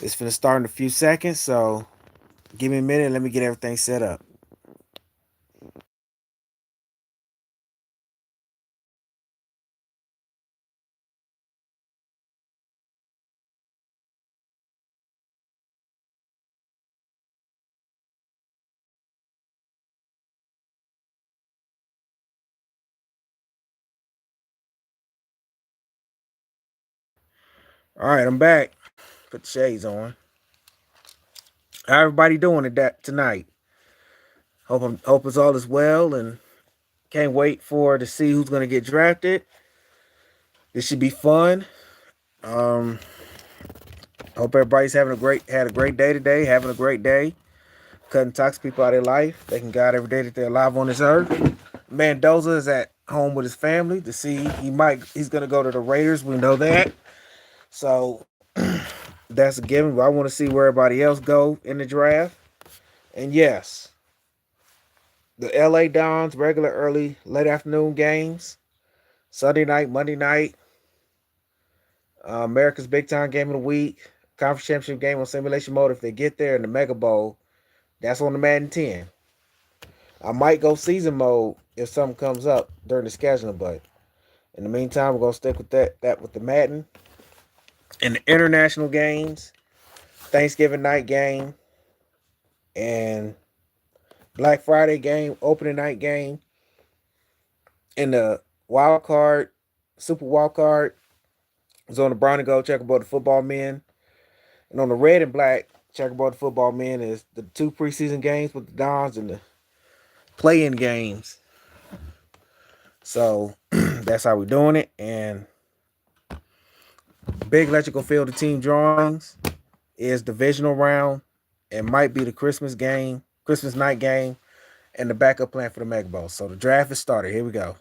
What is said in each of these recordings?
It's finna start in a few seconds, so give me a minute. Let me get everything set up. All right, I'm back. Put the shades on. How everybody doing tonight? Hope it's all is well, and can't wait for to see who's gonna get drafted. This should be fun. Um, Hope everybody's had a great day today, having a great day, cutting toxic people out of their life. Thanking God every day that they're alive on this earth. Mendoza is at home with his family to see he's gonna go to the Raiders. We know that. So that's a given. But I want to see where everybody else go in the draft. And yes, the LA Dons regular early late afternoon games, Sunday night, Monday night, America's big time game of the week, conference championship game on simulation mode. If they get there in the Mega Bowl, that's on the Madden 10. I might go season mode if something comes up during the scheduling, but in the meantime, we're gonna stick with that with the Madden and the international games, Thanksgiving night game, and Black Friday game, opening night game, and the wild card, super wild card is on the brown and gold checkerboard, the football men, and on the red and black checkerboard, the football men is the two preseason games with the Dons and the play-in games. So that's how we're doing it. And big electrical field of team drawings is divisional round. It might be the Christmas night game, and the backup plan for the Mega Bowl. So the draft is started. Here we go.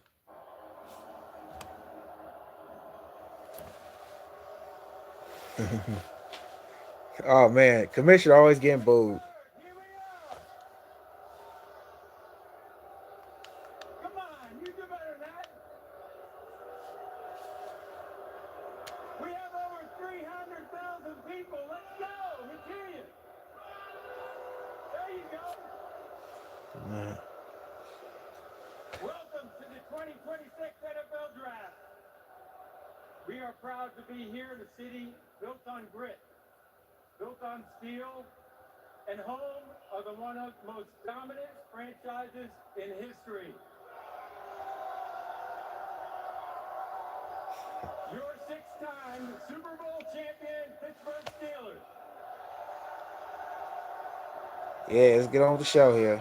Oh man, commissioner always getting booed. Yeah, let's get on with the show here.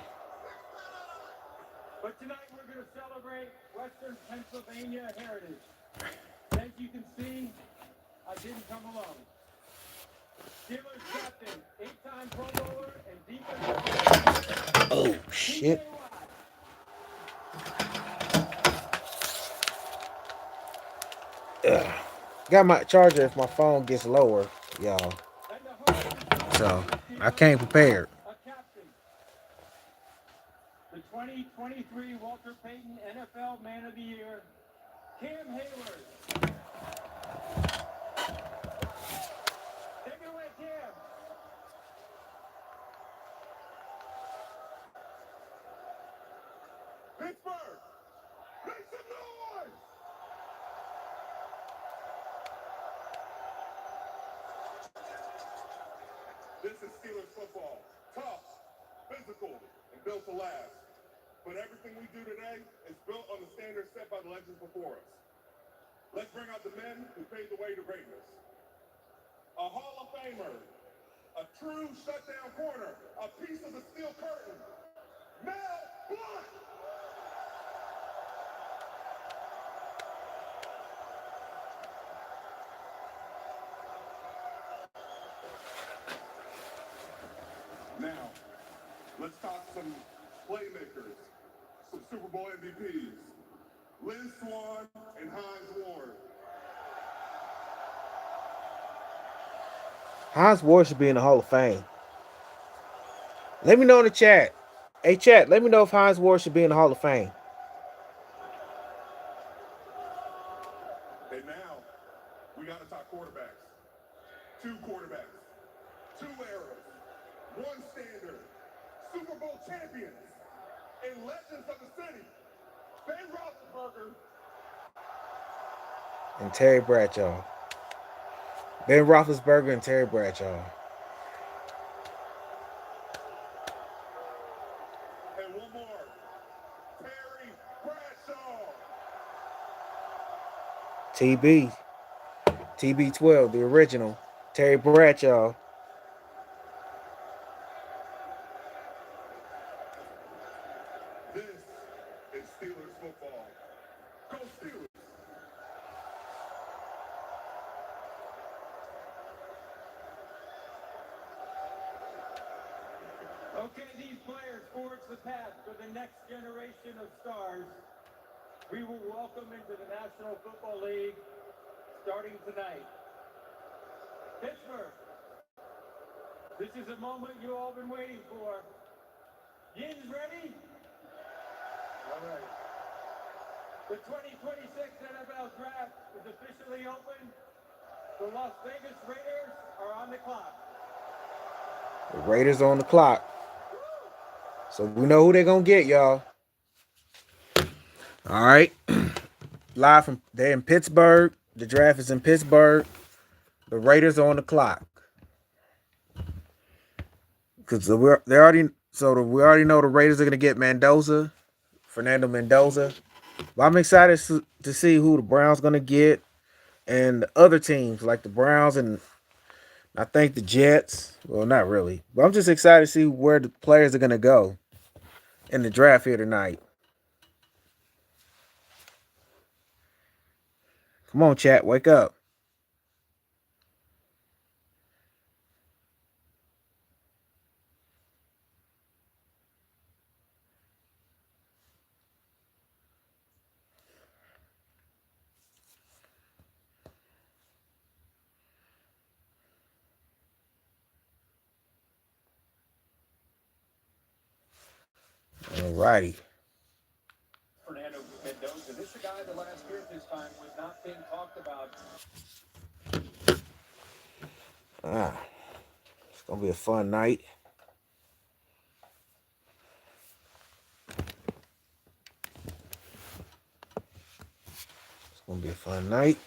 Oh shit. Ugh. Got my charger if my phone gets lower, y'all. So I came prepared. Pittsburgh, make some noise! This is Steelers football. Tough, physical, and built to last. But everything we do today is built on the standards set by the legends before us. Let's bring out the men who paved the way to greatness. A Hall of Famer, a true shutdown corner, a piece of the steel curtain, Mel Blunt! Now, let's talk some playmakers, some Super Bowl MVPs. Lynn Swan and Hines Ward. Hines Ward should be in the Hall of Fame. Let me know in the chat. Hey chat, let me know if Hines Ward should be in the Hall of Fame. And now, we got to talk quarterbacks. Two quarterbacks. Super Bowl champions and legends of the city, Ben Roethlisberger and Terry Bradshaw. Ben Roethlisberger and Terry Bradshaw. and one more, Terry Bradshaw. TB. TB12, the original. Terry Bradshaw. This is Steelers football. Go Steelers. Okay, these players forge the path for the next generation of stars. We will welcome into the National Football League starting tonight. Pittsburgh, this is a moment you all been waiting for. Yins ready? All right. The 2026 NFL Draft is officially open. The Las Vegas Raiders are on the clock. The Raiders on the clock. So we know who they're going to get, y'all. All right. Live from, they're in Pittsburgh. The draft is in Pittsburgh. The Raiders are on the clock. Because we already know the Raiders are going to get Fernando Mendoza. But I'm excited to see who the Browns going to get and the other teams like the Browns and I think the Jets. Well, not really. But I'm just excited to see where the players are going to go in the draft here tonight. Come on, chat. Wake up. All righty. Fernando Mendoza, this is a guy that last year at this time was not being talked about. It's going to be a fun night. It's going to be a fun night.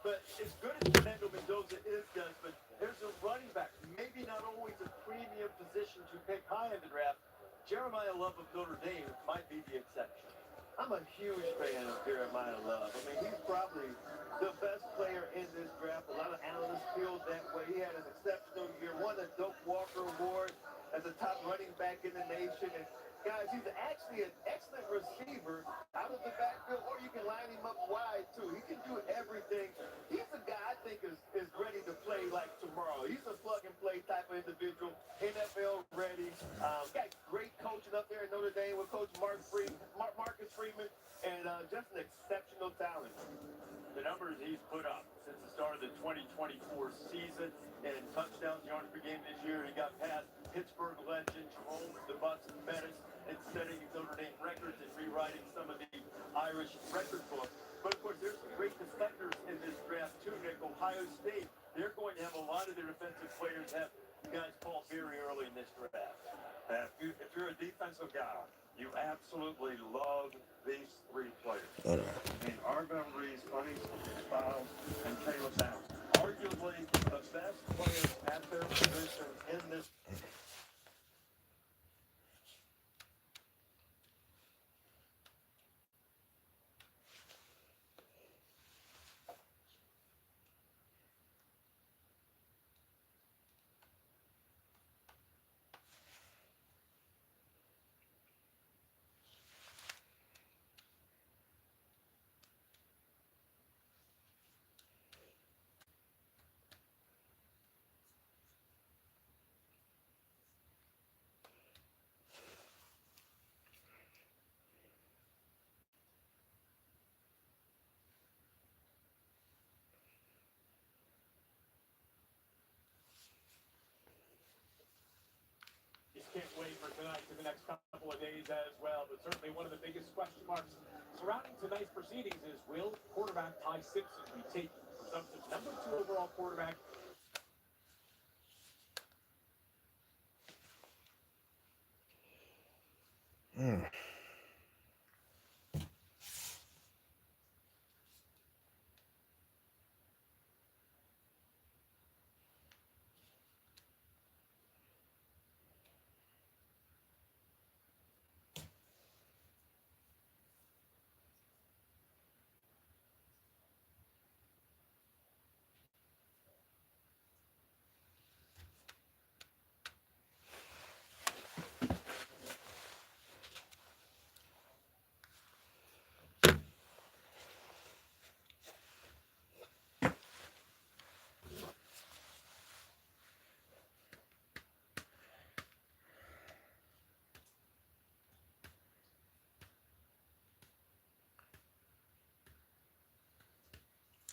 But as good as Fernando Mendoza is, Desmond, there's a running back, maybe not always a premium position to pick high in the draft. Jeremiah Love of Notre Dame might be the exception. I'm a huge fan of Jeremiah Love. I mean, he's probably the best player in this draft. A lot of analysts feel that way. He had an exceptional year, won the Doak Walker Award as a top running back in the nation. And guys, he's actually an excellent receiver out of the backfield, or you can line him up wide too. He can do everything. He's a guy I think is ready to play like tomorrow. He's a plug and play type of individual, NFL ready. Got great coaching up there in Notre Dame with Coach Marcus Freeman, and just an exceptional talent. The numbers he's put up since the start of the 2024 season and touchdowns yards per game this year, he got past Pittsburgh legend Jerome the Bus Bettis and setting Notre Dame records and rewriting some of the Irish record books. But of course, there's some great defenders in this draft too, Nick. Ohio State, they're going to have a lot of their defensive players have guys called very early in this draft. If you're a defensive guy, You absolutely love these three players. Hold on. I mean, our boundaries, Bunny Styles, and Taylor Downs, arguably the best players at their position in this. Can't wait for tonight to the next couple of days as well. But certainly one of the biggest question marks surrounding tonight's proceedings is, will quarterback Ty Simpson be taken? Presumptive number 2 overall quarterback. Mm.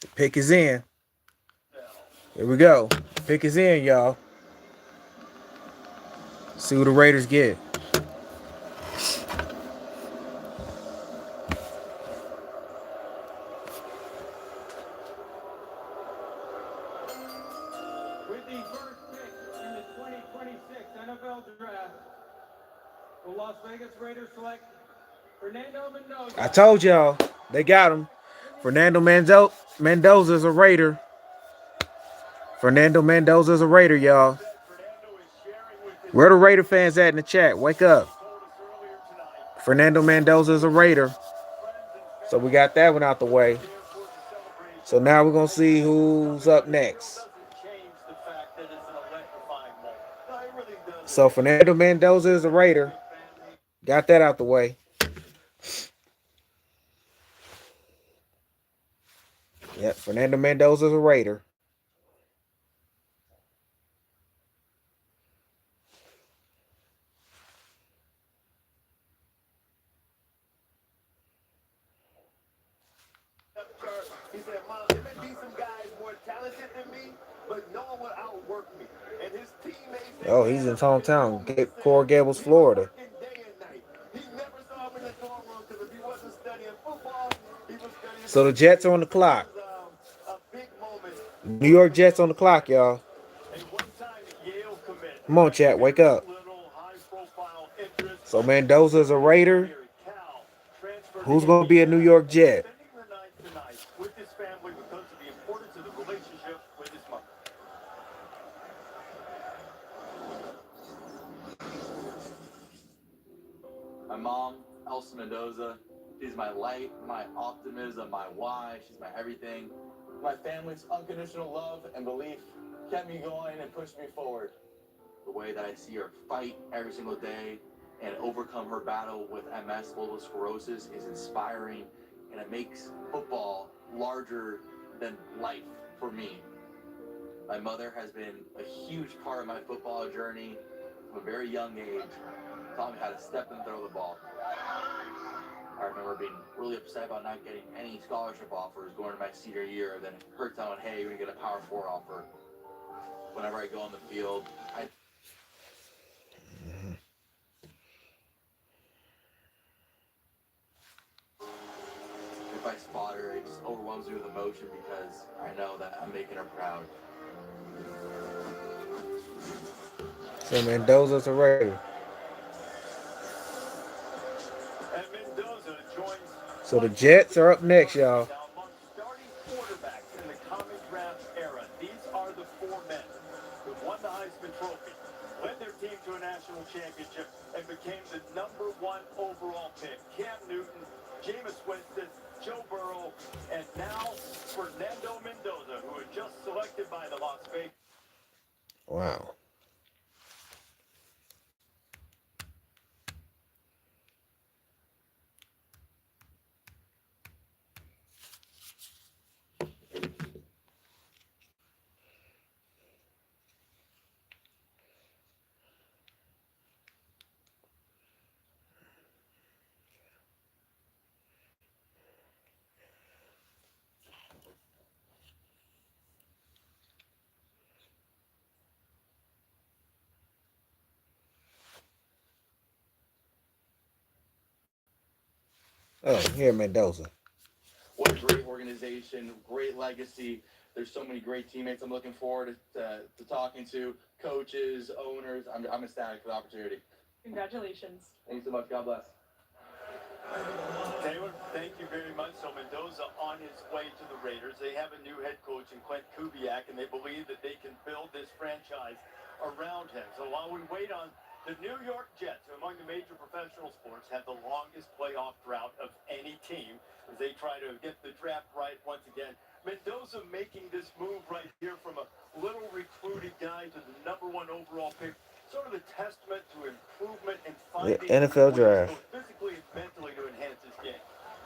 The pick is in. Here we go. Pick is in, y'all. See what the Raiders get. With the first pick in the 2026 NFL Draft, the Las Vegas Raiders select Fernando I Mendoza. told y'all. They got him. Fernando Mendoza's a Raider. Fernando Mendoza's a Raider, y'all. Where the Raider fans at in the chat? Wake up. Fernando Mendoza's a Raider. So we got that one out the way. So now we're going to see who's up next. So Fernando Mendoza is a Raider. Got that out the way. Yep, Fernando Mendoza's a Raider. He said, Miles, there may be some guys more talented than me, but no one will outwork me. And his teammates, Oh, he's in his hometown, Coral Gables, Florida. day and night. He never saw him in the dorm room because if he wasn't studying football, he was studying. So the Jets are on the clock. A big moment. New York Jets on the clock, y'all. A one-time Yale commit. Come on, chat, wake up. So Mendoza's a Raider. Who's going to be a New York Jet? With his family because of the importance of the relationship with his mother. My mom, Elsa Mendoza, she's my light, my optimism, my why. She's my everything. My family's unconditional love and belief kept me going and pushed me forward. The way that I see her fight every single day and overcome her battle with MS, multiple sclerosis, is inspiring, and it makes football larger than life for me. My mother has been a huge part of my football journey from a very young age, taught me how to step and throw the ball. I remember being really upset about not getting any scholarship offers going to my senior year, then her telling, hey, you're going to get a Power 4 offer. Whenever I go on the field, if I spot her, it just overwhelms me with emotion because I know that I'm making her proud. So Mendoza's a Raider. So the Jets are up next, y'all. Now, among starting quarterbacks in the common draft era, these are the four men who won the Heisman Trophy, led their team to a national championship, and became the #1 overall pick. Cam Newton, Jameis Winston, Joe Burrow, and now Fernando Mendoza, who was just selected by the Las Vegas. Wow. Oh, here Mendoza. What a great organization, great legacy. There's so many great teammates I'm looking forward to talking to, coaches, owners. I'm ecstatic for the opportunity. Congratulations. Thanks so much. God bless. Taylor, thank you very much. So Mendoza on his way to the Raiders. They have a new head coach in Clint Kubiak, and they believe that they can build this franchise around him. So while we wait on the New York Jets, who among the major professional sports have the longest playoff drought of any team, as they try to get the draft right once again. Mendoza making this move right here from a little recruited guy to the #1 overall pick. Sort of a testament to improvement and Yeah, finding NFL ways draft. both physically and mentally to enhance his game.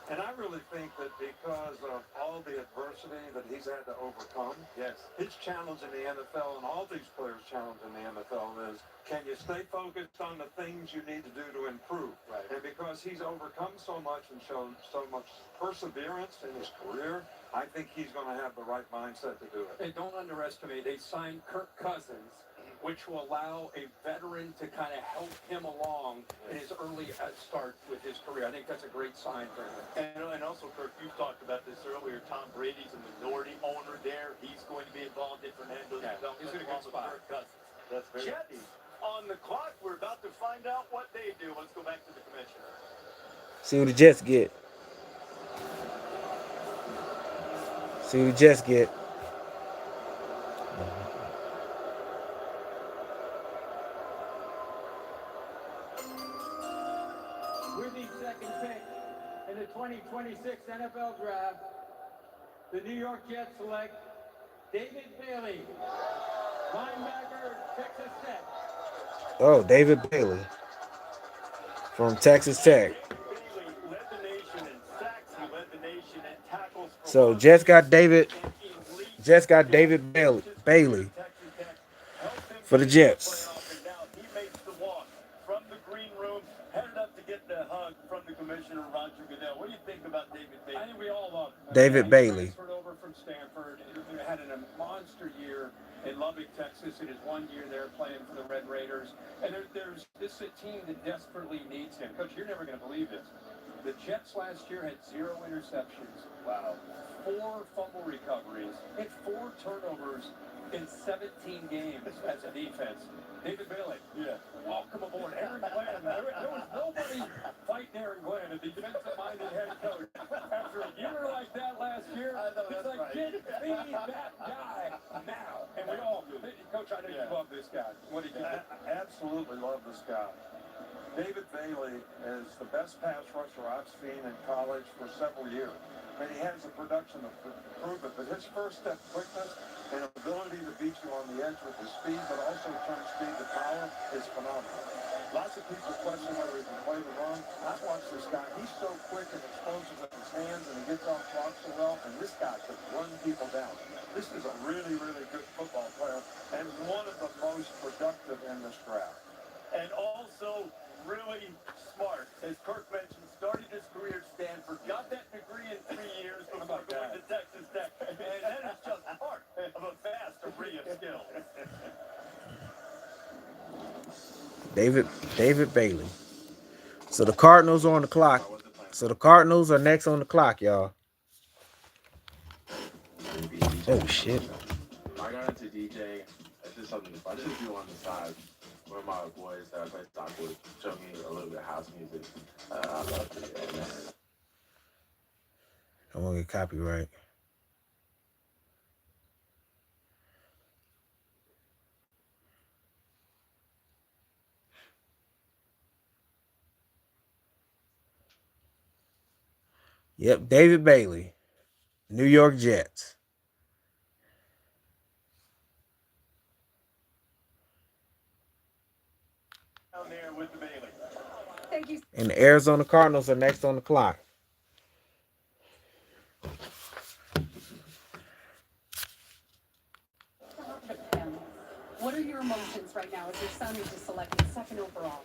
And I really think that because of all the adversity that he's had to overcome, Yes. his challenge in the NFL and all these players' challenge in the NFL is, can you stay focused on the things you need to do to improve? Right. And because he's overcome so much and shown so much perseverance in his career, I think he's going to have the right mindset to do it. And don't underestimate, they signed Kirk Cousins, which will allow a veteran to kind of help him along in his early start with his career. I think that's a great sign for him. And also, Kirk, you talked about this earlier. Tom Brady's a minority owner there. He's going to be involved in Fernando's Yeah, development he's in a good along with spot. Kirk Cousins. That's very Jets on the clock. We're about to find out what they do. Let's go back to the commissioner. See what the Jets get. See what the Jets get. With the second pick in the 2026 NFL Draft, the New York Jets select David Bailey, linebacker, Texas Tech. Oh, David Bailey from Texas Tech. Bailey led the nation in sacks. He led the nation in tackles for So loss. Jets got David. And elite Jets got David Bailey Texas Tech helped him for the get to the Jets. playoff, and now he makes the walk from the green room, headed up to get the hug from the commissioner, Roger Goodell. What do you think about David Bailey? I think we all love him. David He Bailey. transferred over from Stanford. He had a monster year in Lubbock, Texas, in his 1 year there playing for the Red Raiders. And this is a team that desperately needs him. Coach, you're never going to believe this. The Jets last year had 0 interceptions. Wow. 4 fumble recoveries and 4 turnovers in 17 games as a defense. David Bailey, welcome aboard. Aaron Glenn, there was nobody fighting Aaron Glenn, a defensive-minded head coach. After a year like that last year, it's like, right. get me that guy now. And we all, Coach, I know you love this guy. What did you think? I absolutely love this guy. David Bailey is the best pass rusher I've seen in college for several years. And he has the production to prove it, but his first step quickness and ability to beat you on the edge with his speed, but also turn speed to power is phenomenal. Lots of people question whether he can play the run. I've watched this guy. He's so quick and explosive with his hands, and he gets off blocks so well, and this guy could run people down. This is a really, really good football player, and one of the most productive in this draft. And also really smart. As Kirk mentioned, started his career at Stanford, got that degree in 3 years before going to Texas Tech. And that is just part of a vast array of skills. David Bailey. So the Cardinals are on the clock. So the Cardinals are next on the clock, y'all. Oh shit. I got into DJ. It's just something I just do on the side. One of my boys that I play soccer with showed me a little bit of house music. I love it. I won't get copyright. Yep, David Bailey, New York Jets. Down there with the Bailey. Thank you. And the Arizona Cardinals are next on the clock. What are your emotions right now as your son is just selected second overall?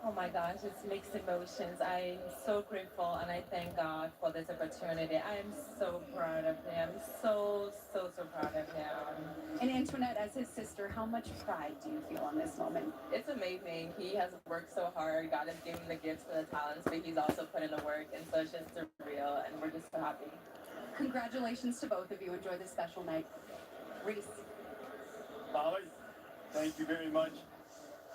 Oh my gosh, it's mixed emotions. I'm so grateful and I thank God for this opportunity. I am so proud of him. So proud of him. And Antoinette, as his sister, how much pride do you feel in this moment? It's amazing. He has worked so hard. God has given him the gifts for the talents, but he's also put in the work. And so it's just surreal and we're just so happy. Congratulations to both of you. Enjoy this special night. Reese. Molly, thank you very much.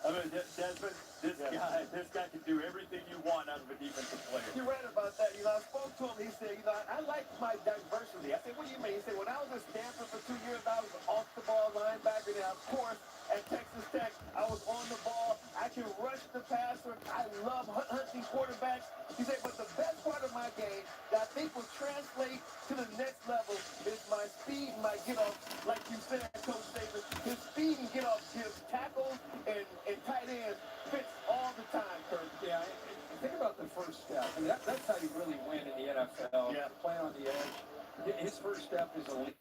I mean, Desmond, this guy can do everything you want out of a defensive player. You're right about that. I spoke to him. He said, I like my diversity. I said, what do you mean? He said, when I was at Stanford for 2 years, I was an off-the-ball linebacker. And, of course, at Texas Tech, I was on the ball. I can rush the passer. I love hunting quarterbacks. He said, but the best part of my game that I think will translate to the next level is my speed and my get-off. Like you said, Coach Davis, his speed and get-off gives tackles and tight ends fits all the time, Kirk. Yeah, think about the first step. I mean, that's how you really win in the NFL. Yeah. Play on the edge. His first step is a lead.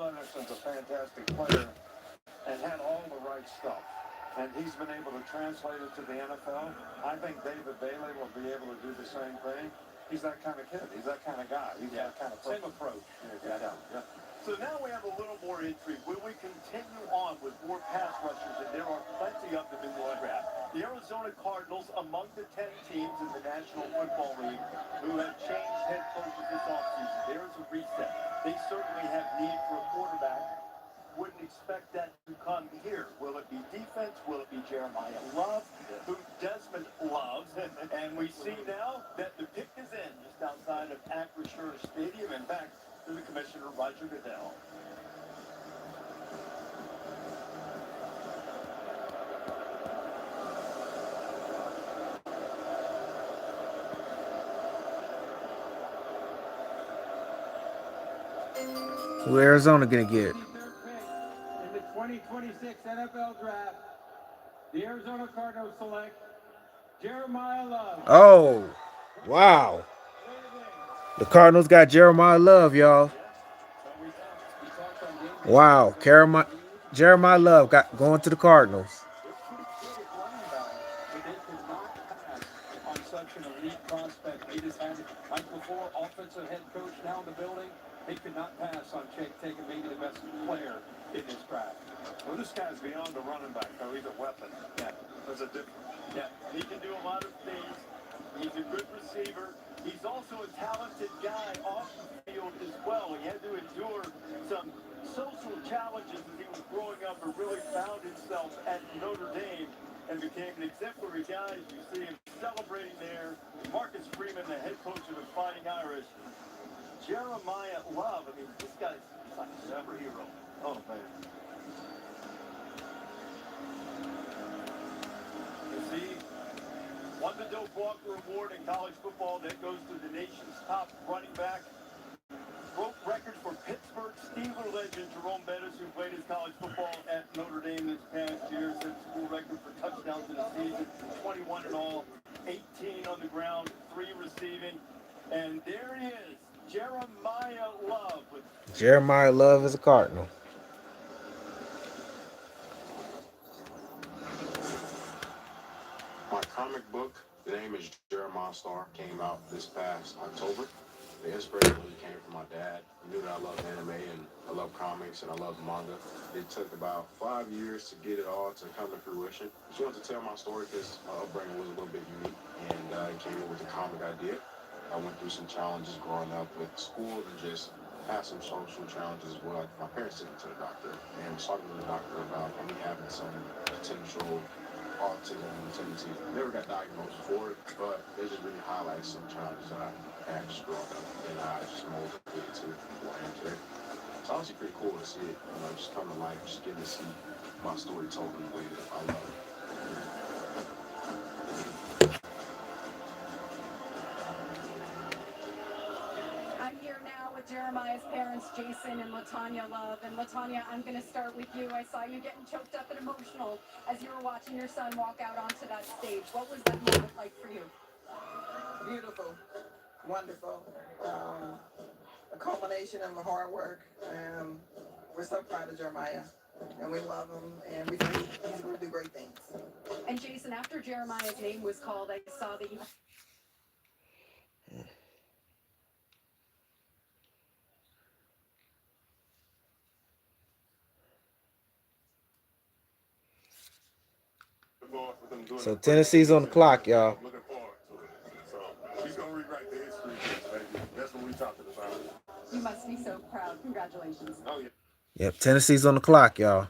Anderson's a fantastic player and had all the right stuff. And he's been able to translate it to the NFL. I think David Bailey will be able to do the same thing. He's that kind of kid. He's that kind of guy. He's that kind of Same person. approach. Yeah. So now we have a little more intrigue. Will we continue on with more pass rushers? And there are plenty of them in the draft. The Arizona Cardinals, among the 10 teams in the National Football League who have changed head coaches this offseason. There is a reset. They certainly have need for a quarterback. Wouldn't expect that to come here. Will it be defense? Will it be Jeremiah Love, who Desmond loves? And we see now that the pick is in just outside of Acrisure Stadium. In fact, to the commissioner, Roger Goodell. Who Arizona gonna get? 53rd pick in the 2026 NFL Draft, the Arizona Cardinals select Jeremiah Love. Oh, wow. The Cardinals got Jeremiah Love, y'all. Wow, Jeremiah Love got going to the Cardinals. But they could not pass on such an elite prospect. They just had, like before, offensive head coach now in the building. They could not pass on taking maybe the best player in this draft. Well, this guy's beyond a running back, though. He's a weapon. Yeah, There's a difference. yeah. He can do a lot of things. He's a good receiver. He's also a talented guy off the field as well. He had to endure some social challenges as he was growing up, but really found himself at Notre Dame and became an exemplary guy. You see him celebrating there. Marcus Freeman, the head coach of the Fighting Irish. Jeremiah Love, I mean, this guy's like a superhero. Oh, man. You see, won the Doak Walker Award in college football. That goes to the nation's top running back. Broke records for Pittsburgh Steelers legend Jerome Bettis, who played his college football at Notre Dame this past year. Set school record for touchdowns in a season, 21 in all, 18 on the ground, 3 receiving. And there he is, Jeremiah Love. Jeremiah Love is a Cardinal. My comic book, the name is Jeremiah Star, came out this past October. The inspiration really came from my dad. He knew that I loved anime and I love comics and I love manga. It took about 5 years to get it all to come to fruition. I just wanted to tell my story because my upbringing was a little bit unique, and I came up with a comic idea. I went through some challenges growing up with school and just had some social challenges as well. My parents took me to the doctor and was talking to the doctor about me having some potential autism tendencies. Never got diagnosed for it, but it just really highlights some challenges that I had just growing up, and I just molded it to who I am today. It's honestly pretty cool to see it, just come to life, just getting to see my story told in the way that I love it. I'm here now with Jeremiah's parents, Jason and Latanya Love. And Latanya, I'm going to start with you. I saw you getting choked up and emotional as you were watching your son walk out onto that stage. What was that moment like for you? Beautiful, wonderful, a culmination of the hard work. We're so proud of Jeremiah, and we love him, and we think he's going to do great things. And Jason, after Jeremiah's name was called, I saw that you... So Tennessee's on the clock, y'all. Looking forward to it. So he's gonna rewrite the history, baby. That's what we talking about. You must be so proud. Congratulations. Oh yeah. Yep, Tennessee's on the clock, y'all.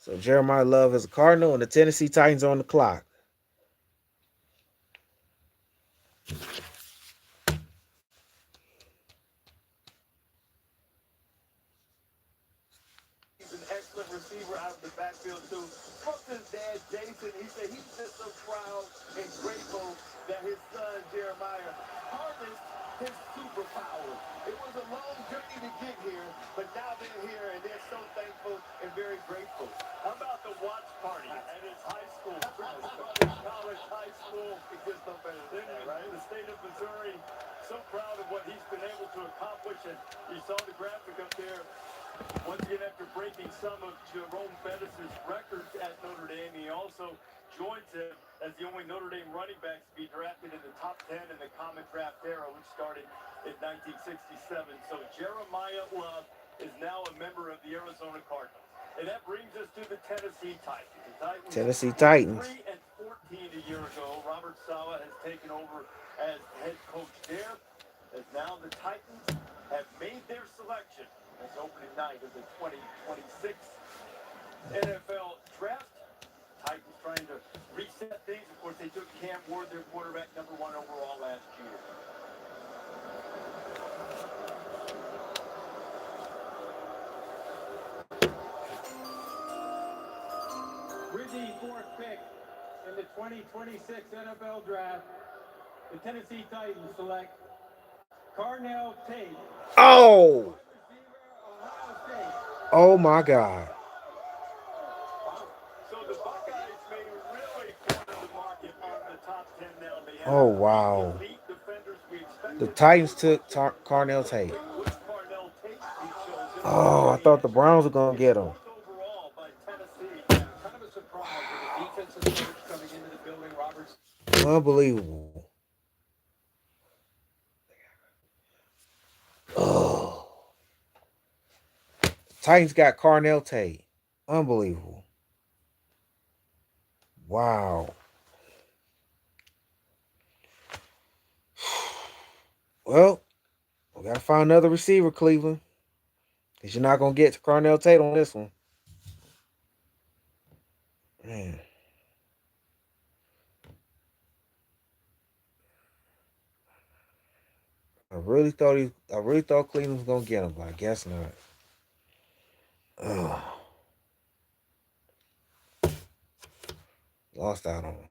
So Jeremiah Love is a Cardinal, and the Tennessee Titans are on the clock. He's an excellent receiver out of the backfield, too. Spoke to his dad, Jason. He said he's just so proud and grateful that his son, Jeremiah, harnessed his superpower. It was a long journey to get here, but now they're here, and they're so thankful and very grateful. How about the watch party at his high school? College high school. It gets no better than that, right? The state of Missouri, so proud of what he's been able to accomplish, and you saw the graphic up there. Once again, after breaking some of Jerome Bettis' records at Notre Dame, he also joins him as the only Notre Dame running back to be drafted in the top 10 in the Common Draft era, which started in 1967. So Jeremiah Love is now a member of the Arizona Cardinals. And that brings us to the Tennessee Titans. Tennessee Titans. 3-14 a year ago. Robert Saleh has taken over as head coach there, as now the Titans have made their selection as opening night of the 2026 NFL Draft. Titans trying to reset things. Of course, they took Cam Ward, their quarterback, number 1 overall last year. With the fourth pick in the 2026 NFL Draft, the Tennessee Titans select Carnell Tate, Oh, wide receiver, Ohio State. oh my God. So the Buckeyes may really corner the market on the top 10 now. They have Oh, 3 wow. elite defenders. We The expected more Titans took production. Carnell Tate. Will Carnell Tate be chosen? Oh, I Any thought the answer? Browns were going to It's get him. 4th overall by Tennessee. Yeah, kind of a surprise with a defensive coach coming into the building. Roberts. Unbelievable. Oh, Titans got Carnell Tate. Unbelievable. Wow. Well, we got to find another receiver, Cleveland. Because you're not going to get to Carnell Tate on this one. Man. I really thought Cleveland was gonna get him, but I guess not. Ugh. Lost out on him.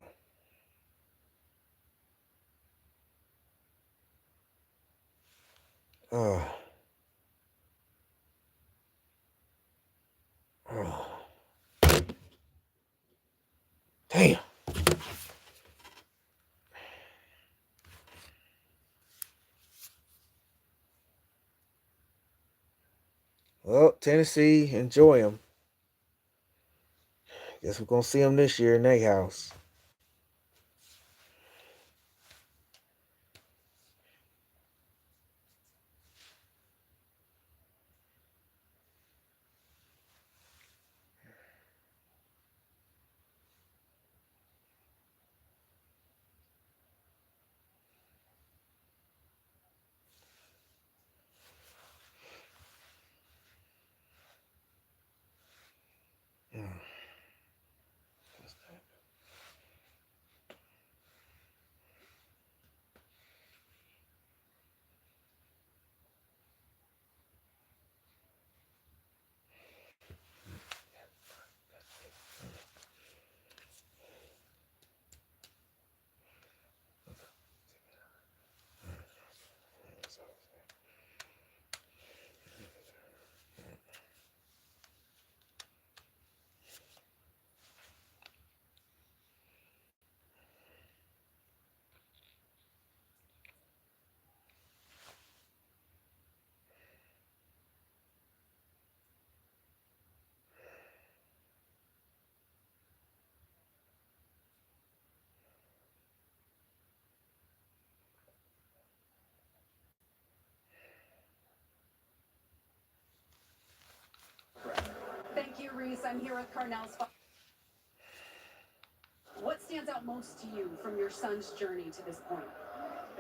Ugh. Ugh. Damn. Well, Tennessee, enjoy him. Guess we're gonna see him this year in their house. Thank you, Reese. I'm here with Carnell's father. What stands out most to you from your son's journey to this point?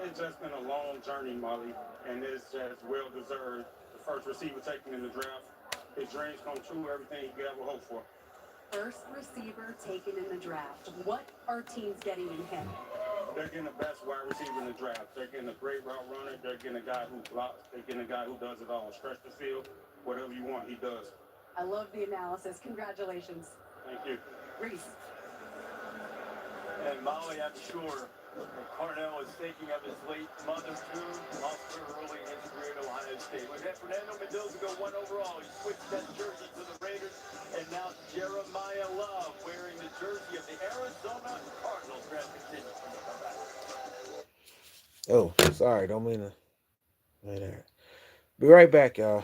It's just been a long journey, Molly, and it's just well deserved. The first receiver taken in the draft. His dreams come true, everything he could ever hope for. First receiver taken in the draft. What are teams getting in him? They're getting the best wide receiver in the draft. They're getting a great route runner. They're getting a guy who blocks. They're getting a guy who does it all. Stretch the field, whatever you want, he does. I love the analysis. Congratulations. Thank you. Reese. And Molly, I'm sure Carnell is thinking of his late mother, too. Lost her early in his career at Ohio State. We've had Fernando Mendoza go 1 overall. He switched that jersey to the Raiders. And now Jeremiah Love wearing the jersey of the Arizona Cardinals. Draft continues when we come back. Oh, sorry, don't mean to say that. Be right back, y'all.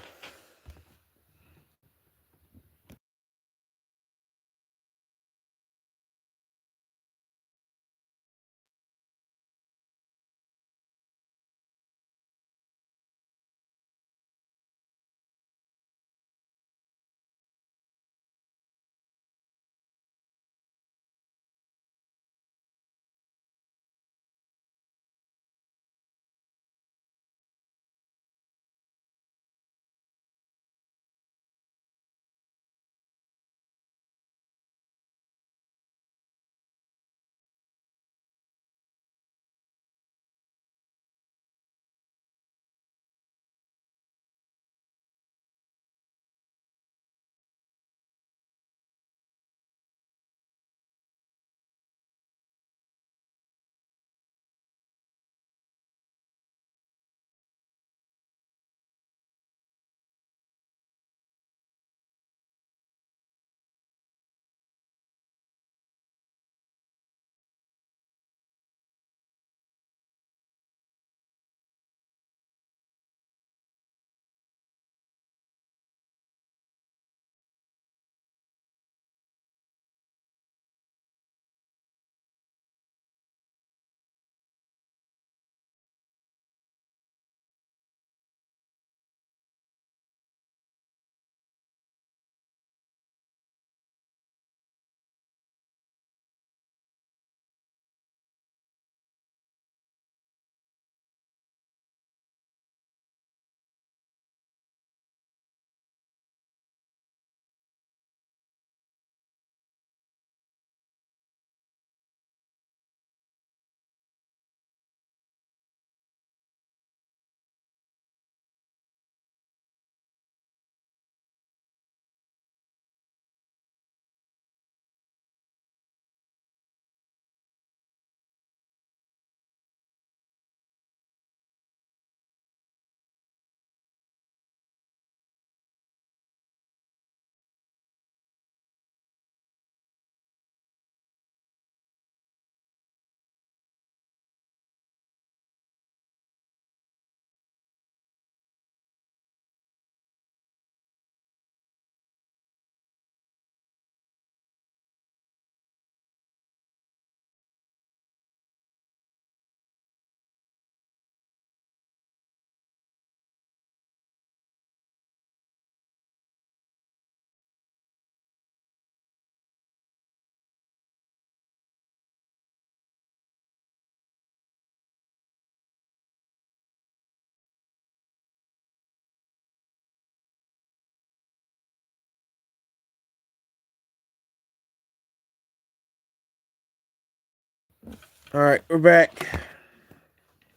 All right, we're back.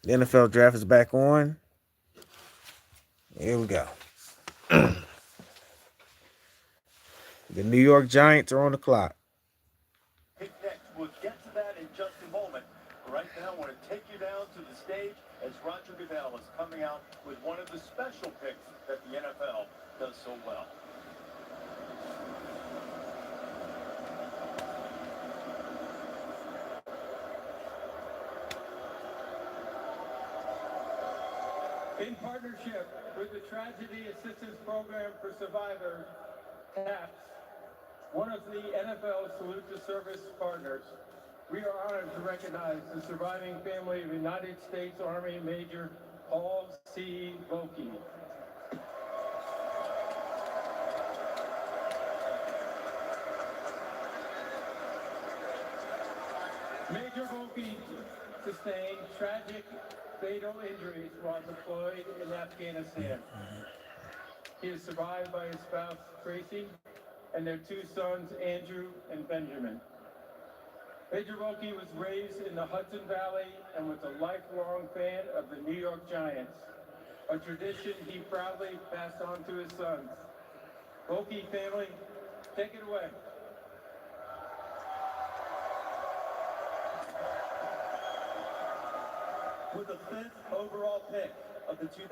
The NFL draft is back on. Here we go. The New York Giants are on the clock. Pick next. We'll get to that in just a moment. Right now, I want to take you down to the stage as Roger Goodell is coming out with one of the special picks that the NFL does so well. In partnership with the Tragedy Assistance Program for Survivors, TAPS, one of the NFL Salute to Service partners, we are honored to recognize the surviving family of United States Army Major Paul C. Volke. Major Volke sustained tragic fatal injuries while deployed in Afghanistan. He is survived by his spouse, Tracy, and their two sons, Andrew and Benjamin. Major Volke was raised in the Hudson Valley and was a lifelong fan of the New York Giants, a tradition he proudly passed on to his sons. Volke family, take it away. With the 5th overall pick of the 2026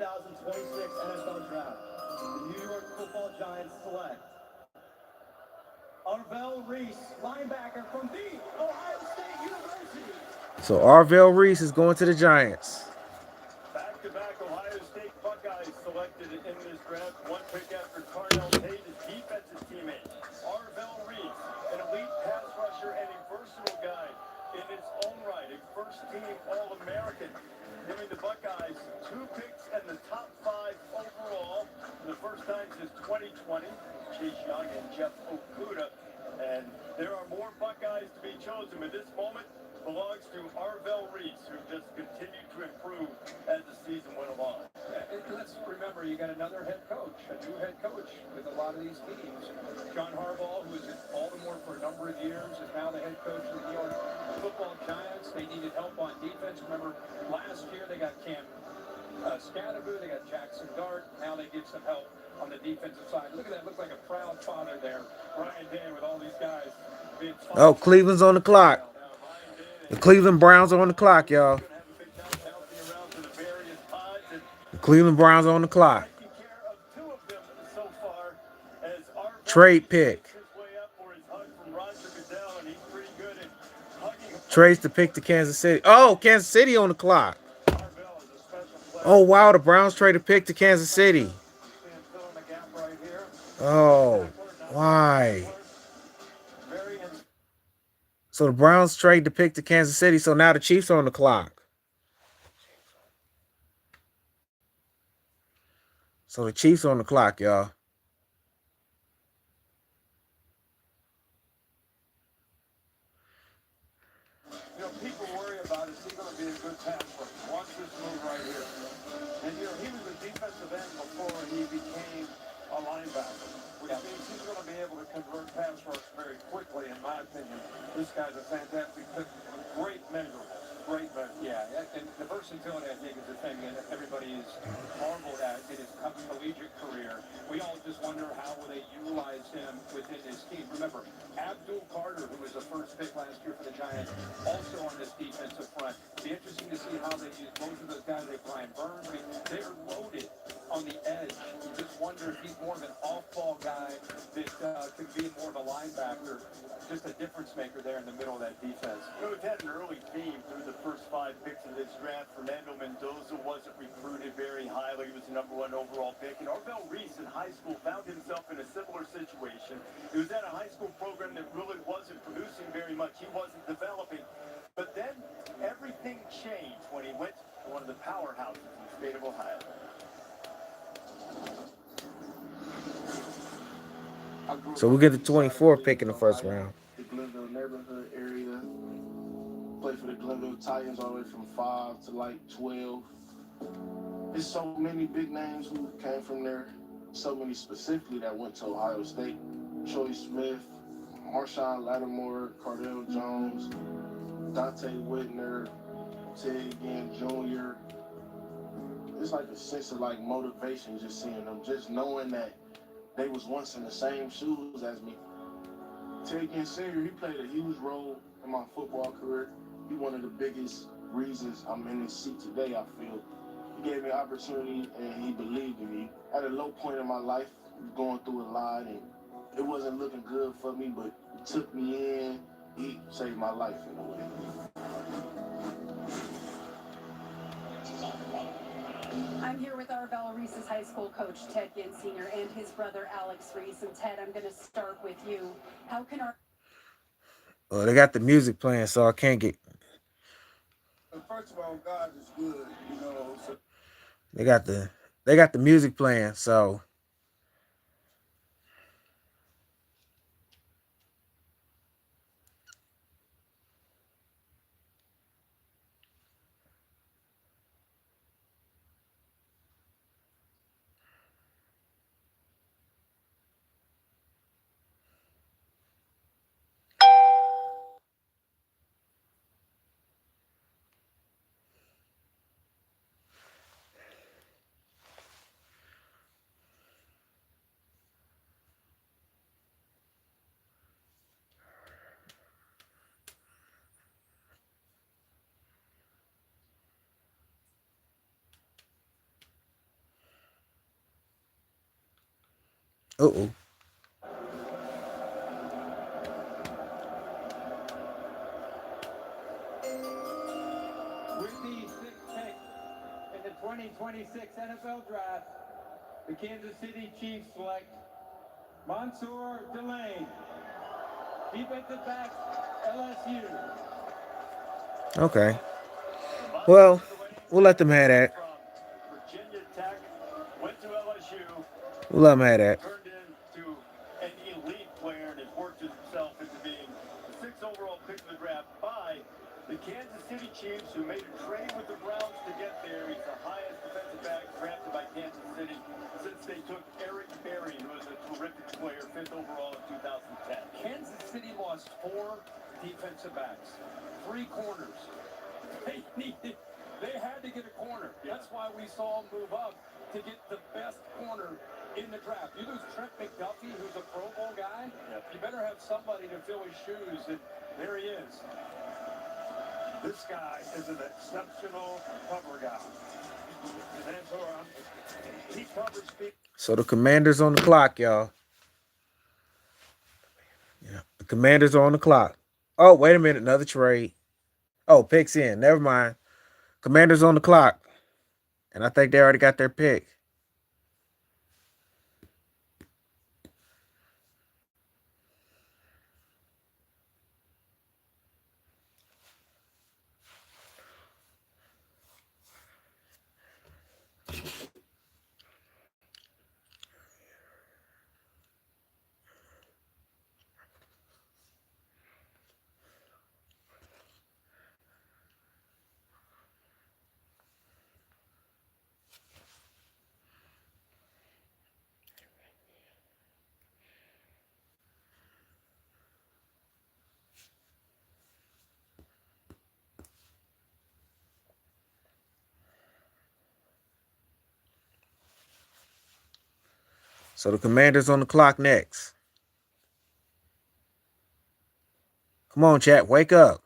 NFL Draft, the New York Football Giants select Arvell Reese, linebacker from the Ohio State University. So Arvell Reese is going to the Giants. Back-to-back Ohio State Buckeyes selected in this draft, one pick after Carnell Tate, his defensive teammate. Arvell Reese, an elite pass rusher and a versatile guy in his own right, a first-team All-American, giving the Buckeyes 2 picks and the top 5 overall for the first time since 2020. Chase Young and Jeff Okuda. And there are more Buckeyes to be chosen, but this moment belongs to Arvell Reese, who just continued to improve as the season went along. Let's remember, you got another head coach, a new head coach with a lot of these teams. John Harbaugh, who was at Baltimore for a number of years, is now the head coach of the New York Football Giants. They needed help on defense. Remember, last year they got Cam Scatterby, they got Jackson Dart. Now they get some help on the defensive side. Look at that. Looks like a proud father there. Ryan Day with all these guys being Oh, Cleveland's on the clock. The Cleveland Browns are on the clock, y'all. The Cleveland Browns are on the clock. Trade pick. Trades to pick to Kansas City. Oh, Kansas City on the clock. Oh, wow. The Browns traded pick to Kansas City. Oh, why? So the Browns trade the pick to Kansas City. So now the Chiefs are on the clock. So the Chiefs are on the clock, y'all. You know, people worry about is he going to be a good pass rusher? Watch this move right here. And, you know, he was a defensive end before he became a linebacker, which means he's going to be able to convert pass rush very quickly, in my opinion. This guy's a fantastic pick. Great measurables. Great measurables. Yeah, and the versatility, I think, is the thing that everybody is marveled at in his collegiate career. We all just wonder how will they utilize him within his team. Remember, Abdul Carter, who was the first pick last year for the Giants, also on this defensive front. It'll be interesting to see how they use both of those guys. They Brian Burns. I mean, they're loaded on the edge. You just wonder if he's more of an off-ball guy that could be more of a linebacker, just a difference maker there in the middle of that defense. You know, we've had an early theme through the first 5 picks of this draft. Fernando Mendoza wasn't recruited very highly. He was the #1 overall pick. And Arvell Reese in high school found himself in a similar situation. He was at a high school program that really wasn't producing very much. He wasn't developing. But then everything changed when he went to one of the powerhouses in the state of Ohio. So we get the 24 pick in the first round. The Glenville neighborhood area. Played for the Glenville Titans all the way from 5 to like 12. There's so many big names who came from there. So many specifically that went to Ohio State. Troy Smith, Marshawn Lattimore, Cardell Jones. Dante Whitner, Ted Ginn Jr. It's like a sense of like motivation just seeing them, just knowing that they was once in the same shoes as me. Ted Ginn Sr., he played a huge role in my football career. He one of the biggest reasons I'm in this seat today, I feel. He gave me an opportunity and he believed in me. At a low point in my life, going through a lot and it wasn't looking good for me, but he took me in. He saved my life in a way. I'm here with Arvell Reese's high school coach, Ted Ginn Sr., and his brother, Alex Reese. And Ted, I'm going to start with you. How can our... Well, they got the music playing, so I can't get... First of all, God is good, So They got the music playing, so... Uh-oh. With the sixth pick in the 2026 NFL Draft, the Kansas City Chiefs select Mansour Delane, defensive back, LSU. Okay. Monsoor Well, Delane we'll let them have came that. from Virginia Tech, went to LSU, We'll let them have that. turned into an elite player, and has worked himself into being the sixth overall pick of the draft by the Kansas City Chiefs, who made a trade with the Browns to get there. He's the highest defensive back drafted by Kansas City since they took Eric Berry, who was a terrific player, fifth overall in 2010. Kansas City lost 4 defensive backs, 3 corners. They had to get a corner. That's why we saw them move up to get the best corner in the draft. You lose Trent McDuffie, who's a Pro Bowl guy. You better have somebody to fill his shoes, and there he is. This guy is an exceptional cover guy. And that's all right. He covers people. So the Commanders on the clock, y'all. Yeah, the Commanders are on the clock. Oh, wait a minute, another trade. Oh, picks in. Never mind. Commanders on the clock. And I think they already got their pick. So the Commanders on the clock next. Come on, chat. Wake up.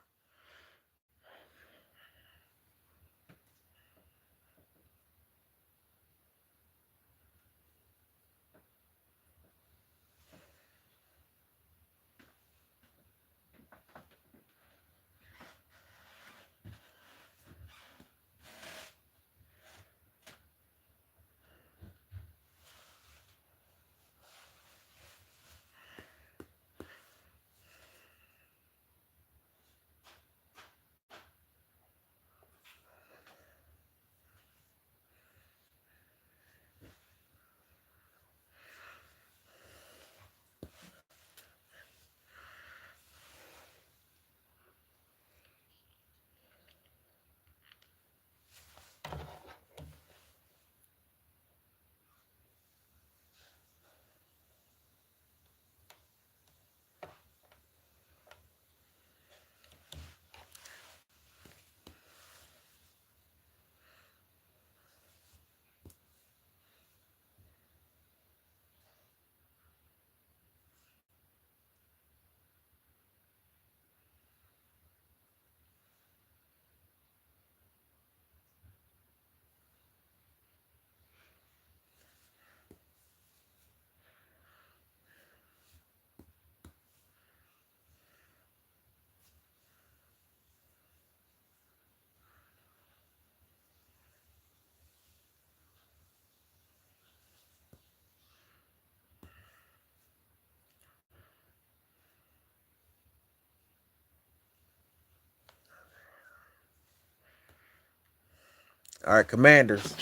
All right, Commanders.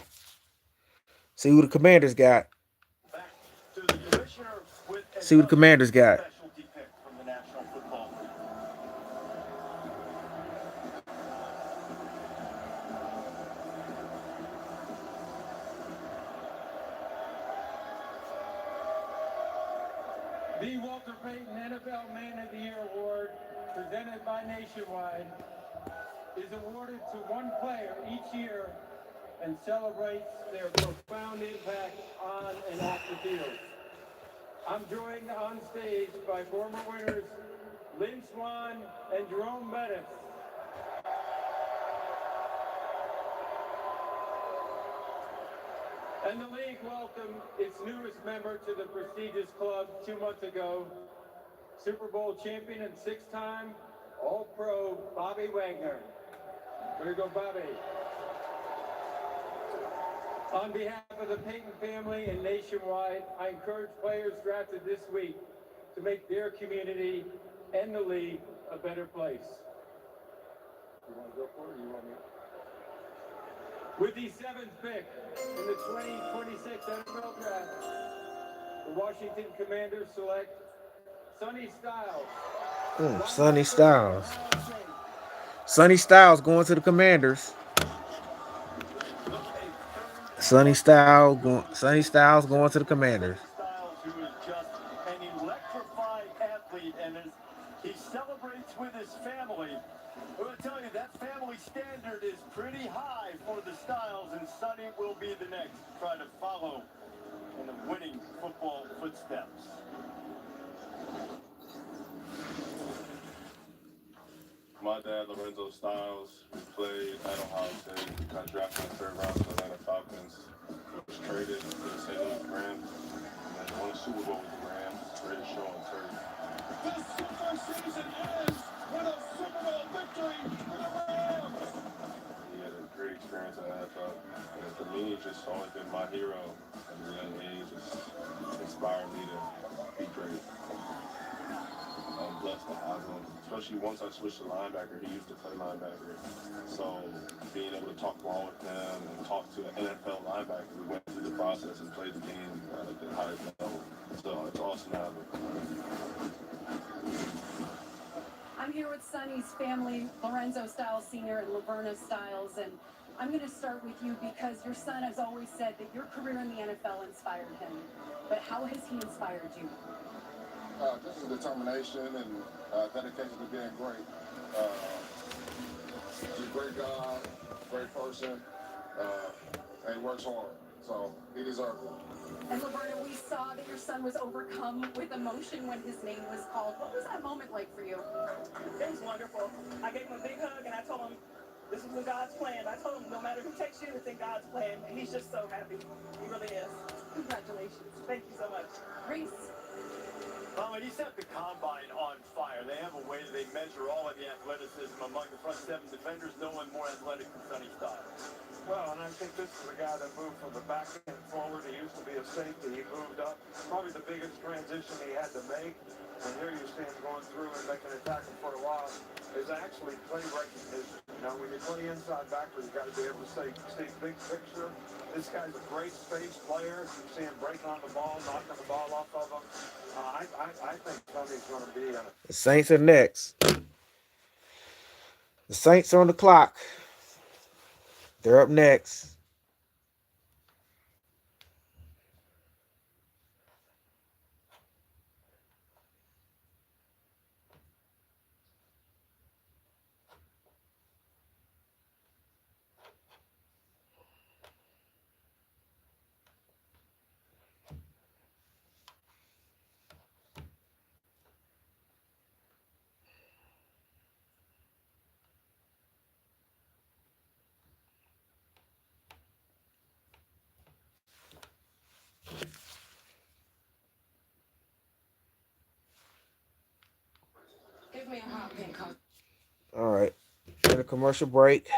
See who the Commanders got. Back to the commissioner with See who the Commanders got. specialty pick from the National Football League. The Walter Payton NFL Man of the Year Award, presented by Nationwide, is awarded to one player each year and celebrates their profound impact on and off the field. I'm joined on stage by former winners Lynn Swan and Jerome Bettis. And the league welcomed its newest member to the prestigious club 2 months ago, Super Bowl champion and six-time All-Pro Bobby Wagner. There you go, Bobby. On behalf of the Payton family and Nationwide, I encourage players drafted this week to make their community and the league a better place. You want to go for it, or you want me? With the 7th pick in the 2026 NFL Draft, the Washington Commanders select Sonny Styles. Sonny Styles. Sonny Styles going to the Commanders. Sonny Styles going to the Commanders. Styles, who is just an electrified athlete, and as he celebrates with his family, I'm going to tell you that family standard is pretty high for the Styles, and Sonny will be the next to try to follow in the winning football footsteps. My dad, Lorenzo Styles, who played at Ohio State, got drafted in the 3rd round to the Atlanta Falcons, was traded to the St. Louis Rams, and then won a Super Bowl with the Rams. Greatest show on turf. The super season ends with a Super Bowl victory for the Rams. He had a great experience at NFL, and for me, he's just always been my hero at a young age. Just inspired me to be great. I'm blessed to have him, especially once I switched to linebacker. He used to play linebacker, so being able to talk ball with him and talk to an NFL linebacker who went through the process and played the game at the highest level. So it's awesome to have him. I'm here with Sonny's family, Lorenzo Styles Sr. and Laverna Styles, and I'm going to start with you because your son has always said that your career in the NFL inspired him. But how has he inspired you? Just determination and dedication to being great. He's a great guy, great person, and he works hard. So he deserves it. And Laverna, we saw that your son was overcome with emotion when his name was called. What was that moment like for you? It was wonderful. I gave him a big hug and I told him this was in God's plan. I told him no matter who takes you, it's in God's plan. And he's just so happy. He really is. Congratulations. Thank you so much. Reese. Well, he set the combine on fire. They have a way that they measure all of the athleticism among the front 7 defenders. No one more athletic than Sonny Styles. Well, and I think this is a guy that moved from the back end forward. He used to be a safety. He moved up. Probably the biggest transition he had to make. And here you see him going through and making a tackle for a loss is actually play recognition. You know, when you play inside backwards, you got to be able to see big picture. This guy's a great space player. You see him breaking on the ball, knocking the ball off of him. I think Sonny's going to be in it. The Saints are next. The Saints are on the clock. They're up next. Give me a hot pink. All right. In a commercial break.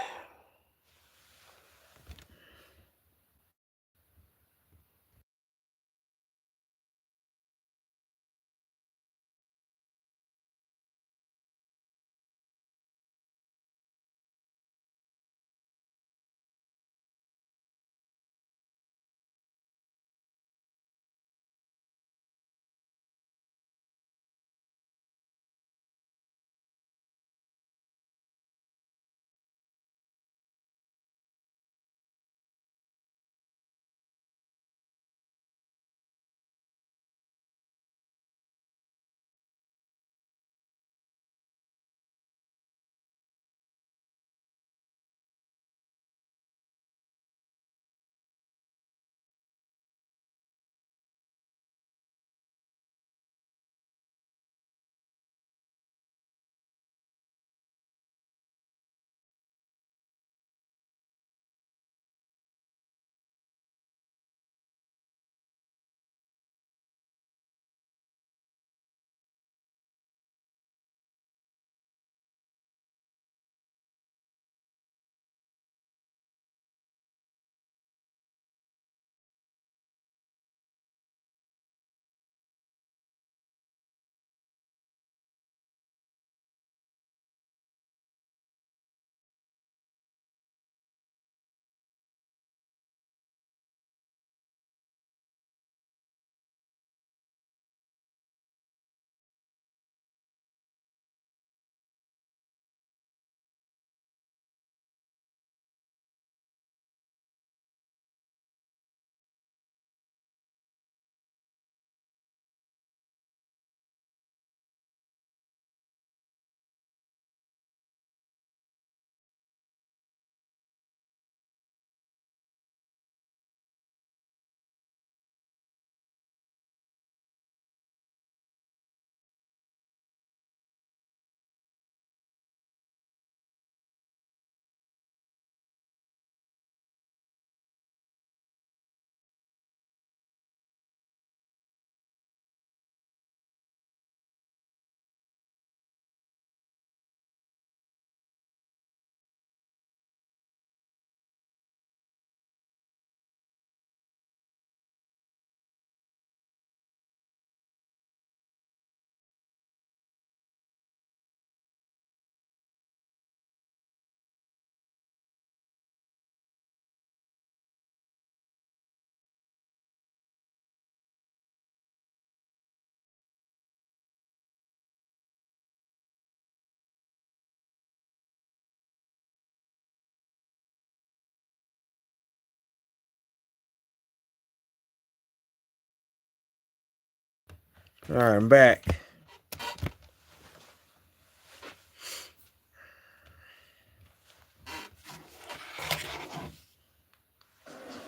All right, I'm back.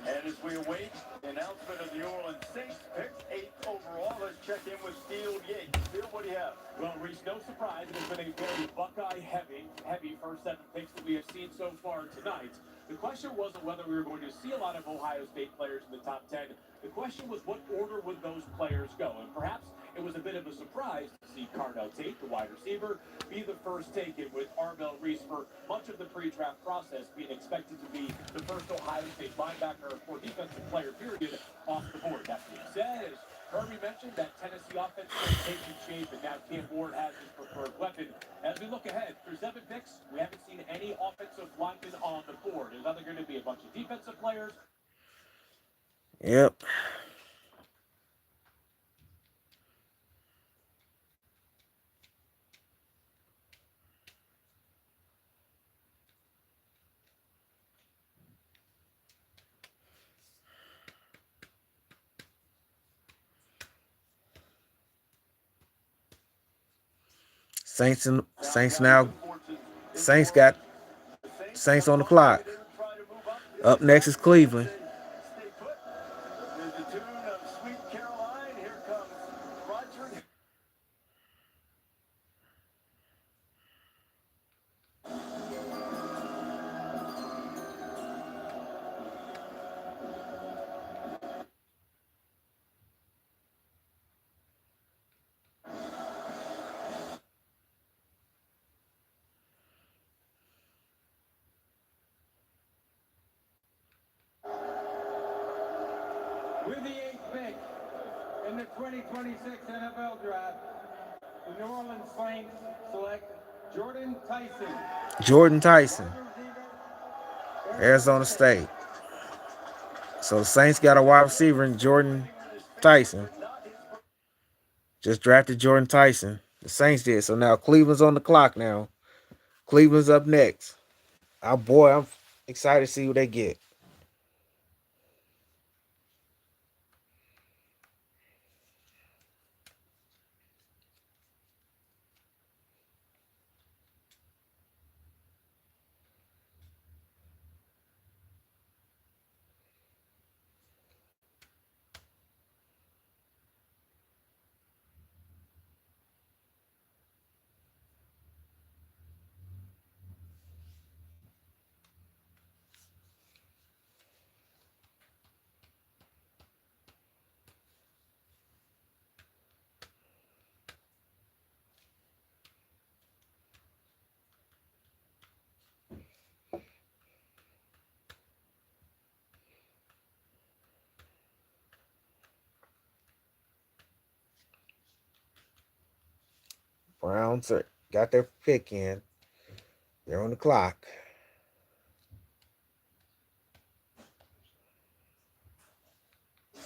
And as we await the announcement of the New Orleans Saints picks, 8th overall, let's check in with Steele Yates. Steele, what do you have? Well, Reese, no surprise, it has been a very Buckeye-heavy first 7 picks that we have seen so far tonight. The question wasn't whether we were going to see a lot of Ohio State players in the top 10. The question was what order would those players go? And perhaps it was a bit of a surprise to see Carnell Tate, the wide receiver, be the first taken, with Arvell Reese for much of the pre-draft process being expected to be the first Ohio State linebacker or defensive player, period, off the board. That being said, as Kirby mentioned, that Tennessee offense is taking shape, and now Cam Ward has his preferred weapon. As we look ahead, through 7 picks, we haven't seen any offensive linemen on the board. There's either going to be a bunch of defensive players. Yep. Saints now. Saints got Saints on the clock. Up next is Cleveland. Stay put. There's the tune of Sweet Caroline. Here comes Roger. With the 8th pick in the 2026 NFL Draft, the New Orleans Saints select Jordan Tyson. Jordan Tyson, Arizona State. So the Saints got a wide receiver in Jordan Tyson. Just drafted Jordan Tyson. The Saints did. So now Cleveland's on the clock now. Cleveland's up next. Oh boy, I'm excited to see what they get. Browns got their pick in. They're on the clock.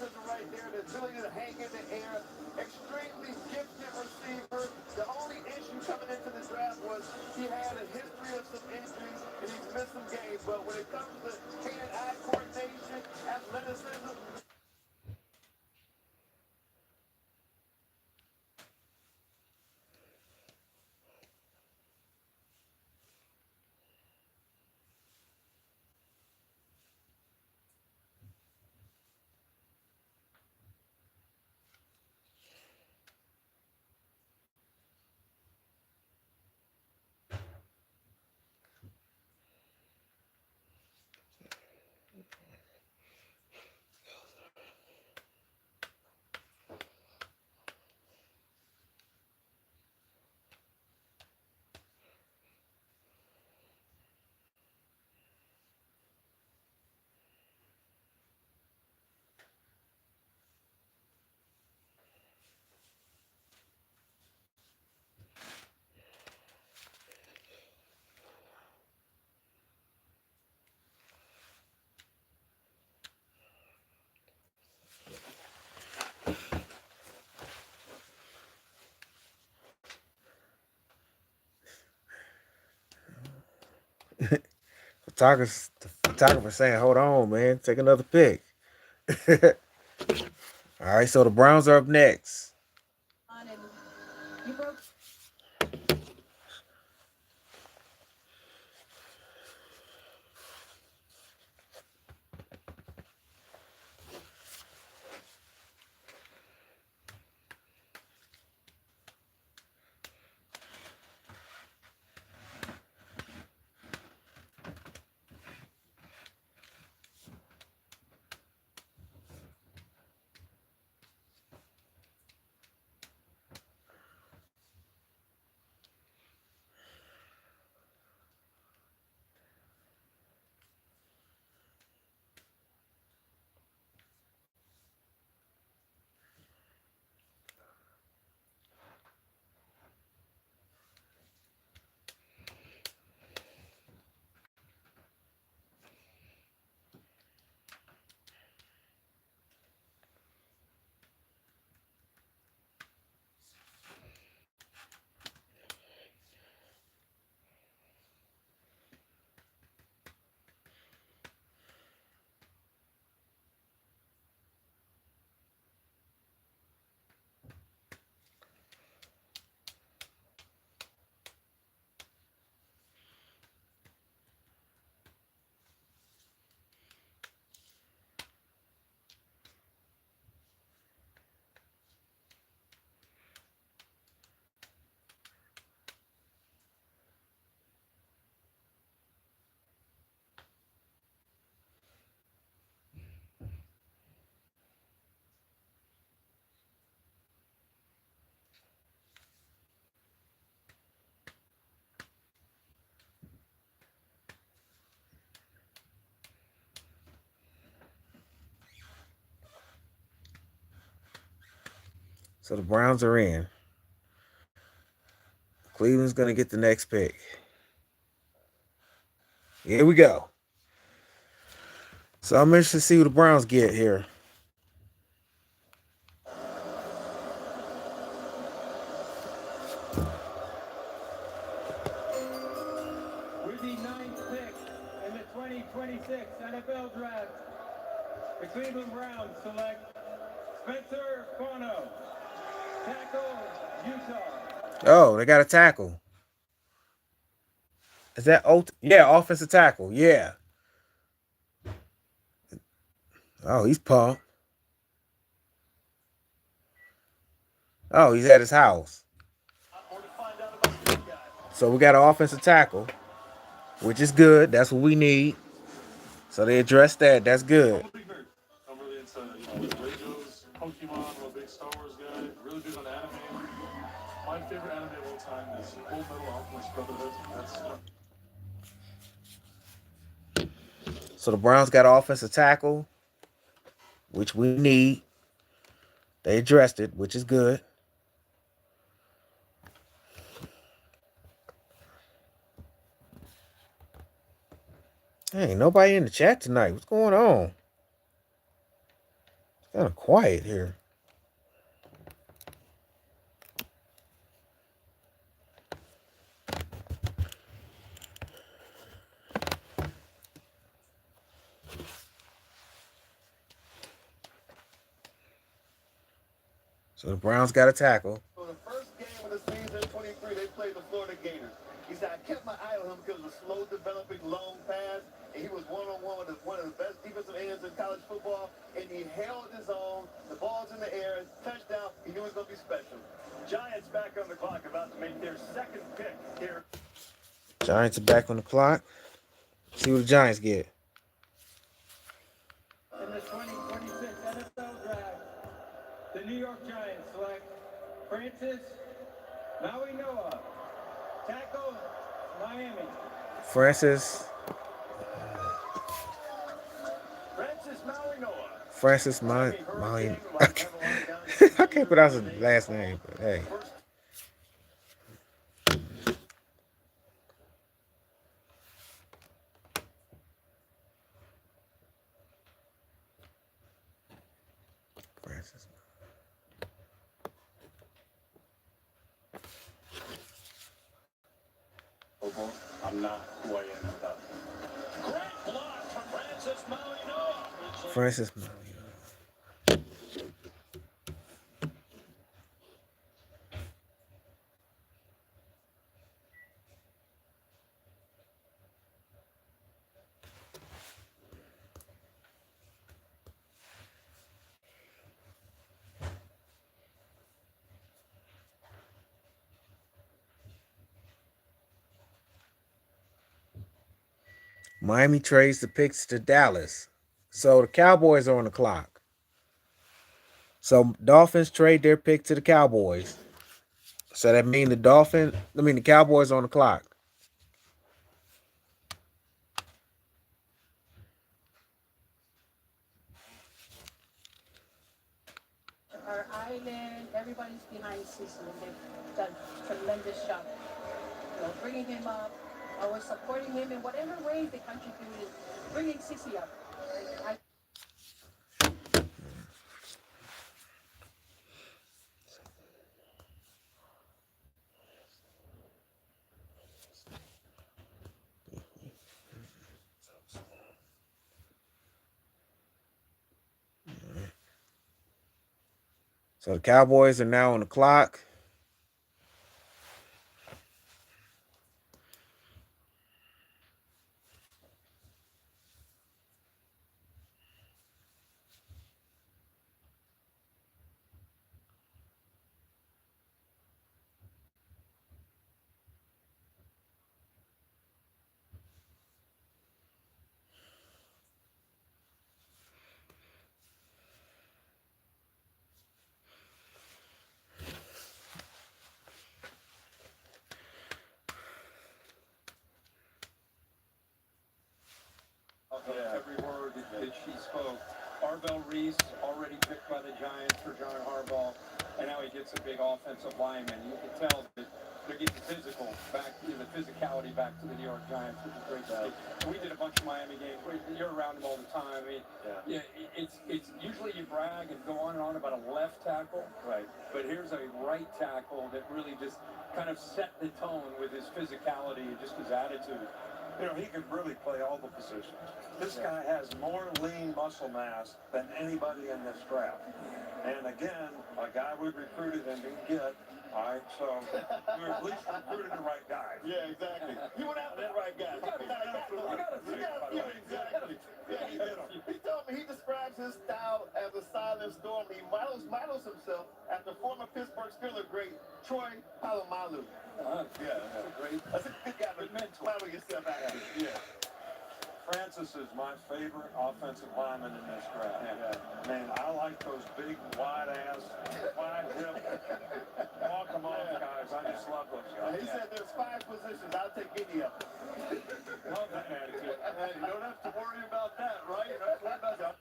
Right there, the ability to hang in the air, extremely gifted receiver. The only issue coming into the draft was he had a history of some injuries and he's missed some games. But when it comes to hand-eye coordination, athleticism, The photographer saying, hold on, man. Take another pick. All right, so the Browns are up next. So the Browns are in. Cleveland's going to get the next pick. Here we go. So I'm interested to see who the Browns get here. With the ninth pick in the 2026 NFL Draft, the Cleveland Browns select Spencer Bono, tackle, Utah. Oh, they got a tackle. Is that yeah, offensive tackle. Yeah. Oh, he's pumped. Oh, he's at his house. So we got an offensive tackle, which is good. That's what we need. So they addressed that. That's good. I'm a big nerd. I'm really into Legos, Pokemon. I'm a big Star Wars guy. Really big on anime. My favorite anime of all time is Full Metal Alchemist Brotherhood. So the Browns got an offensive tackle, which we need. They addressed it, which is good. Hey, nobody in the chat tonight. What's going on? It's kind of quiet here. So the Browns got a tackle. So the first game of the season, 23, they played the Florida Gators. He said, I kept my eye on him because of the slow developing long pass, and he was one-on-one with one of the best defensive ends in college football, and he held his own. The ball's in the air, touchdown. He knew it was going to be special. Giants back on the clock, about to make their second pick here. Giants are back on the clock. See what the Giants get. In the 2026 NFL Draft, the New York Giants select Francis Mauigoa, tackle, Miami. Francis Mauigoa. I can't pronounce his last name, but hey. Francis. I'm not who I am without him. Great block from Francis Mauigoa. Francis Mauigoa. Miami trades the picks to Dallas. So the Cowboys are on the clock. So Dolphins trade their pick to the Cowboys. So that means the Cowboys are on the clock. Our island, everybody's behind Cecil. They've done a tremendous job. Bringing him up, always supporting him in whatever way they contributed, bringing Cece up. So the Cowboys are now on the clock. Every word that she spoke. Arvell Reese already picked by the Giants for John Harbaugh. and now he gets a big offensive lineman. You can tell that they're getting physical back, the physicality back to the New York Giants, which is great to see. We did a bunch of Miami games. You're around him all the time. I mean, it's usually you brag and go on and on about a left tackle, right? But here's a right tackle that really just kind of set the tone with his physicality and just his attitude. You know, he can really play all the positions. This guy has more lean muscle mass than anybody in this draft. And again, a guy we recruited and didn't get. All right, so we at least recruited the right guy. Yeah, exactly. He went after the right guy. Exactly. He told me he describes his style as a silent storm. He models himself after former Pittsburgh Steelers great Troy Polamalu. That's a good guy to model yourself after. Yeah. Francis is my favorite offensive lineman in this draft. Yeah. Man, I like those big, wide-ass, wide-hip, walk them off guys. I just love those guys. He said there's 5 positions. I'll take any of them. Love that attitude. You don't have to worry about that, right? You don't have to worry about that.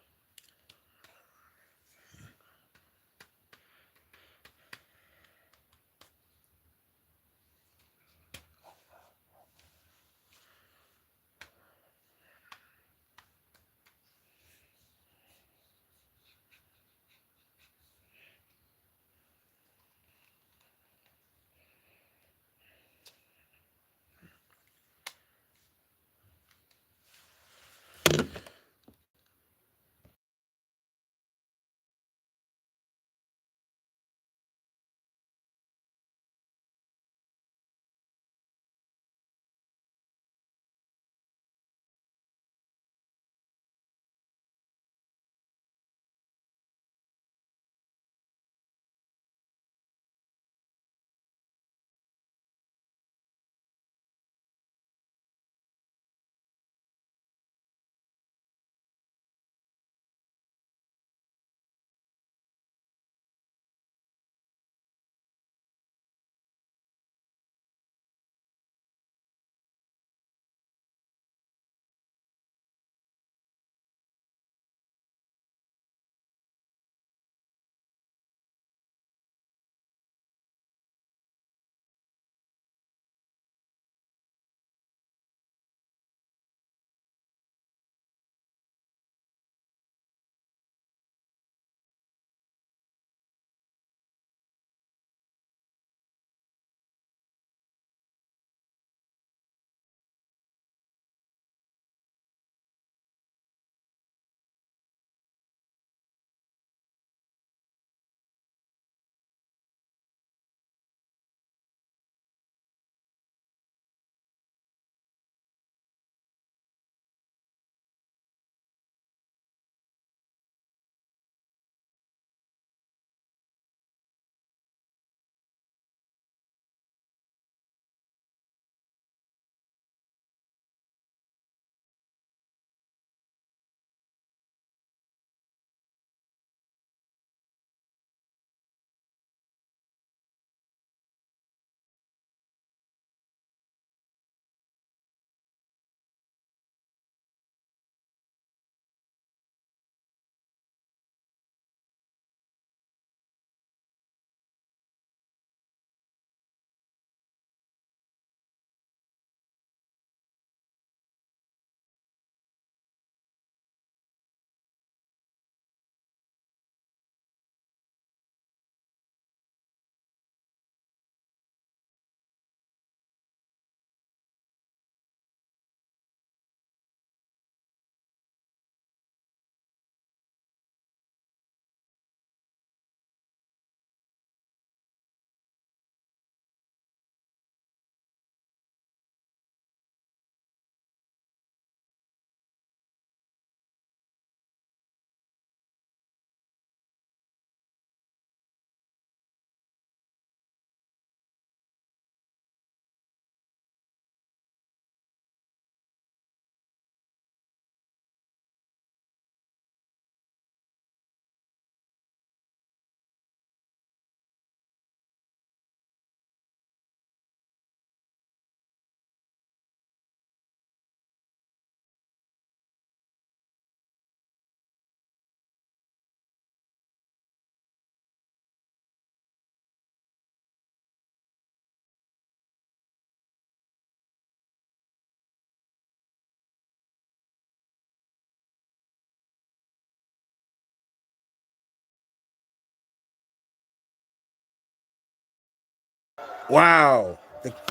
Wow.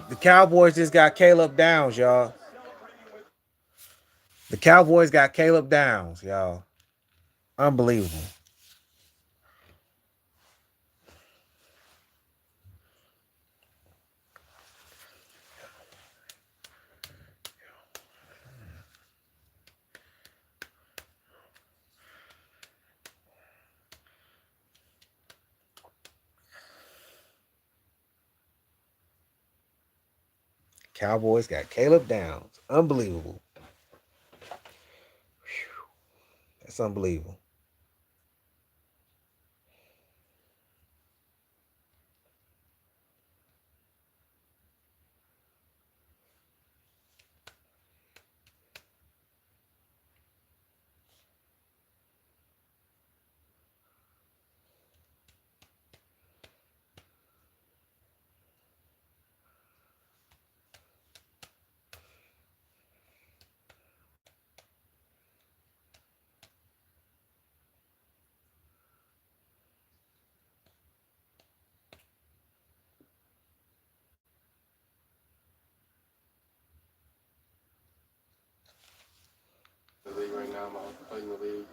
The Cowboys just got Caleb Downs, y'all. The Cowboys got Caleb Downs, y'all. Unbelievable. Cowboys got Caleb Downs. Unbelievable. That's unbelievable. The league right now, I'm playing the league.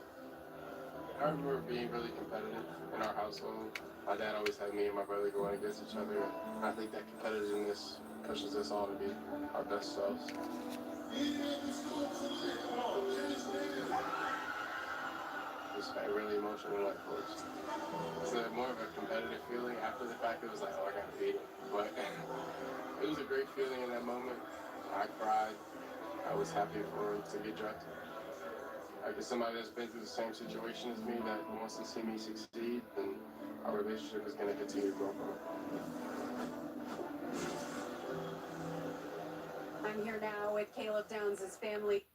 I remember being really competitive in our household. My dad always had me and my brother going against each other. And I think that competitiveness pushes us all to be our best selves. It's really emotional at first. It's more of a competitive feeling. After the fact, it was like, oh, I got to beat him. But it was a great feeling in that moment. I cried. I was happy for him to get drafted. Like, as somebody that's been through the same situation as me that wants to see me succeed, then our relationship is going to continue to grow from it. I'm here now with Caleb Downs' family.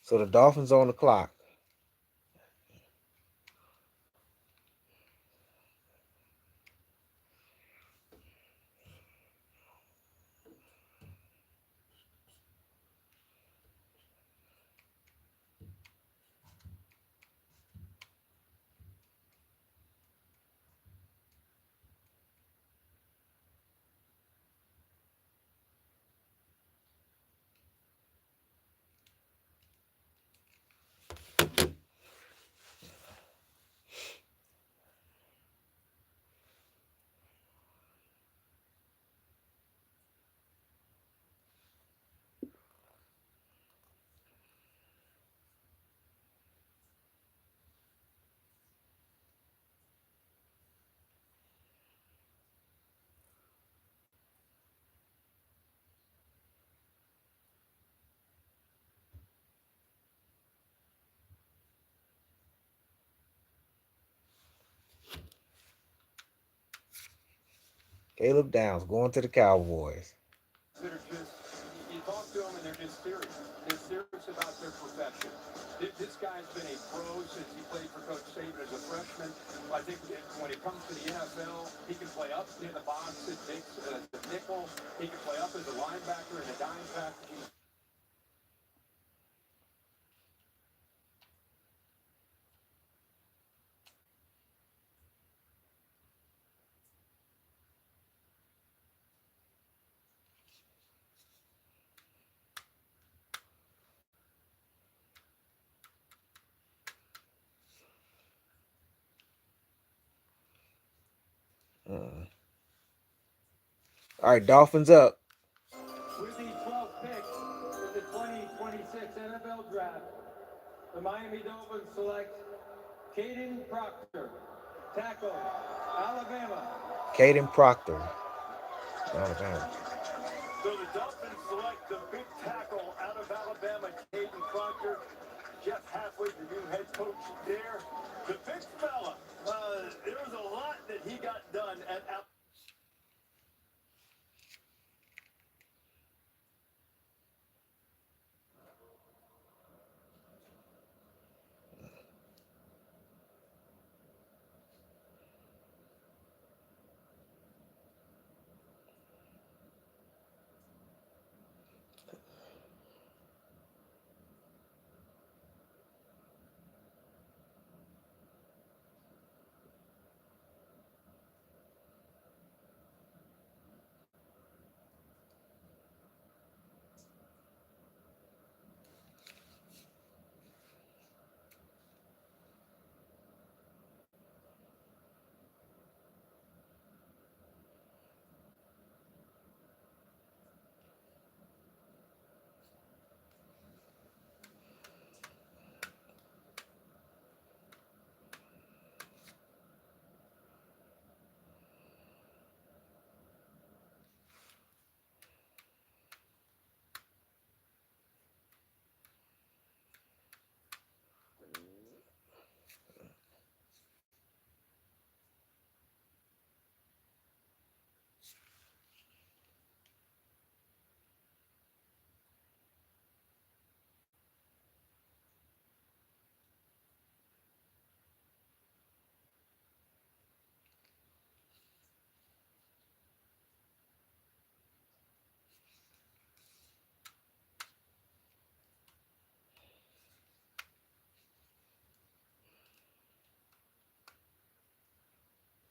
So the Dolphins on the clock. Caleb Downs going to the Cowboys. That are just, you talk to them and they're just serious. They're serious about their profession. This guy's been a pro since he played for Coach Saban as a freshman. I think when it comes to the NFL, he can play up in the box at the nickel. He can play up as a linebacker in a dime package. All right, Dolphins up. With the 12th pick in the 2026 NFL Draft, the Miami Dolphins select Caden Proctor, tackle, Alabama. Caden Proctor, Alabama. So the Dolphins select the big tackle out of Alabama, Caden Proctor. Jeff Halfway, the new head coach there. The big fella, there was a lot that he got done at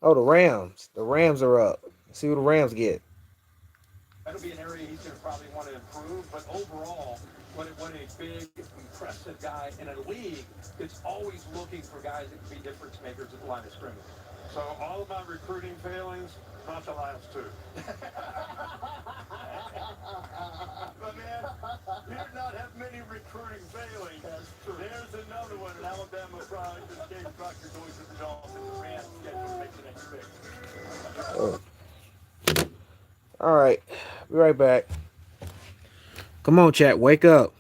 Oh, the Rams. The Rams are up. Let's see what the Rams get. That'll be an area he's going to probably want to improve. But overall, what a big, impressive guy in a league that's always looking for guys that can be difference makers at the line of scrimmage. So all of my recruiting failings, not the last two. But man, you did not have many recruiting failings. There's another one, an Alabama product. This Dave Proctor goes to the Dolphins. The Rams scheduled to make the next pick. All right. Be right back. Come on, chat. Wake up.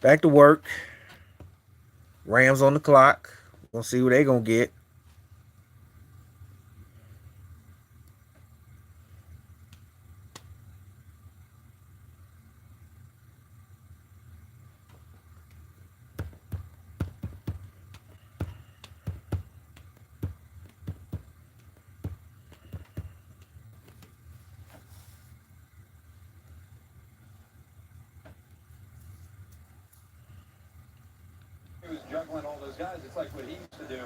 Back to work. Rams on the clock. We'll see what they gonna get. He was juggling all those guys. It's like what he used to do.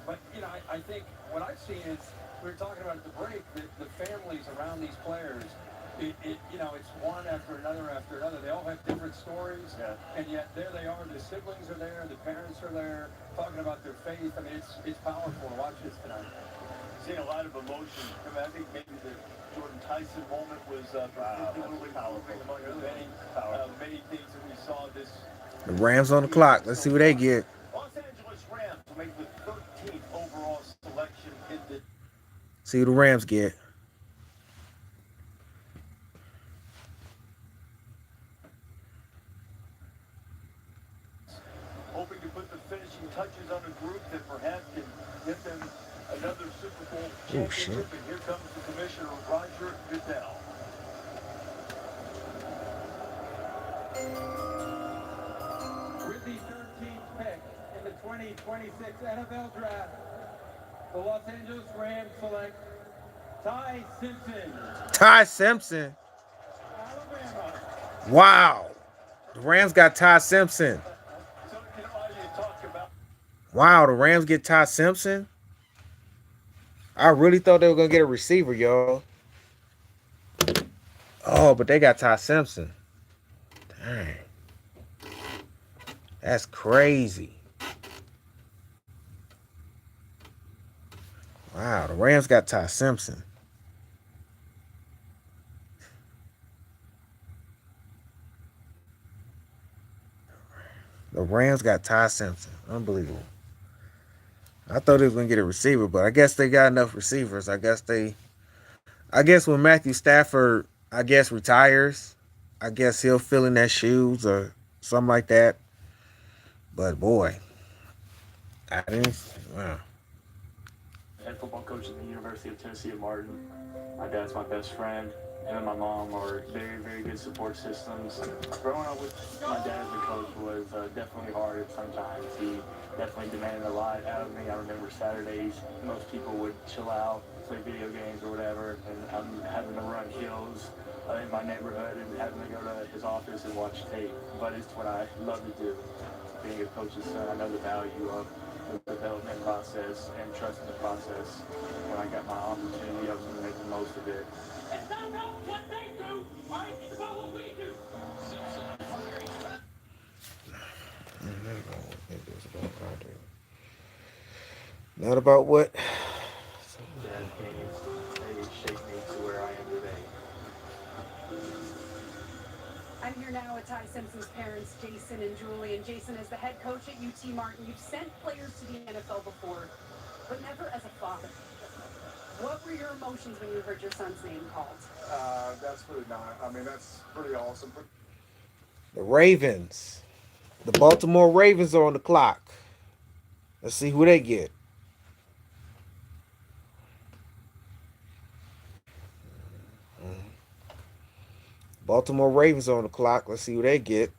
But, you know, I think what I've seen is, we were talking about at the break, the families around these players, you know, it's one after another after another. They all have different stories, and yet there they are. The siblings are there, the parents are there, talking about their faith. I mean, it's powerful to watch this tonight. Seeing a lot of emotion. I mean, I think maybe the Jordan Tyson moment was particularly moving among the many things that we saw this. The Rams on the clock. Let's see what they get. Los Angeles Rams will make the 13th overall selection in the. See what the Rams get. Hoping to put the finishing touches on a group that perhaps can get them another Super Bowl championship. And here comes the commissioner, Roger Goodell. With the 13th pick in the 2026 NFL Draft, the Los Angeles Rams select Ty Simpson, Ty Simpson. Alabama. Wow. The Rams got Ty Simpson. So, you know, how you talk about. Wow, the Rams get Ty Simpson. I really thought they were gonna get a receiver, y'all. Oh, but they got Ty Simpson. Dang. That's crazy. Wow, the Rams got Ty Simpson. The Rams got Ty Simpson. Unbelievable. I thought they was gonna get a receiver, but I guess they got enough receivers. I guess when Matthew Stafford, retires, I guess he'll fill in their shoes or something like that. But boy, I didn't. Wow. Head football coach at the University of Tennessee at Martin. My dad's my best friend. Him and my mom are very, very good support systems. Growing up with my dad as a coach was definitely hard at sometimes. He definitely demanded a lot out of me. I remember Saturdays, most people would chill out, play video games or whatever, and I'm having to run hills in my neighborhood and having to go to his office and watch tape. But it's what I love to do. Being a coach's son, I know the value of the development process and trusting the process. When I got my opportunity, I was going to make the most of it. It's not about what they do, right? It's about what we do. Not about what. Dad games, they shaped me to where I am today. I'm here now with Ty Simpson's parents, Jason and Julie. And Jason, as the head coach at UT Martin, you've sent players to the NFL before, but never as a father. What were your emotions when you heard your son's name called? That's pretty nice. I mean, that's pretty awesome. The Ravens. The Baltimore Ravens are on the clock. Let's see who they get. Baltimore Ravens are on the clock. Let's see who they get.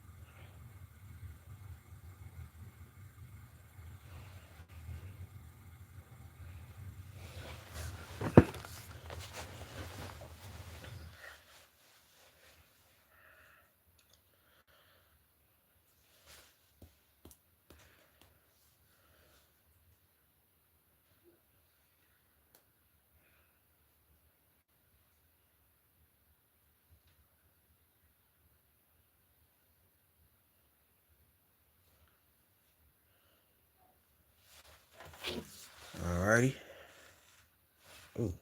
Alrighty. Ooh.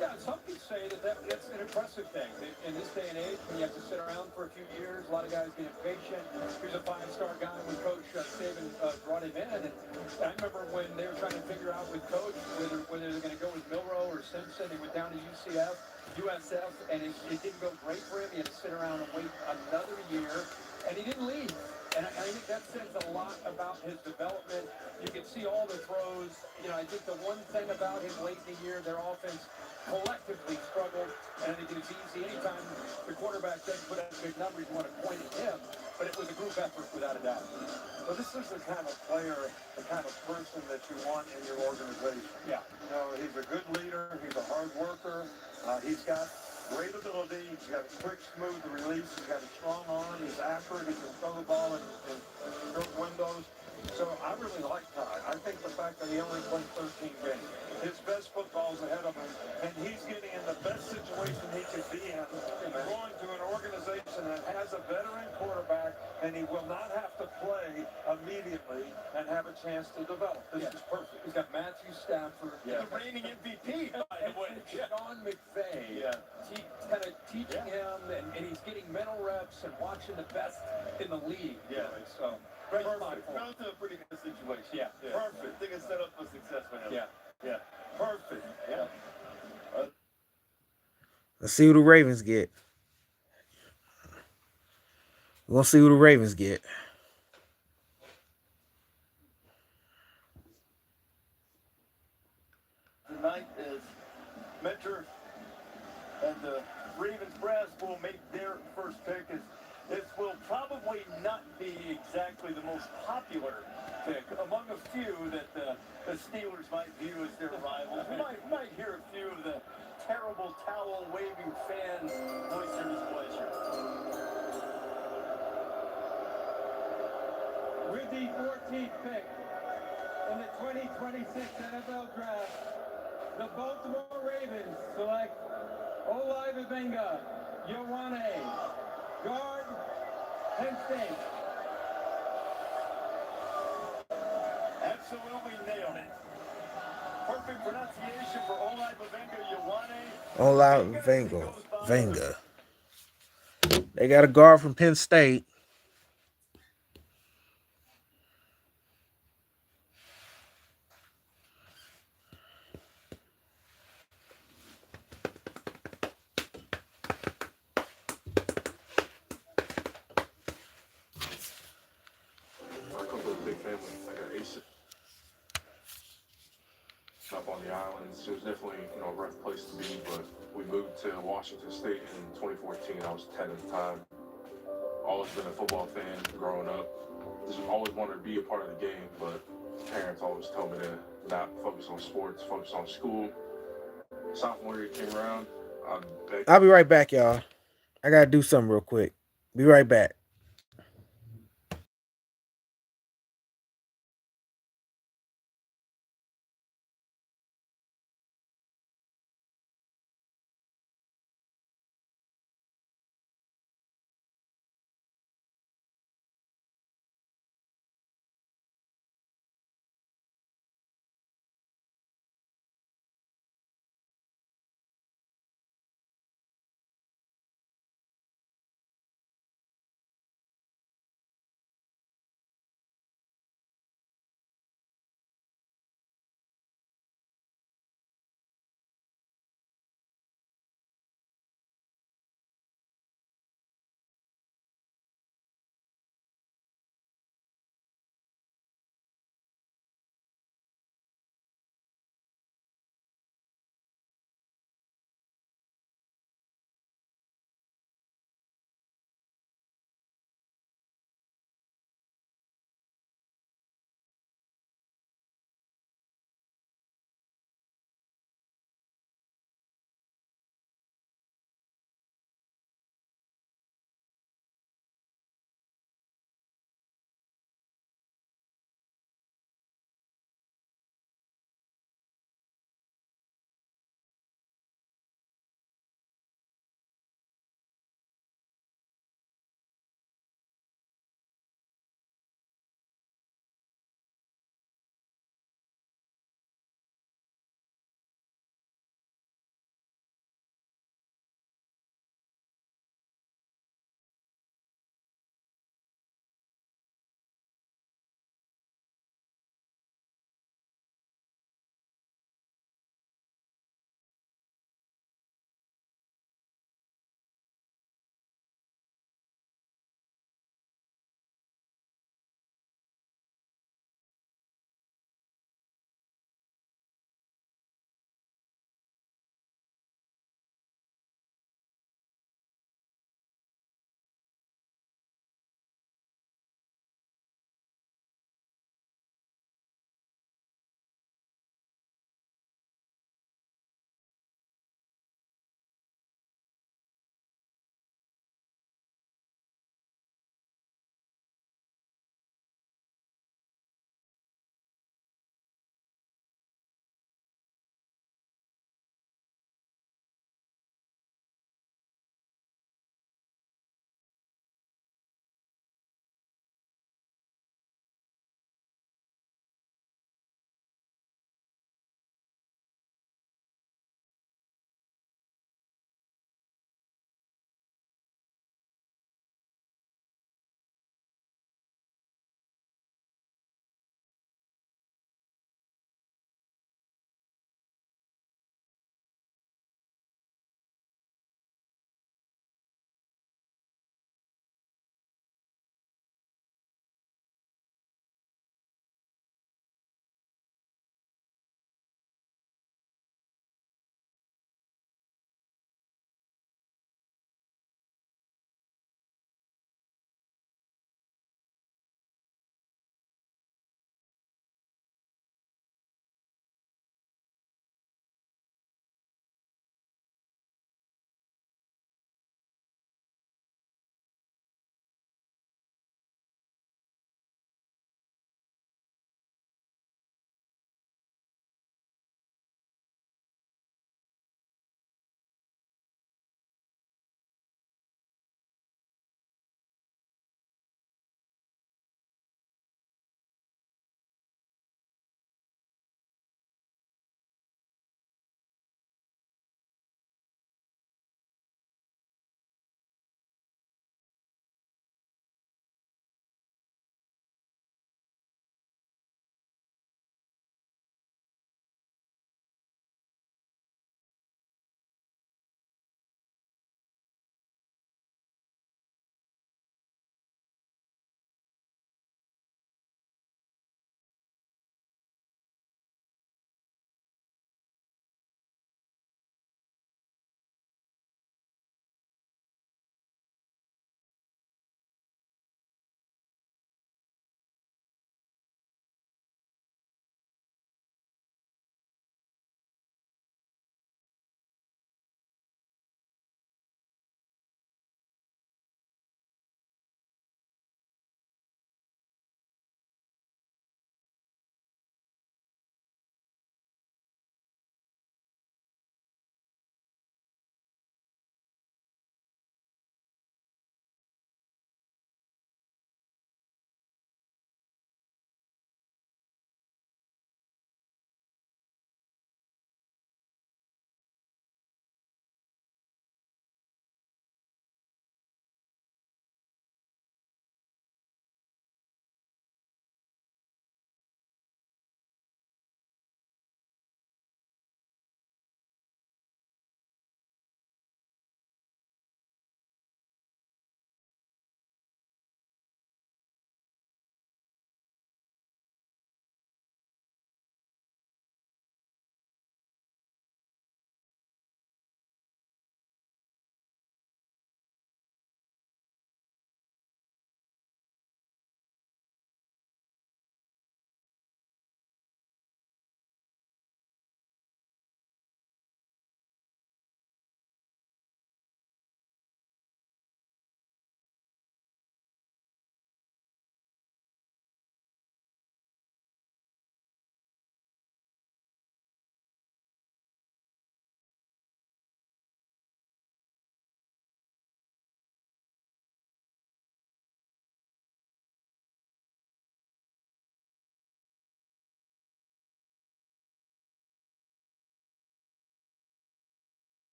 Yeah, some could say that's an impressive thing. In this day and age, when you have to sit around for a few years, a lot of guys get impatient. Here's a five-star guy when Coach Saban brought him in. And I remember when they were trying to figure out with Coach whether they're going to go with Milroe or Simpson. He went down to USF, and it didn't go great for him. He had to sit around and wait another year. says a lot about his development. You can see all the throws. You know, I think the one thing about him late in the year, their offense collectively struggled, and I think it's easy anytime the quarterback doesn't put up big numbers, you want to point at him, but it was a group effort without a doubt. So this is the kind of player, the kind of person that you want in your organization. Yeah. You know, he's a good leader. He's a hard worker. He's got great ability. He's got a quick, smooth release. He's got a strong arm. He's accurate. He can throw the ball in short windows. So I really like Ty. I think the fact that he only played 13 games, his best football's ahead of him, and he's getting in the best situation he could be in, going to an organization that has a veteran quarterback, and he will not have to play immediately and have a chance to develop. This is perfect. He's got Matthew Stafford, The reigning MVP, by the way. Sean McVay, kind of teaching him, and he's getting mental reps and watching the best in the league. Yeah. Really. So, Perfect. Relative a pretty good situation. Yeah. Perfect. I think it's set up for success for him. Yeah. Perfect. Yeah. Let's see who the Ravens get. We'll see who the Ravens get. Tonight is Mentor and the Ravens brass will make their first pick. This will probably not be exactly the most popular pick among a few that the Steelers might view as their rivals. We might hear a few of the terrible towel-waving fans voice their displeasure. With the 14th pick in the 2026 NFL Draft, the Baltimore Ravens select Olajuwon Yowane, guard, Penn State. Absolutely nailed it. Perfect pronunciation for Olajuwon Yowane. Olajuwon Venga. They got a guard from Penn State. I come from a big family. I got 8 siblings up on the islands. It was definitely, a rough place to be, but we moved to Washington State in 2014. I was 10 at the time. Always been a football fan growing up. Just always wanted to be a part of the game, but parents always told me to not focus on sports, focus on school. Sophomore year came around. I'll be right back, y'all. I gotta do something real quick. Be right back.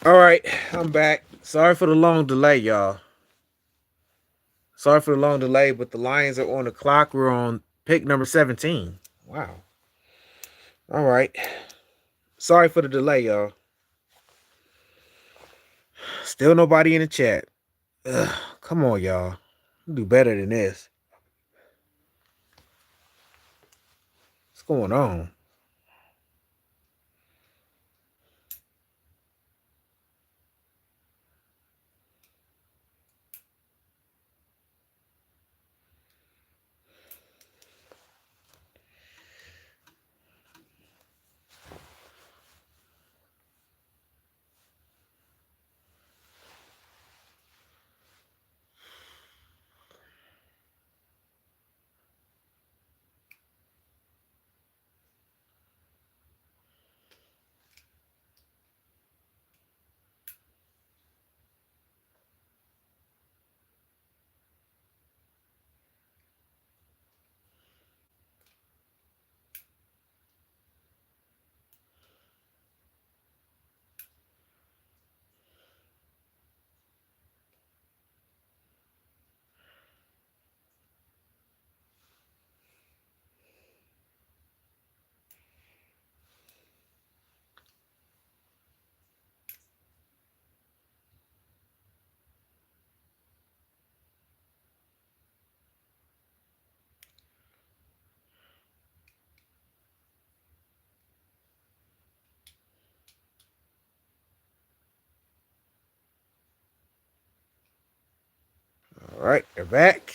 All right, I'm back. Sorry for the long delay, y'all. Sorry for the long delay, but the Lions are on the clock. We're on pick number 17. Wow. All right. Sorry for the delay, y'all. Still nobody in the chat. Ugh, come on, y'all. Do better than this. What's going on? All right, they're back.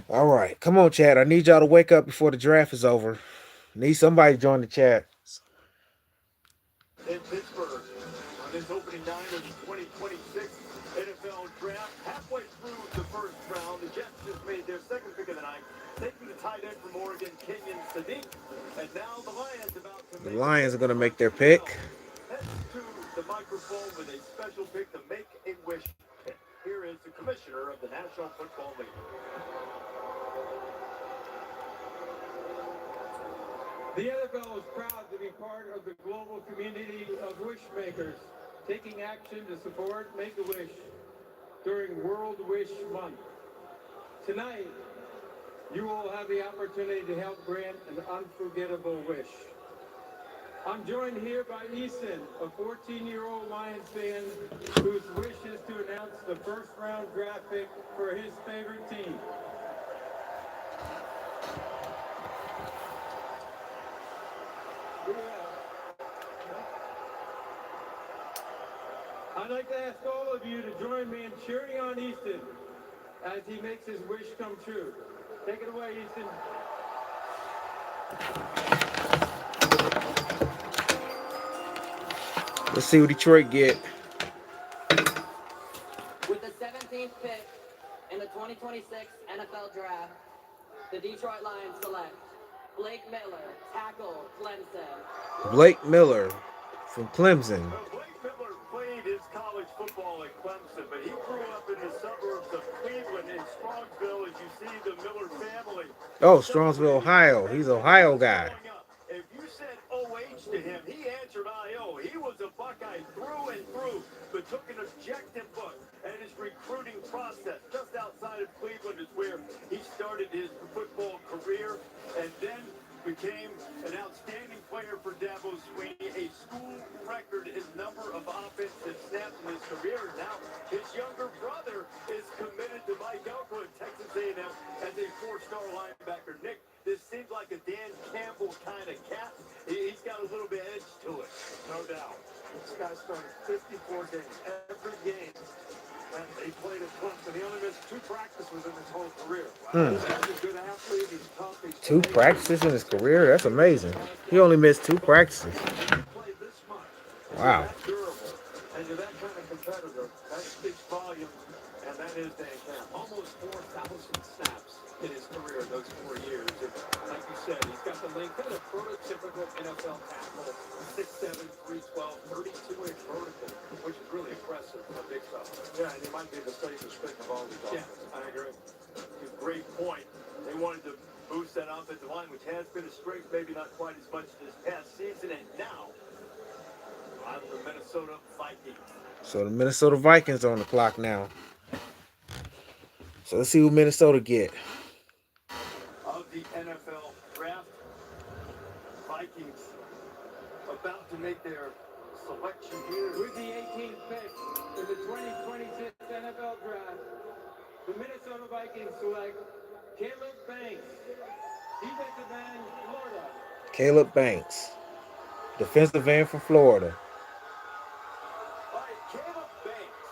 All right, come on, chat. I need y'all to wake up before the draft is over. Need somebody to join the chat. In Pittsburgh, on this opening night of the 2026 NFL Draft, halfway through the first round, the Jets just made their second pick of the night, taking the tight end from Oregon, Kenyon Sadiq, and now the Lions about to The make Lions are going to make their pick. heads to the microphone with a special pick, the Make-A-Wish pick. Here is the commissioner of the National Football League. The NFL is proud to be part of the global community of wish makers, taking action to support Make-A-Wish during World Wish Month. Tonight, you will have the opportunity to help grant an unforgettable wish. I'm joined here by Easton, a 14-year-old Lions fan whose wish is to announce the first-round draft pick for his favorite team. I'd like to ask all of you to join me in cheering on Easton as he makes his wish come true. Take it away, Easton. Let's see what Detroit get. With the 17th pick in the 2026 NFL Draft, the Detroit Lions select Blake Miller, tackle, Clemson. Blake Miller from Clemson. Well, Blake Miller played his college football at Clemson, but he grew up in the suburbs of Cleveland in Strongsville, as you see the Miller family. Oh, Strongsville, Ohio. He's an Ohio guy. If you said OH to him, he answered IO. He was a Buckeye through and through, but took an objective look at his recruiting process. Just outside of Cleveland is where he started his football career, and then became an outstanding player for Dabo Swinney, a school record in number of offensive snaps in his career. Now his younger brother is committed to Mike Elko at Texas A&M as a four-star linebacker. Nick, this seems like a Dan Campbell kind of cat. He's got a little bit of edge to it, no doubt. This guy started 54 games. Every game when he played at Clemson, he only missed 2 practices in his whole career. Wow. This guy's a good athlete. He's tough. He's 2 practices in his career? That's amazing. He only missed 2 practices. Wow. And you're that kind of competitor, that speaks volumes, and that is Dan Campbell. Almost 4,000 snaps in his career those 4 years. And like you said, he's got the length of a prototypical NFL tackle, 6'7", 312, 32-inch vertical, which is really impressive for a big fella. Yeah, and he might be the safest pick of all these offenses. Yeah, I agree. Great point. They wanted to boost that offensive line, which has been a strength, maybe not quite as much this past season. And now, I'm the Minnesota Vikings. So the Minnesota Vikings are on the clock now. So let's see who Minnesota get. Of the NFL draft, Vikings about to make their selection here. With the 18th pick in the 2026 NFL Draft, the Minnesota Vikings select Caleb Banks, defensive end, Florida. Caleb Banks, defensive end from Florida. All right, Caleb Banks,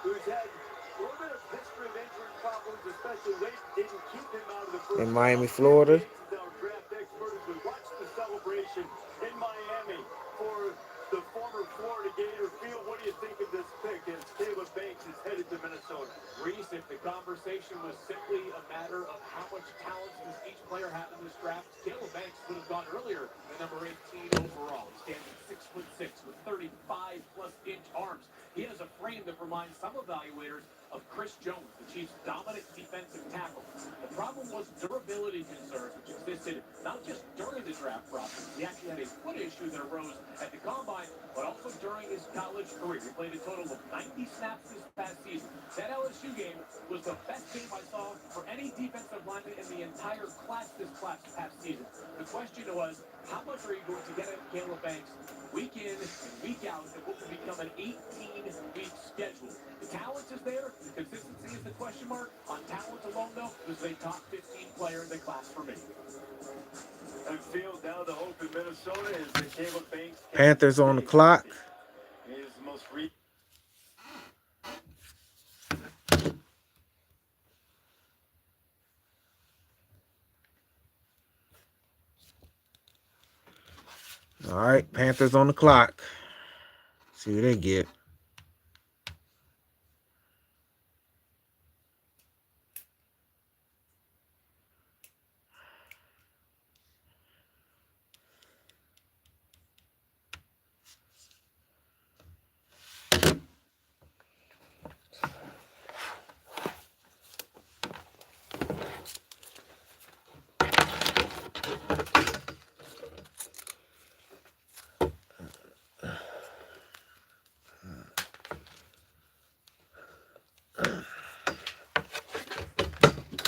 who's had a little bit of history of injury problems, especially late, didn't keep him out of the first In round. Miami, Florida. Banks is our draft expert as we watch the celebration in Miami for the former Florida Gator. Field, what do you think of this pick as Caleb Banks is headed to Minnesota? Reese, if the conversation was simply a matter of how much talent does each player have in this draft, Caleb Banks would have gone earlier than number 18 overall. He stands at 6'6" with 35-plus-inch arms. He has a frame that reminds some evaluators of Chris Jones, the Chiefs' dominant defensive tackle. The problem was durability concerns, which existed not just during the draft process. He actually had a foot issue that arose at the combine, but also during his college career. He played a total of 90 snaps this past season. That LSU game was the best game I saw for any defensive lineman in the entire class this past season. The question was, how much are you going to get out of Caleb Banks week in and week out in what will become an 18-week schedule? The talent is there. The consistency is the question mark. On talent alone, though, this is a top 15 player in the class for me. And Field, now the hope in Minnesota is that Caleb Banks Panthers on the clock. He is the most recent. All right, Panthers on the clock. See what they get.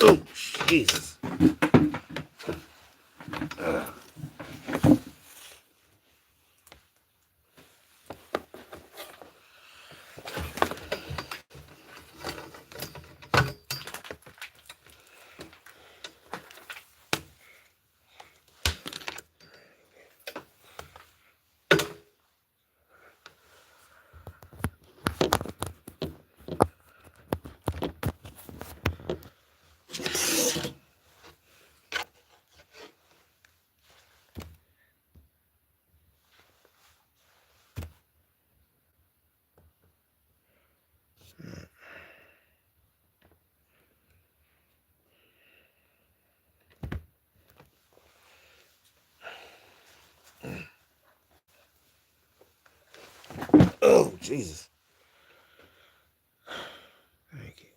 Oh, Jesus. Oh, Jesus. Thank you.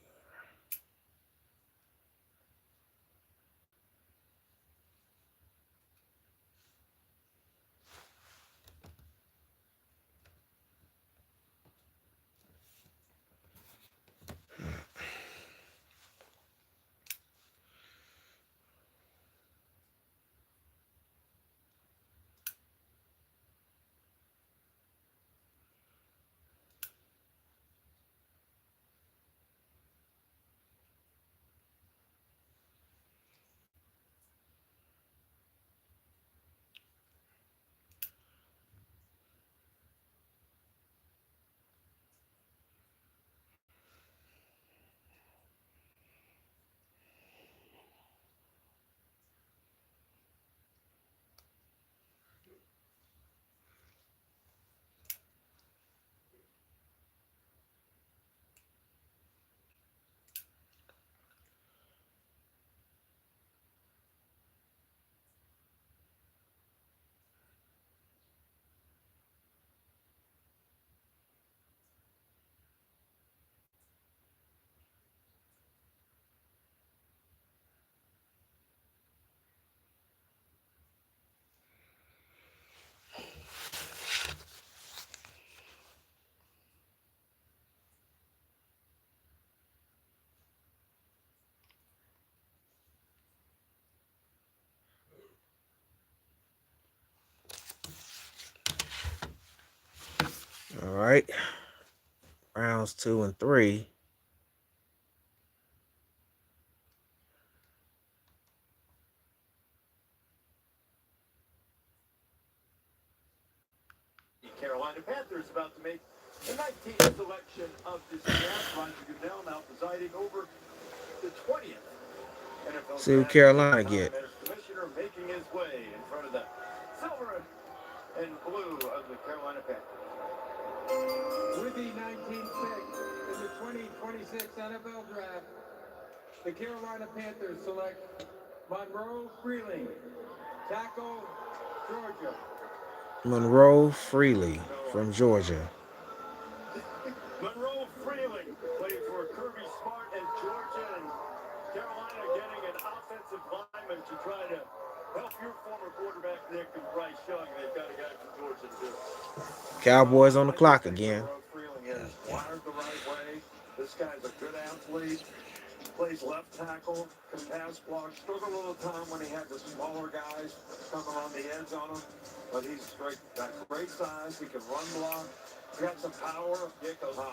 right. Rounds 2 and 3. Carolina Panthers about to make the 19th selection of this draft. Roger Goodell now presiding over the 20th NFL See who draft. Carolina get. As commissioner, making his way in front of the silver and blue of the Carolina Panthers. With the 19th pick in the 2026 NFL Draft, the Carolina Panthers select Monroe Freeling, tackle, Georgia. Monroe Freely from Georgia. Monroe Freeling played for Kirby Smart and Georgia, and Carolina getting an offensive lineman to try to help your former quarterback Nick and Bryce Young. They've got a guy from Georgia to do it. Cowboys on the clock again. Monroe Freeling is wired the right way. This guy's a good athlete. Plays left tackle, can pass block. Struggled a little time when he had the smaller guys coming on the edge on him. But he's great, got great size. He can run block. He got some power.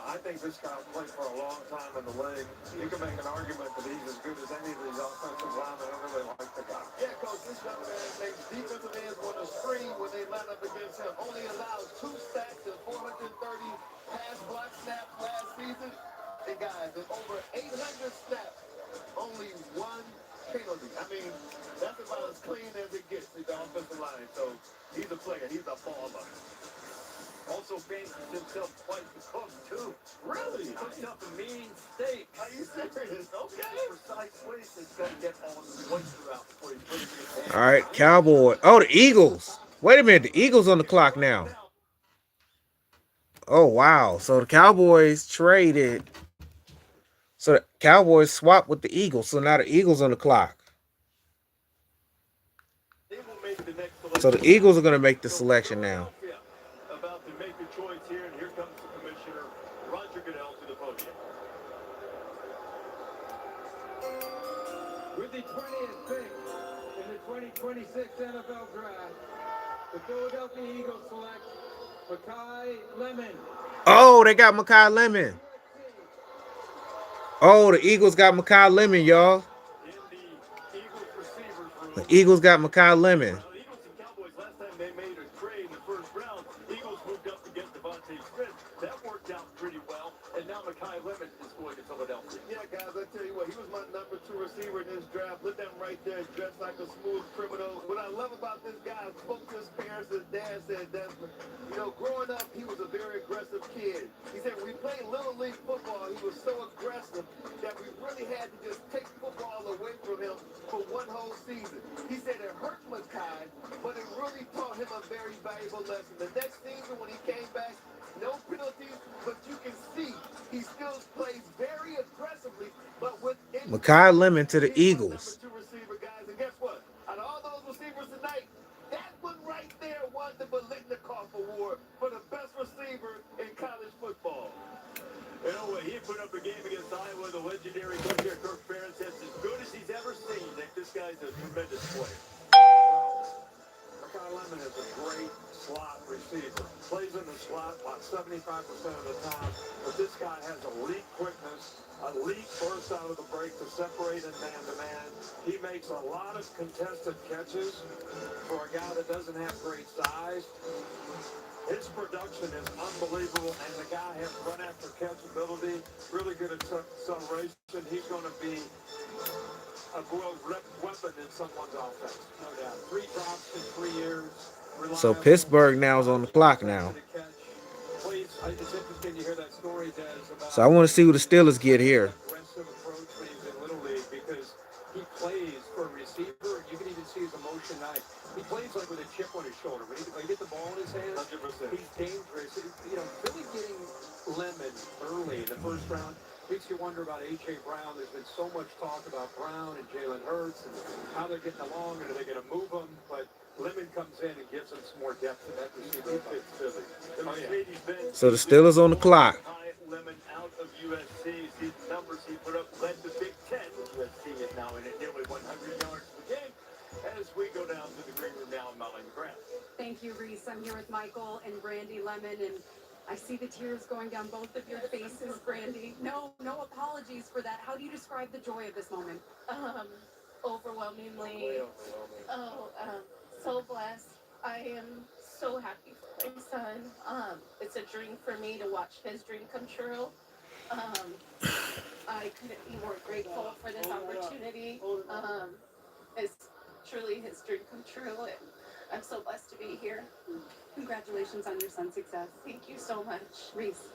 I think this guy will play for a long time in the league. You can make an argument that he's as good as any of these offensive linemen. I really like the guy. Yeah, Coach, this young man makes defensive ends want to scream when they line up against him. Only allowed 2 sacks and 430 pass block snaps last season. And guys, in over 800 snaps, only 1 penalty. I mean, that's about as clean as it gets in the offensive line. So he's a player. He's a baller. Also fancies himself quite the cook, too. Really? Cooked up a mean steak. Are you serious? Okay. Precise place that's got to get all the moisture out before he puts it in. All right, Cowboy. Oh, the Eagles. Wait a minute. The Eagles on the clock now. Oh, wow. So the Cowboys traded. So the Cowboys swapped with the Eagles. So now the Eagles on the clock. So the Eagles are going to make the selection now. About to make a choice here, and here comes the commissioner, Roger Goodell, to the podium. With the 20th pick in the 2026 NFL Draft, the Philadelphia Eagles select Makai Lemon. Oh, they got Makai Lemon. Oh, the Eagles got Makai Lemon, y'all. The Eagles got Makai Lemon. The Eagles and Cowboys, last time they made a trade in the first round, Eagles moved up to get Devontae Smith. That worked out pretty well, and now Makai Lemon is going to Philadelphia. Yeah, guys, I tell you what, he was my number 2 receiver in this draft. Look at him right there, dressed like a smooth criminal. What I love about this guy, I spoke to his parents, his dad said that, you know, growing up, he was a very aggressive kid. He said when we played Little League football, he was so aggressive that we really had to just take football away from him for 1 whole season. He said it hurt Makai, but it really taught him a very valuable lesson. The next season when he came back, no penalties, but you can see he still plays very aggressively, but with Makai Lemon to the Eagles. Number 2 receiver, guys, and guess what? Out of all those receivers tonight, that one right there won the Biletnikoff Award for the best receiver in college football. You know what? He put up a game against Iowa. The legendary coach here, Kirk Ferentz, says as good as he's ever seen. That this guy's a tremendous player. Makai Lemon is a great slot receiver. Plays in the slot about 75% of the time. But this guy has elite quickness, elite burst out of the break to separate in man-to-man. He makes a lot of contested catches for a guy that doesn't have great size. His production is unbelievable, and the guy has run after catch ability, really good at acceleration. He's going to be a real weapon in someone's offense, no doubt. 3 drops in 3 years. So Pittsburgh now is on the clock now. Please, it's interesting to hear that story, Des, about So I want to see who the Steelers get here. aggressive approach when he's in Little League because he plays for a receiver. You can even see his emotion now. He plays like with a chip on his shoulder. When he gets the ball in his hand, 100%. he's dangerous. You know, really getting Lemon early in the first round makes you wonder about A.J. Brown. There's been so much talk about Brown and Jalen Hurts and how they're getting along and are they going to move them. But Lemon comes in and gives them some more depth to that receiver. Oh, yeah. So the Steelers on the clock. Lemon out of USC. See the numbers he put up, led the Big Ten. USC is now in at nearly 100 yards per game. As we go down to the green room now, I'm Molly McGrath. Thank you, Reese. I'm here with Michael and Randy Lemon, and I see the tears going down both of your faces, Brandy. No apologies for that. How do you describe the joy of this moment? Overwhelmingly, so blessed. I am so happy for my son. It's a dream for me to watch his dream come true. Um, I couldn't be more grateful for this opportunity. It's truly his dream come true, and I'm so blessed to be here. Congratulations on your son's success. Thank you so much. Reese.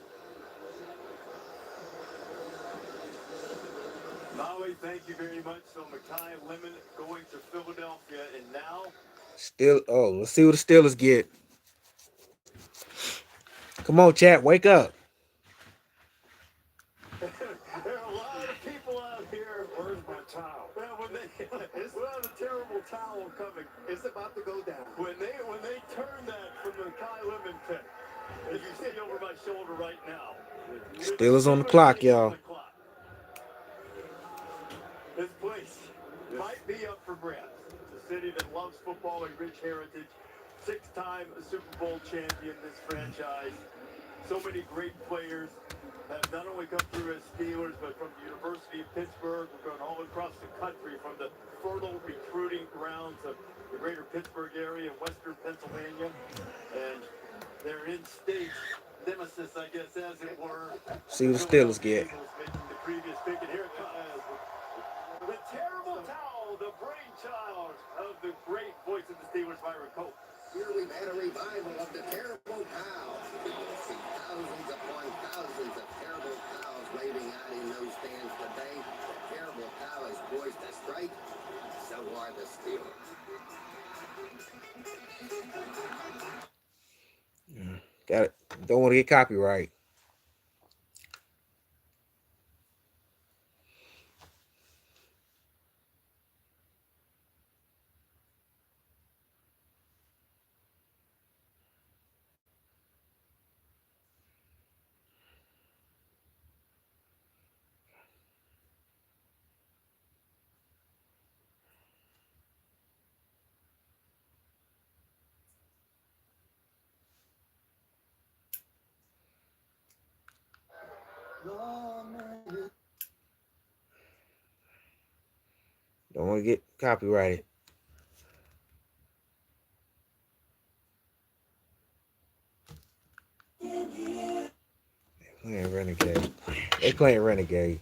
Molly, thank you very much. So Makai Lemon going to Philadelphia, and now Let's see what the Steelers get. Come on, chat, wake up. there are a lot of people out here. Where's my towel? Well, we'll have a terrible towel coming. It's about to go down. When they turn that from the Kai Lemon pick, as you see over my shoulder right now. Steelers on the clock, y'all. This place might be up for grabs. It's a city that loves football, a rich heritage, 6-time Super Bowl champion, this franchise. So many great players have not only come through as Steelers, but from the University of Pittsburgh. We're going all across the country from the fertile recruiting grounds of the greater Pittsburgh area, western Pennsylvania. And they're in-state nemesis, I guess, as it were. See what the Steelers get. Making the previous pick, and here it comes. The terrible towel, the brainchild of the great voice of the Steelers, Myron Cope. Here we've had a revival of the terrible cows. We will see thousands upon thousands of terrible cows waving out in those stands today. The terrible cow has voiced a strike. So are the Steelers. Got it. Don't want to get copyright. Don't want to get copyrighted. They playing Renegade. They playing Renegade.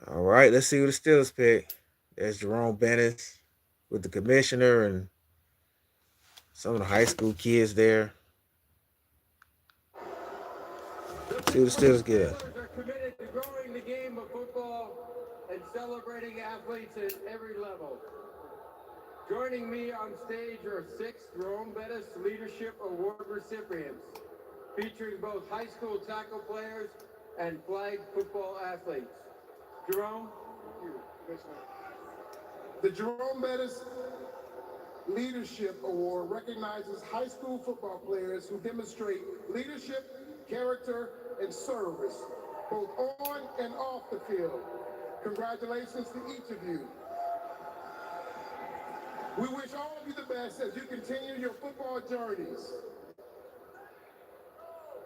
All right, let's see who the Steelers pick. There's Jerome Bennis with the commissioner and some of the high school kids there. See who the Steelers get. Steelers are committed to growing the game of football and celebrating athletes at every level. Joining me on stage are 6 Jerome Bettis Leadership Award recipients, featuring both high school tackle players and flag football athletes. Jerome? The Jerome Bettis Leadership Award recognizes high school football players who demonstrate leadership, character, and service, both on and off the field. Congratulations to each of you. We wish all of you the best as you continue your football journeys.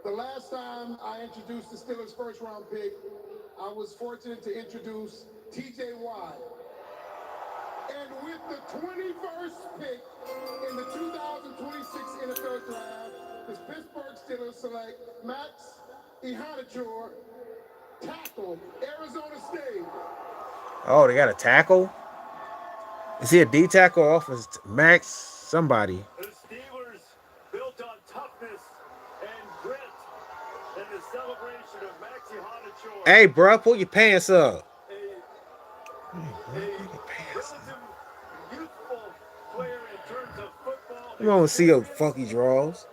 The last time I introduced the Steelers' first-round pick, I was fortunate to introduce T.J. Watt. And with the 21st pick in the 2026 NFL Draft, the Pittsburgh Steelers select Max Ihanachor, tackle, Arizona State. Oh, they got a tackle? Is he a D tackle or offense? Max somebody. The Steelers built on toughness and grit, and the celebration of Maxi Honachor. Hey, bro, pull your pants up. A relative youthful player in terms of football. You want to see your funky draws?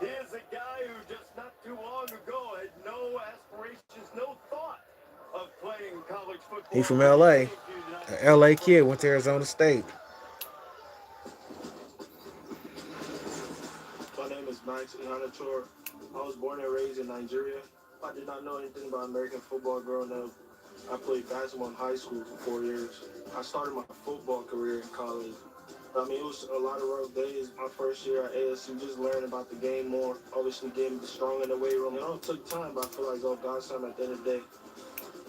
He is a guy who just not too long ago had no aspirations, no thought of playing college football. He from LA. An LA kid went to Arizona State. My name is Max Ihanachor. I was born and raised in Nigeria. I did not know anything about American football growing up. I played basketball in high school for 4 years. I started my football career in college. I mean, it was a lot of rough days. My first year at ASU, just learning about the game more. Obviously, getting strong in the weight room. It all took time, but I feel like, oh, God's time at the end of the day.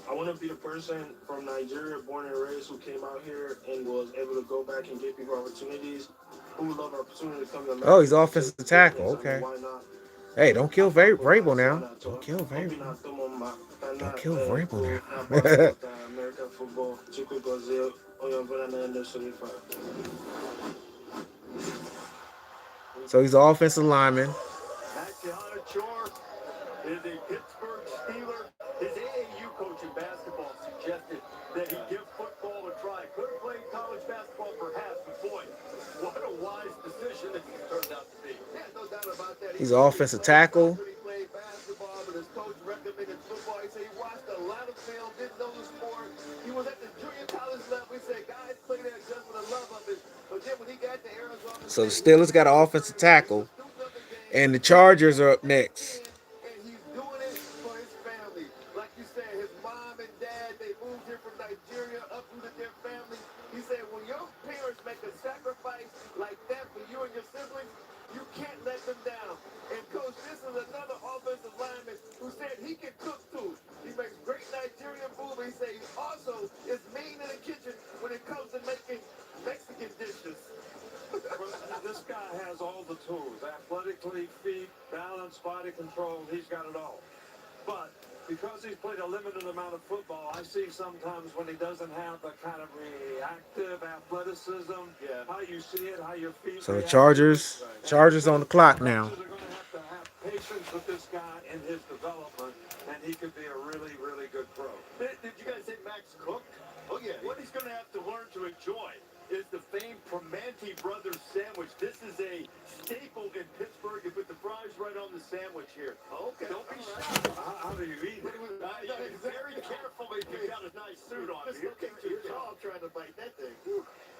I want to be the person from Nigeria, born and raised, who came out here and was able to go back and give people opportunities. Who would love an opportunity to come to America? Oh, he's offensive tackle. Okay. Why not? Hey, don't kill Vrabel now. Don't kill Vrabel. Don't kill Vrabel now. American football. So he's an offensive lineman. Maxi Honachor is a Pittsburgh Steeler. His AAU coach in basketball suggested that he give football a try. Could have played college basketball perhaps, but boy, what a wise decision it turned out to be. Yeah, no doubt about that. He's an offensive tackle. He played basketball, but his coach recommended football. He said he watched a lot of film, didn't know the sport. He was at the junior college level. He said guys play there just for the love of it. But then when he got to Arizona, So the Steelers got an offensive tackle. And the Chargers are up next. and he's doing it for his family. Like you said, his mom and dad, they moved here from Nigeria, uprooted their family. He said, when your parents make a sacrifice like that for you and your siblings, you can't let them down. And Coach, this is another offensive lineman who said he can cook too. He makes great Nigerian food, but he said he also is mean in the kitchen when it comes to making Mexican dishes. This guy has all the tools. Athletically, feet, balance, body control. He's got it all. But because he's played a limited amount of football, I see sometimes when he doesn't have the kind of reactive athleticism, how you see it, how your feet So the react. Chargers on the clock now. Coaches are going to have patience with this guy in his development, and he could be a really, really good pro. Did you guys say Max cooked? Oh, yeah. What he's going to have to learn to enjoy is the famed Primanti Brothers sandwich. This is a staple in Pittsburgh. You put the fries right on the sandwich here. Okay. Don't be shy. How do you eat it? Very carefully. You've got a nice suit on. Just look at your jaw trying to bite that thing.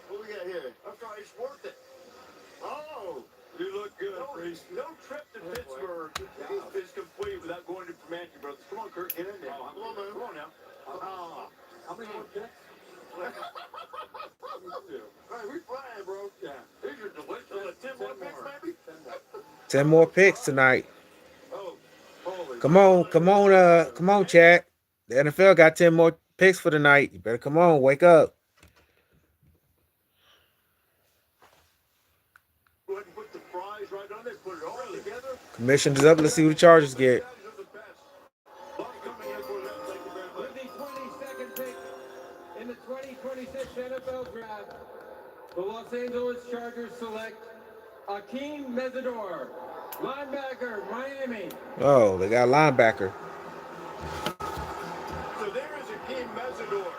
What we got here? After it's worth it. Oh, You look good, No, Priest. no trip to Pittsburgh is complete without going to Primanti Brothers. Come on, Kurt, get in there. Come on, man. Come on now. How many more picks? right, we flying, bro. Yeah. These are delicious. 10 more picks, maybe? 10 more picks tonight. Oh, holy. Come on, chat. The NFL got 10 more picks for tonight. You better come on, wake up. Go ahead and put the fries right on there. Put it all together. Commissioners up. Let's see who the Chargers get. With the 22nd pick in the 2026 NFL Draft, the Los Angeles Chargers select Akeem Mesidor, linebacker, Miami. Oh, they got a linebacker. So there is Akeem Mesidor,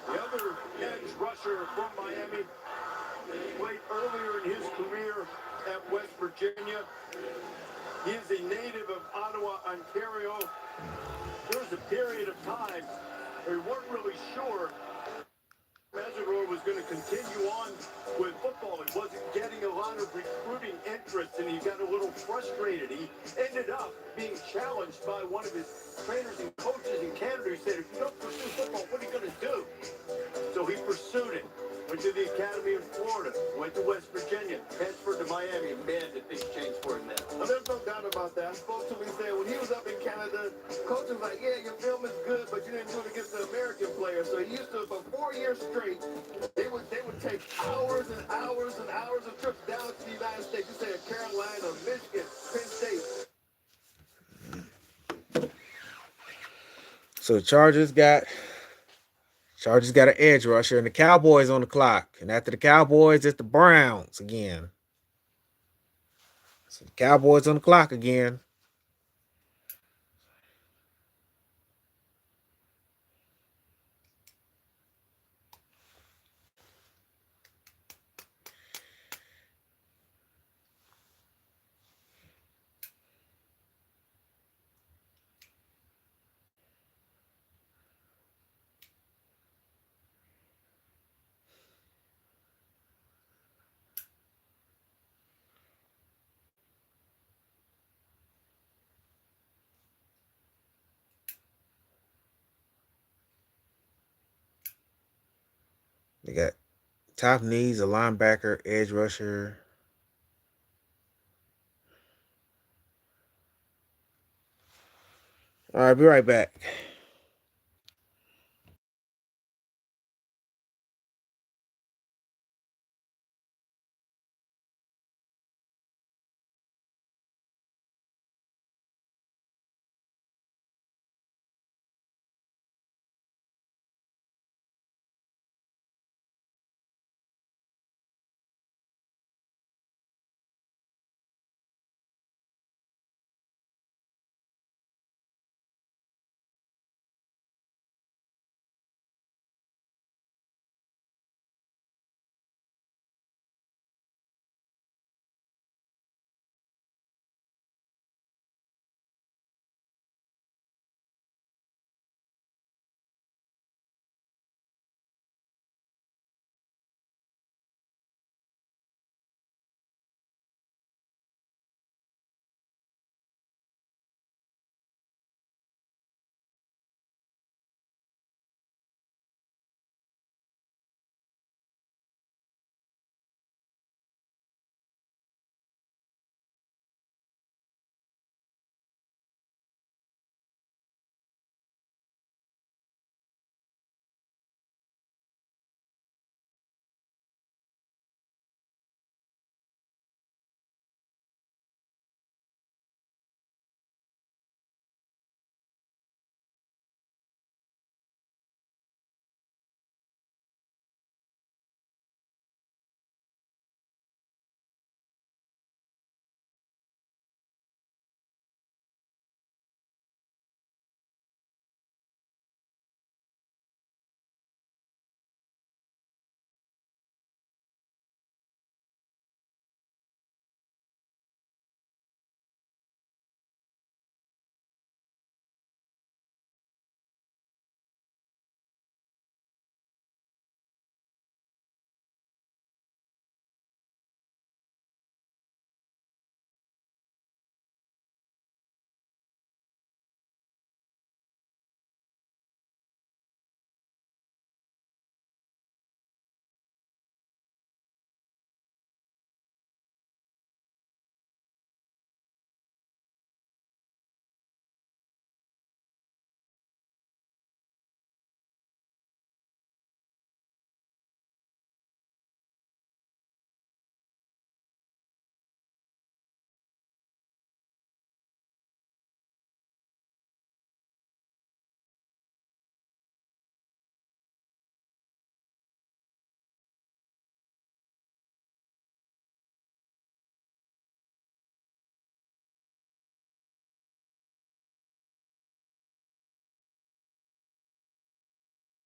the other edge rusher from Miami. Played earlier in his career at West Virginia. He is a native of Ottawa, Ontario. There was a period of time where we weren't really sure Mesidor was going to continue on with football. He wasn't getting a lot of recruiting interest, and he got a little frustrated. He ended up being challenged by one of his trainers and coaches in Canada who said, if you don't pursue football, what are you going to do? So he pursued it. When Went to the Academy in Florida. Went to West Virginia. Transferred to Miami. Man, did things change for him then. Well, there's no doubt about that. I spoke to him. He said when he was up in Canada, coach was like, yeah, your film is good, but you didn't do it against the American players. So he used to, for 4 years straight, they would take hours and hours and hours of trips down to the United States. He said Carolina, Michigan, Penn State. So the Chargers got an edge rusher, and the Cowboys on the clock. And after the Cowboys, it's the Browns again. So the Cowboys on the clock again. They got top knees, a linebacker, edge rusher. All right, be right back.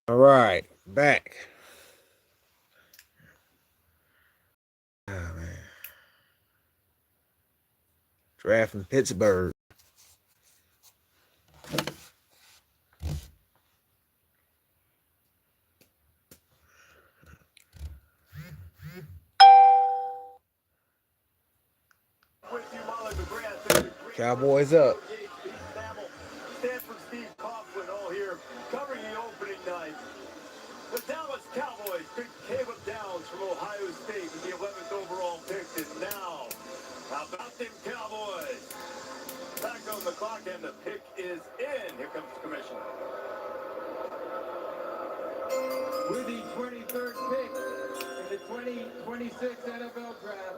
All right, back. Oh, man. Draft in Pittsburgh. Cowboys up. Stanford Steve Coughlin all here covering the opening night. The The Dallas Cowboys picked Caleb Downs from Ohio State with the 11th overall pick, and now, how about them Cowboys? Back on the clock, and the pick is in. Here comes the commissioner. With the 23rd pick in the 2026 NFL Draft,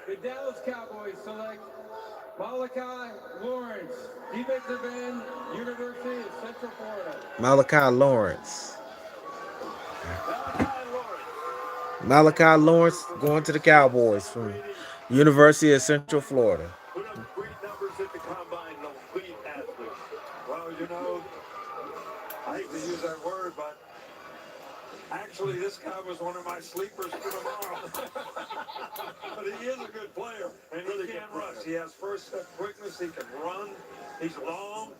the Dallas Cowboys select Malachi Lawrence, defensive end, University of Central Florida. Malachi Lawrence. Malachi Lawrence going to the Cowboys from University of Central Florida. Put up great numbers at the combine, an elite athlete. Well, you know, I hate to use that word, but actually this guy was one of my sleepers for tomorrow. But he is a good player, and he can rush. He has first step quickness. He can run. He's long.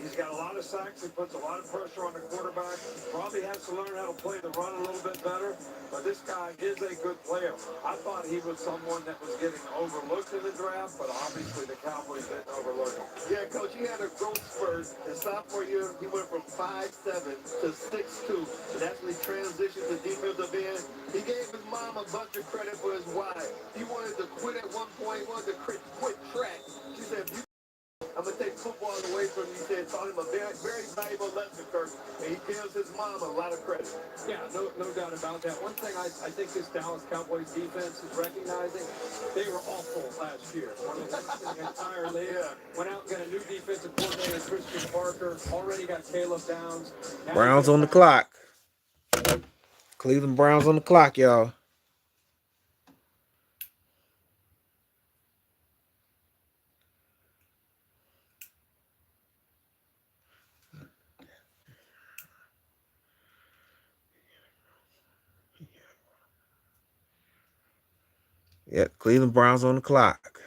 He's got a lot of sacks. He puts a lot of pressure on the quarterback. Probably has to learn how to play the run a little bit better. But this guy is a good player. I thought he was someone that was getting overlooked in the draft, but obviously the Cowboys didn't overlook him. Yeah, Coach, he had a growth spurt. His sophomore year, he went from 5'7" to 6'2", and that's when he transitioned to defensive end. He gave his mom a bunch of credit for his why. He wanted to quit at one point. He wanted to quit track. She said, I'm going to take football away from you. He said, taught him a very, very valuable lesson, Kirk. And he gives his mom a lot of credit. Yeah, no doubt about that. One thing I think this Dallas Cowboys defense is recognizing, they were awful last year. One of the worst in the entire league. Went out and got a new defensive coordinator, Christian Parker. Already got Caleb Downs. Browns on the clock. Cleveland Browns on the clock, y'all. Yeah, Cleveland Browns on the clock.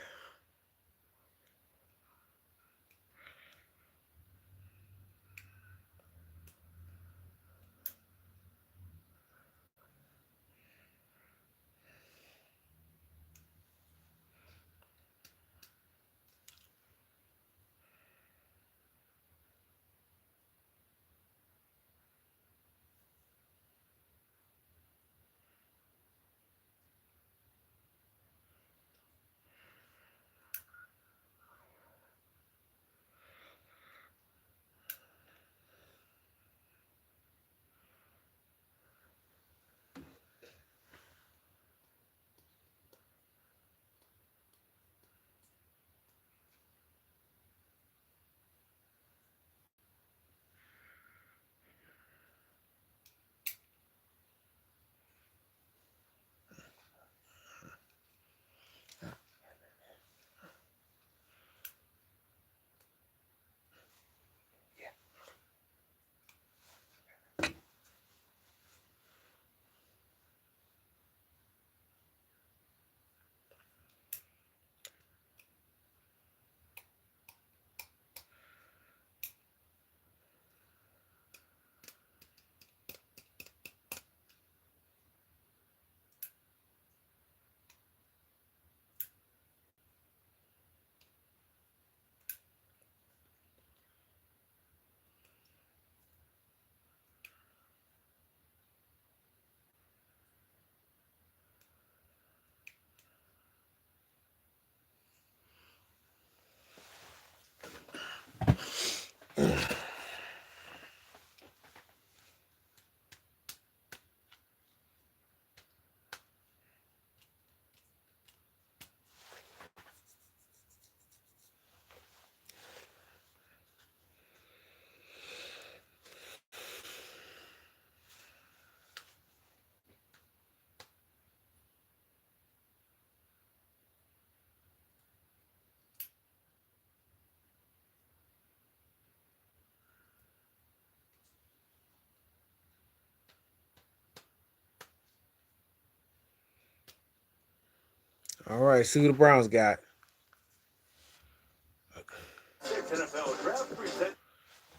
All right, see who the Browns got.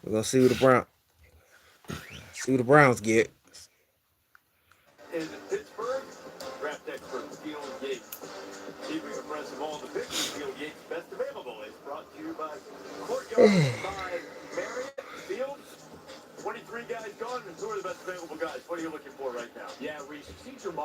We're gonna see who the Browns get. In Pittsburgh, draft expert Steele Yates. Keeping abreast of all the picks, Steele Yates Best Available is brought to you by Courtyard by Marriott Field. 23 guys gone, and who are the best available guys?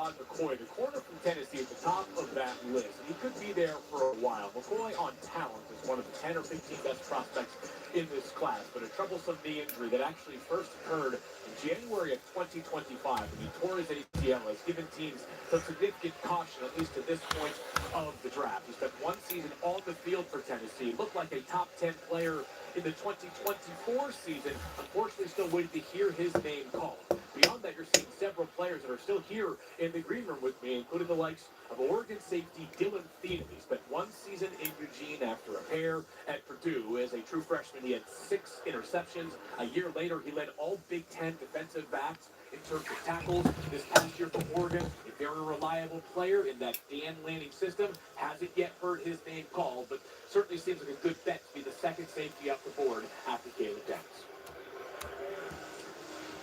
Rod McCoy, the corner from Tennessee, at the top of that list. He could be there for a while. McCoy on talent is one of the 10 or 15 best prospects in this class, but a troublesome knee injury that actually first occurred in January of 2025 when he tore his ACL has given teams some significant caution, at least to this point of the draft. He spent one season on the field for Tennessee, looked like a top 10 player in the 2024 season. Unfortunately, still waiting to hear his name called. Beyond that, you're seeing several players that are still here in the green room with me, including the likes of Oregon safety Dylan Thielen. He spent one season in Eugene after a pair at Purdue. As a true freshman, he had 6 interceptions. A year later, he led all Big Ten defensive backs in terms of tackles. This past year for Oregon, a very reliable player in that Dan Lanning system. Hasn't yet heard his name called, but certainly seems like a good bet to be the second safety up the board after Caleb Downs.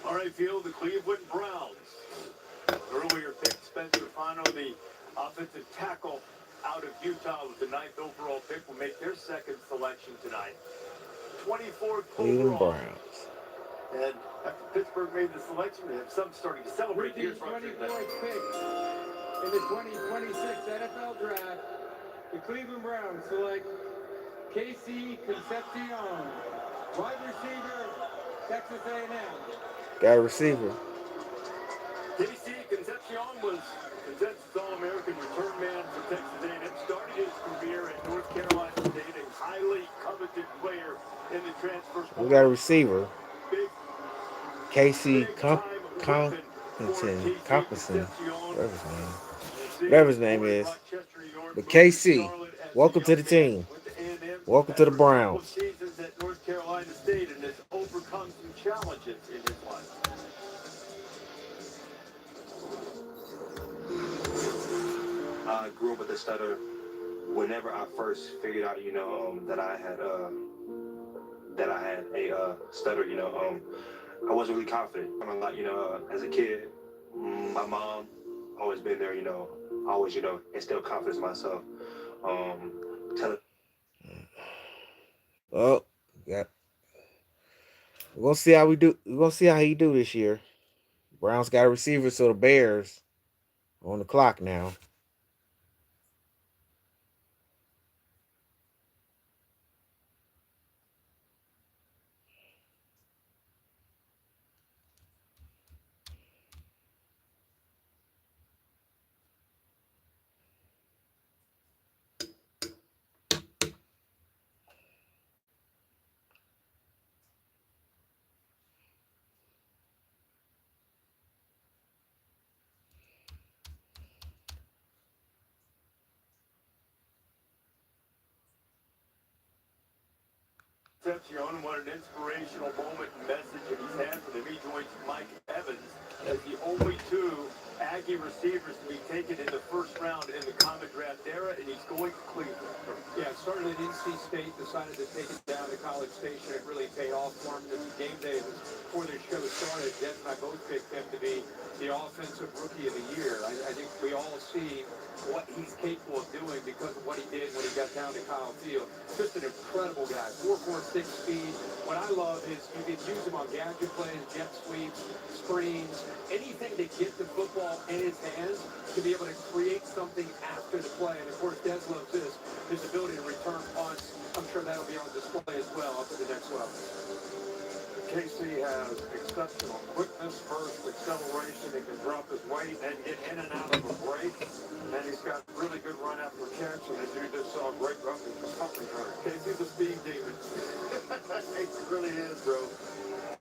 All right, field, the Cleveland Browns. Earlier picked Spencer Fano, the offensive tackle out of Utah with the 9th overall pick, will make their second selection tonight. 24th Cleveland overall. Browns. And after Pittsburgh made the selection, they have some starting to celebrate. With the 24th pick in the 2026 NFL Draft, the Cleveland Browns select Casey Concepcion, wide receiver, Texas A&M. Got a receiver. Casey Concepcion was consensus All-American return man for Texas A&M. Started his career at North Carolina State, a highly coveted player in the transfer portal. We got a receiver. Big, Casey Compton, whatever his name is. But KC, welcome to the team. Welcome to the Browns. Seasons at North Carolina State and has overcome some challenges in his life. I grew up with a stutter. Whenever I first figured out, that I had a stutter, I wasn't really confident. I'm like, as a kid, my mom always been there, always, instill confidence in myself. Oh, yeah. We're gonna see how we do. We're gonna see how he do this year. Browns got a receiver, so the Bears on the clock now. Concepcion, what an inspirational moment and message that he's had for them. He joins Mike Evans as the only 2 Aggie receivers to be taken in the first round in the common draft era, and he's going to Cleveland. Yeah, started at NC State, decided to take it down to College Station. It really paid off for him. This game day was before this show started. Des and I both picked him to be the offensive rookie of the year. I think we all see what he's capable of doing because of what he did when he got down to Kyle Field. Just an incredible guy. 4.46 speed. What I love is you can use him on gadget plays, jet sweeps, screens, anything to get the football in his hands to be able to create something after the play. And of course, Des loves this, his ability to return punts. I'm sure that'll be on display as well up at the next level. Casey has exceptional quickness, burst, acceleration. He can drop his weight and get in and out of a break. And he's got really good run after catch. And as you just saw, great roughing return. Casey's a speed demon. He really is, bro.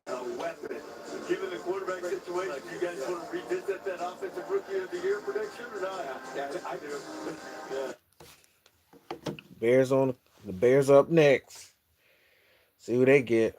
A weapon. Given the quarterback situation, you guys want to revisit that offensive rookie of the year prediction or not? Yeah, I do. Yeah. The Bears up next. See who they get.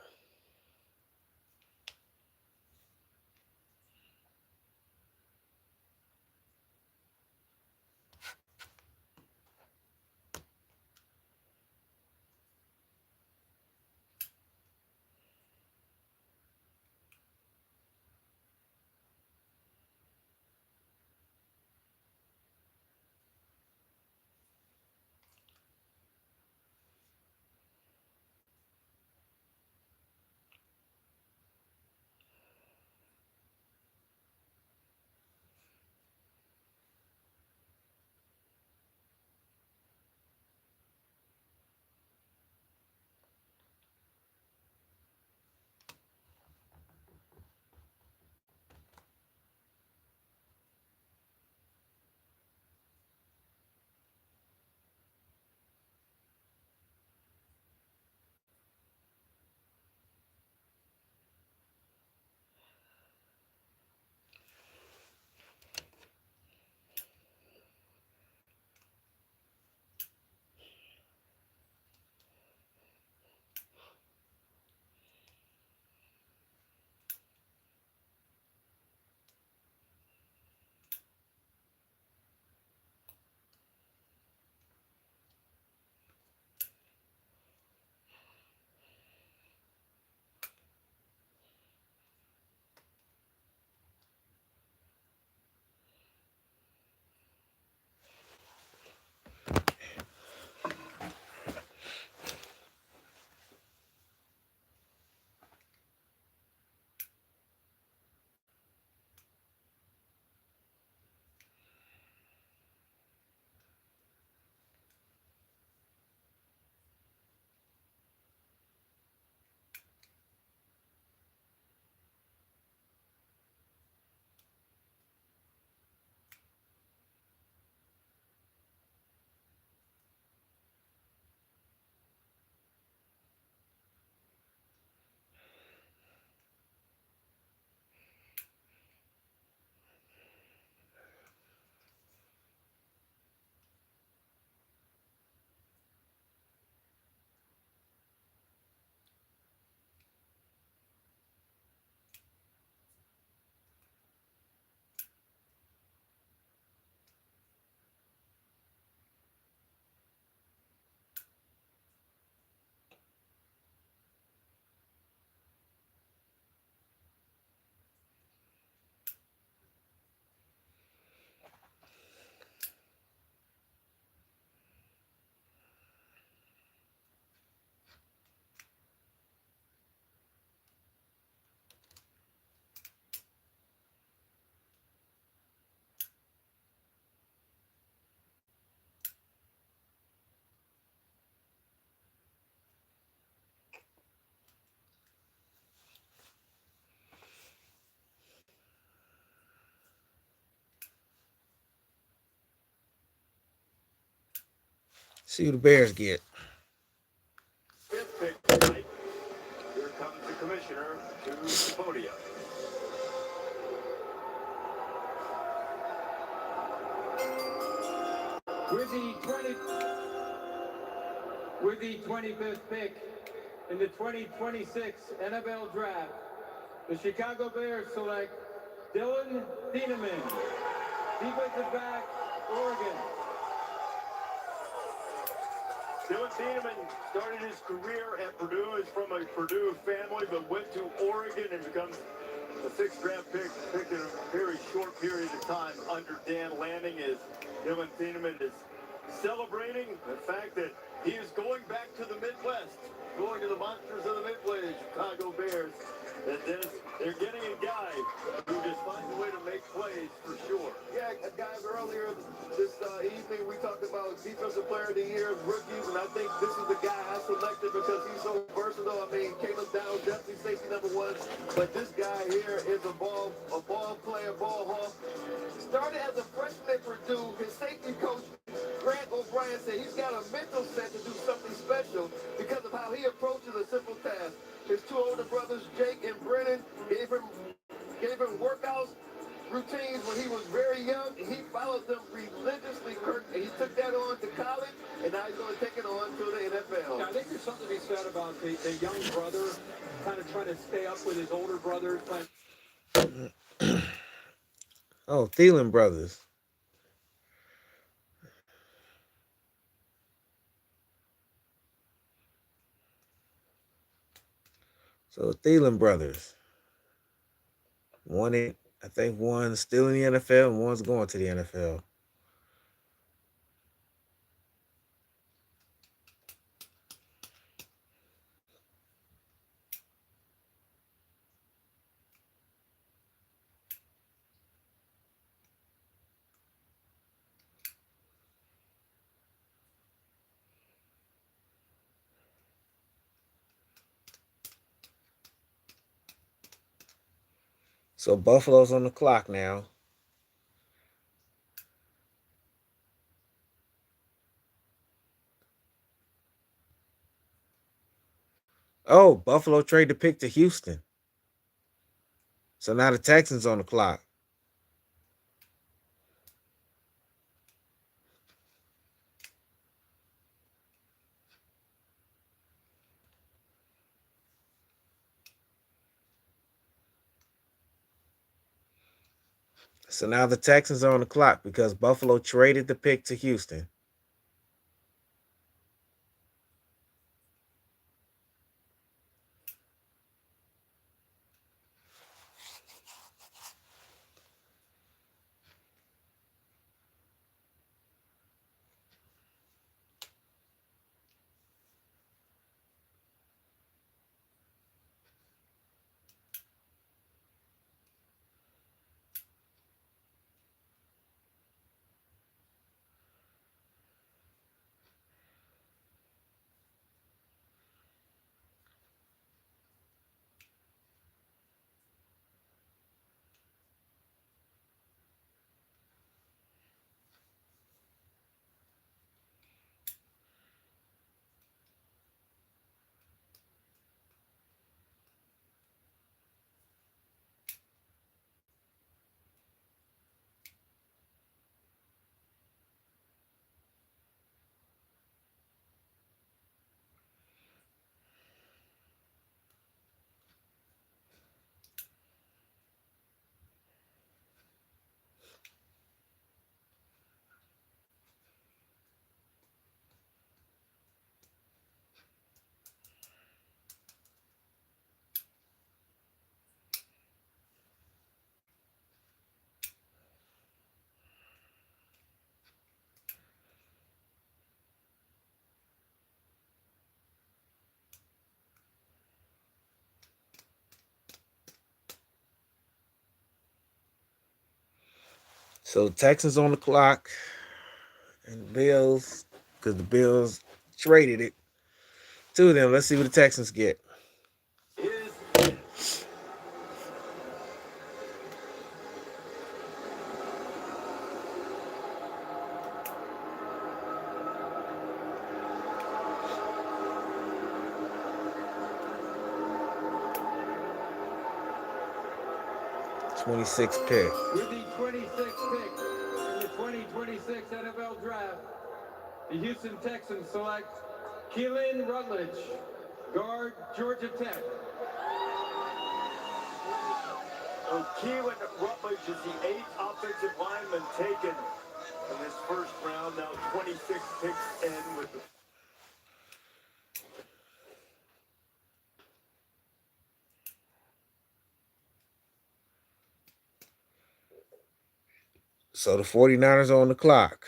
See who the Bears get. Fifth pick tonight. Here comes the commissioner to the podium. With the 25th pick in the 2026 NFL Draft, the Chicago Bears select Dylan Thieneman, defensive back, Oregon. Dylan Thieneman started his career at Purdue. He's from a Purdue family, but went to Oregon and becomes a sixth draft pick, picked in a very short period of time under Dan Lanning. As Dylan Thieneman is celebrating the fact that he is going back to the Midwest, going to the monsters of the Midway, Chicago Bears. And Dennis, they're getting a guy who just finds a way to make plays for sure. Yeah, guys, earlier this evening we talked about Defensive Player of the Year, rookies, and I think this is the guy I selected because he's so versatile. I mean, Caleb Downs, definitely safety number one, but this guy here is a ball player, ball hawk. Started as a freshman at Purdue. His safety coach, Grant O'Brien, said he's got a mental set to do something special because of how he approaches a simple task. His two older brothers, Jake and Brennan, gave him workouts, routines when he was very young, and he followed them religiously, Kirk, and he took that on to college, and now he's going to take it on to the NFL. Yeah, I think there's something to be said about the young brother kind of trying to stay up with his older brother. Oh, Thielen brothers. So Thielen brothers. I think one's still in the NFL and one's going to the NFL. So Buffalo's on the clock now. Oh, Buffalo trade the pick to Houston. So now the Texans on the clock. So now the Texans are on the clock because Buffalo traded the pick to Houston. So Texans on the clock and the Bills, because the Bills traded it to them. Let's see what the Texans get. 26th pick. With the 26th pick in the 2026 NFL Draft, the Houston Texans select Keelan Rutledge, guard, Georgia Tech. Keelan Rutledge is the 8th offensive lineman taken in this first round. Now 26 picks in with the So the 49ers are on the clock.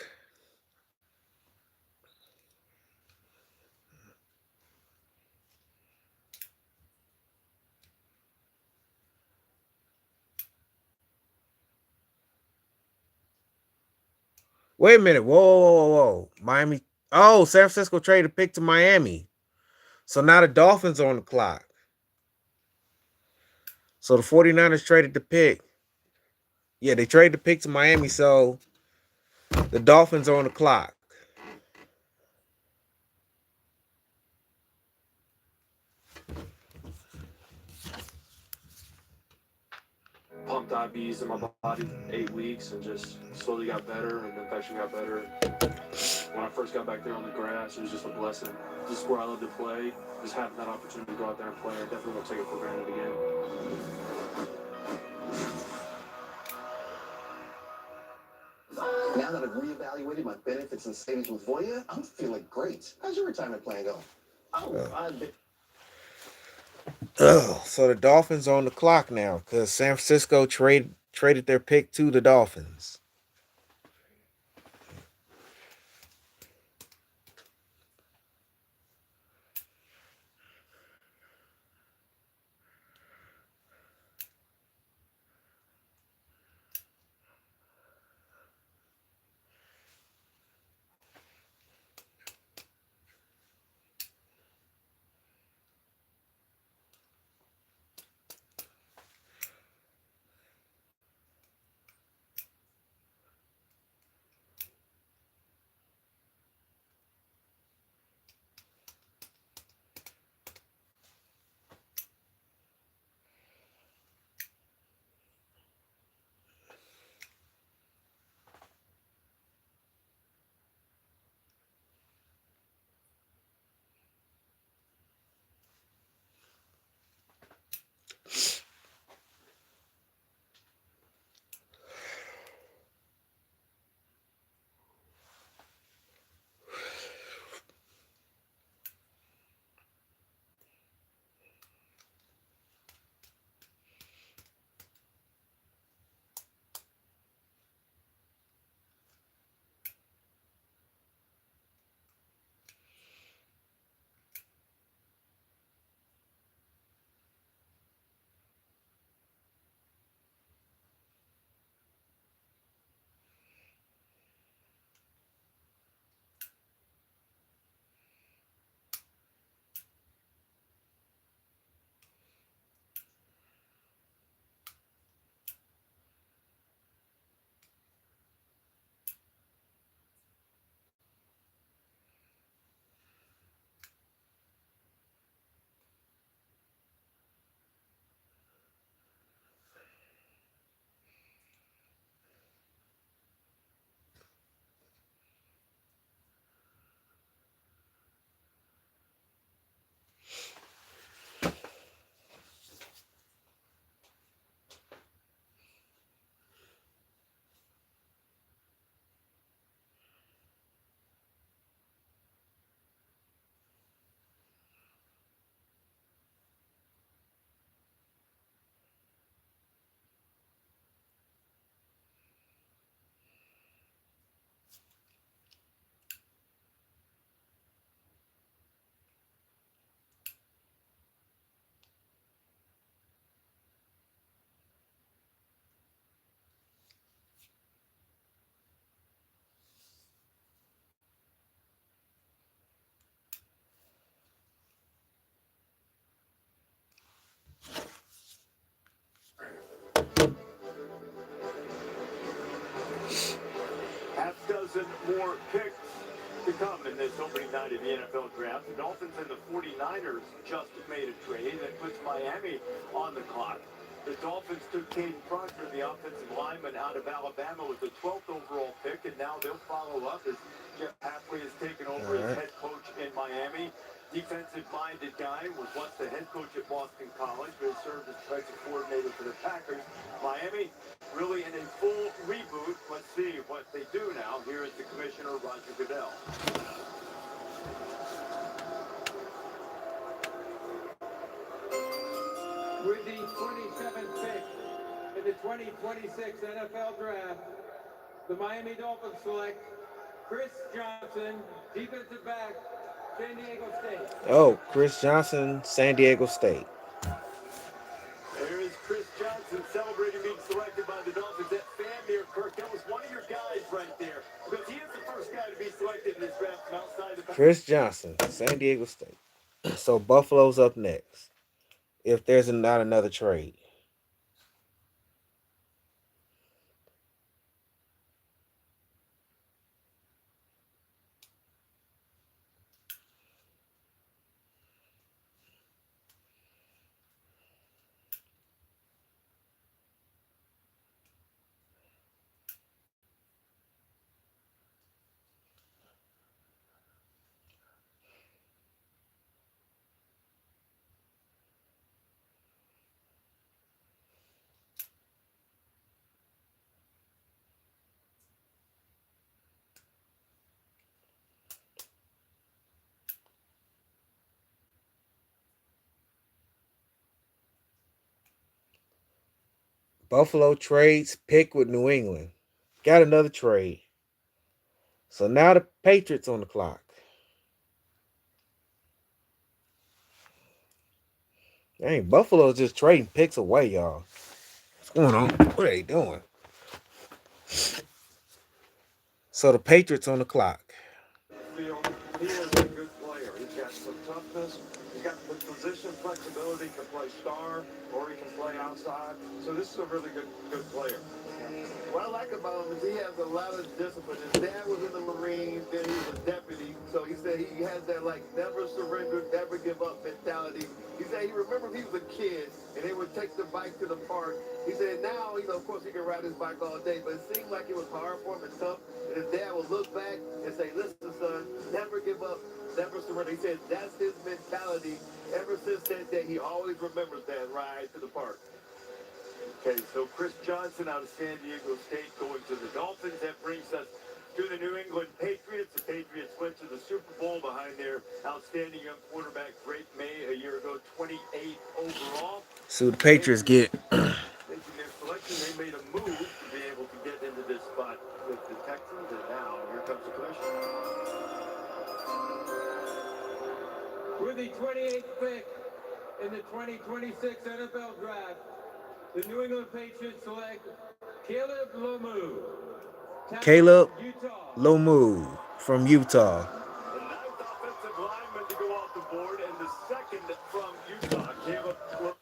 Wait a minute. Whoa. Miami. Oh, San Francisco traded a pick to Miami. So now the Dolphins are on the clock. So the 49ers traded the pick. Yeah, they traded the pick to Miami. So the Dolphins are on the clock. Pumped IVs in my body 8 weeks and just slowly got better and the infection got better. When I first got back there on the grass, it was just a blessing. This is where I love to play. Just having that opportunity to go out there and play, I definitely won't take it for granted again. Now that I've reevaluated my benefits and savings with Voya, I'm feeling great. How's your retirement plan going? So the Dolphins are on the clock now because San Francisco traded their pick to the Dolphins. half dozen more picks to come in this opening night of the NFL Draft. The Dolphins and the 49ers just made a trade that puts Miami on the clock. The Dolphins took Caden Proctor, the offensive lineman out of Alabama, with the 12th overall pick, and now they'll follow up as Jeff Hafley has taken over as head coach in Miami. Defensive-minded guy, was once the head coach at Boston College, but served as defensive coordinator for the Packers. Miami really in a full reboot. Let's see what they do now. Here is the commissioner, Roger Goodell. With the 27th pick in the 2026 NFL Draft, the Miami Dolphins select Chris Johnson, defensive back, San Diego State. Oh, Chris Johnson, San Diego State. There is Chris Johnson celebrating being selected by the Dolphins. That fan near Kirk, that was one of your guys right there, because he is the first guy to be selected in this draft from outside the... Chris Johnson, San Diego State. So Buffalo's up next, if there's not another trade. Buffalo trades pick with New England. Got another trade. So now the Patriots on the clock. Dang, Buffalo's just trading picks away, y'all. What's going on? What are they doing? So the Patriots on the clock. He is a good player. He's got some toughness. He's got the position flexibility. Can play star or he can play outside. So this is a really good player. What I like about him is he has a lot of discipline. His dad was in the Marines, then he was a deputy. So he said he has that, like, never surrender, never give up mentality. He said he remembered he was a kid, and they would take the bike to the park. He said now, of course, he can ride his bike all day, but it seemed like it was hard for him and tough. And his dad would look back and say, listen, son, never give up, never surrender. He said that's his mentality. Ever since that day, he always remembers that ride to the park. Okay, so Chris Johnson out of San Diego State going to the Dolphins. That brings us to the New England Patriots. The Patriots went to the Super Bowl behind their outstanding young quarterback, Drake May, a year ago, 28 overall. So the Patriots get... Making their selection, they made a move to be able to get into this spot with the Texans, and now here comes the question. With the 28th pick in the 2026 NFL Draft, the New England Patriots select Caleb Lomu. Caleb Lomu from Utah. The ninth offensive lineman to go off the board, and the second from Utah, Caleb Lomu.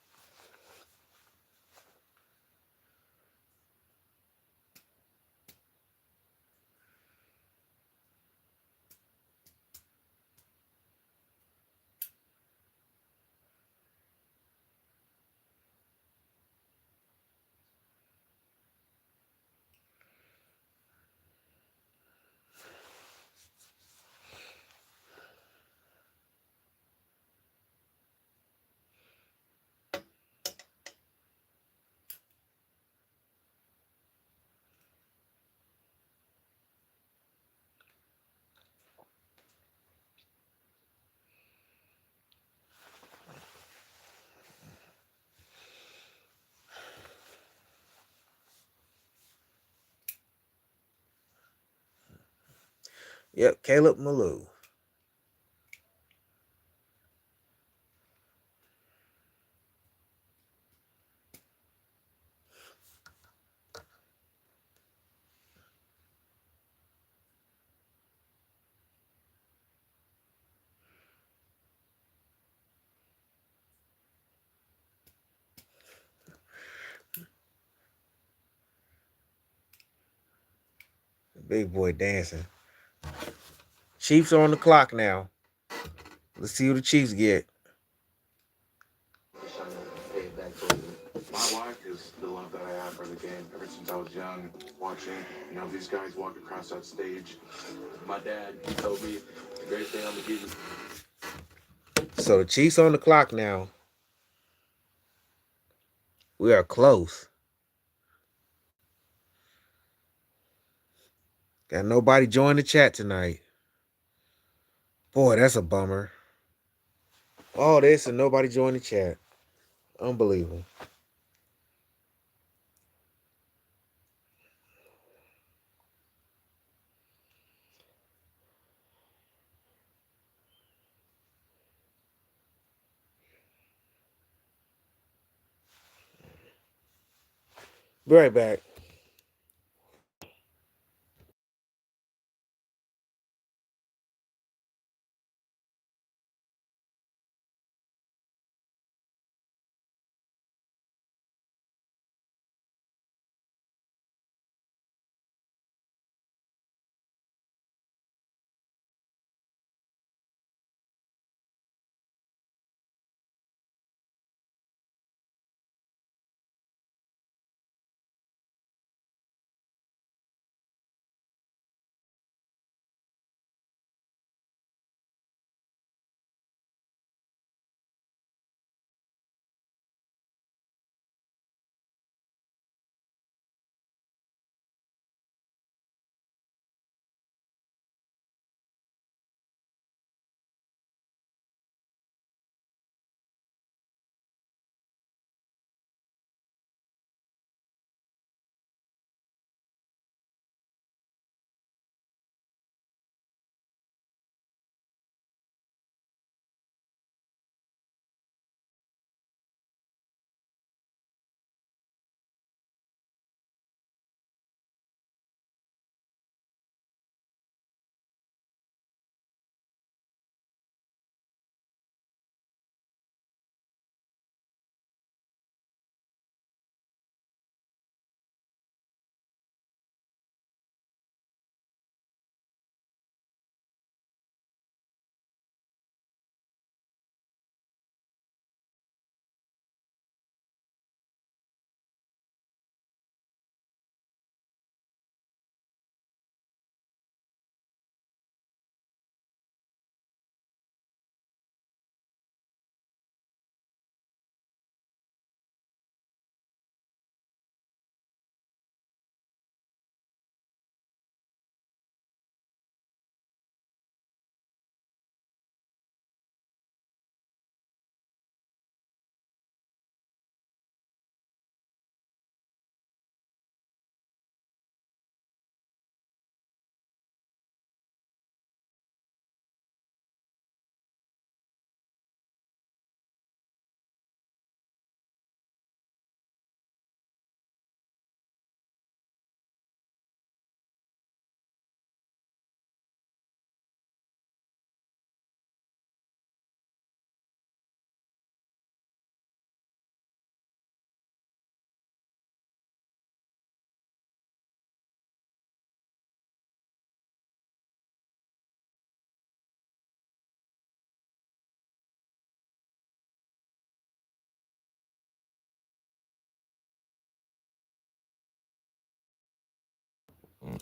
Yep, Caleb Malou. Big boy dancing. Chiefs are on the clock now. Let's see who the Chiefs get. My wife just the love that I have for the game ever since I was young, watching, these guys walk across that stage. My dad told me the greatest thing I'm gonna give you. So the Chiefs on the clock now. We are close. Got nobody join the chat tonight. Boy, that's a bummer. All this and nobody joined the chat. Unbelievable. Be right back.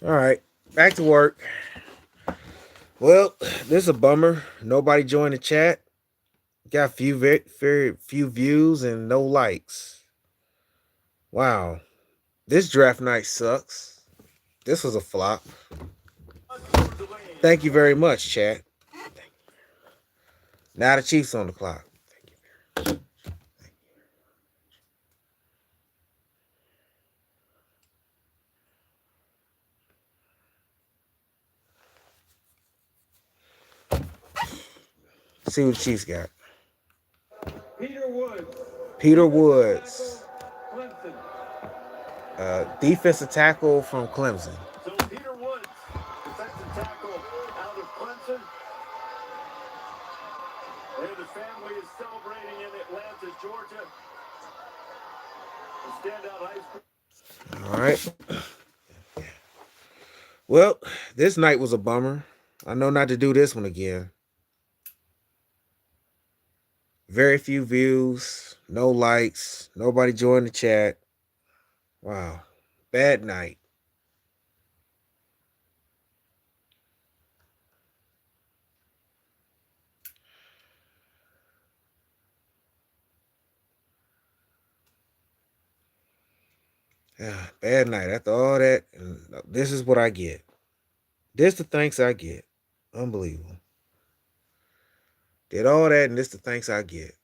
All right. Back to work. Well, this is a bummer. Nobody joined the chat. Got few very few views and no likes. Wow. This draft night sucks. This was a flop. Thank you very much, chat. Now the Chiefs on the clock. See what the Chiefs got. Peter Woods. Peter Woods. Clemson. Defensive tackle from Clemson. So Peter Woods, defensive tackle out of Clemson. And the family is celebrating in Atlanta, Georgia. The standout high school. All right. Well, this night was a bummer. I know not to do this one again. Very few views, no likes, nobody joined the chat. Wow. Bad night. Yeah, bad night. After all that, and this is what I get. This the thanks I get. Unbelievable. Did all that, and this the thanks I get.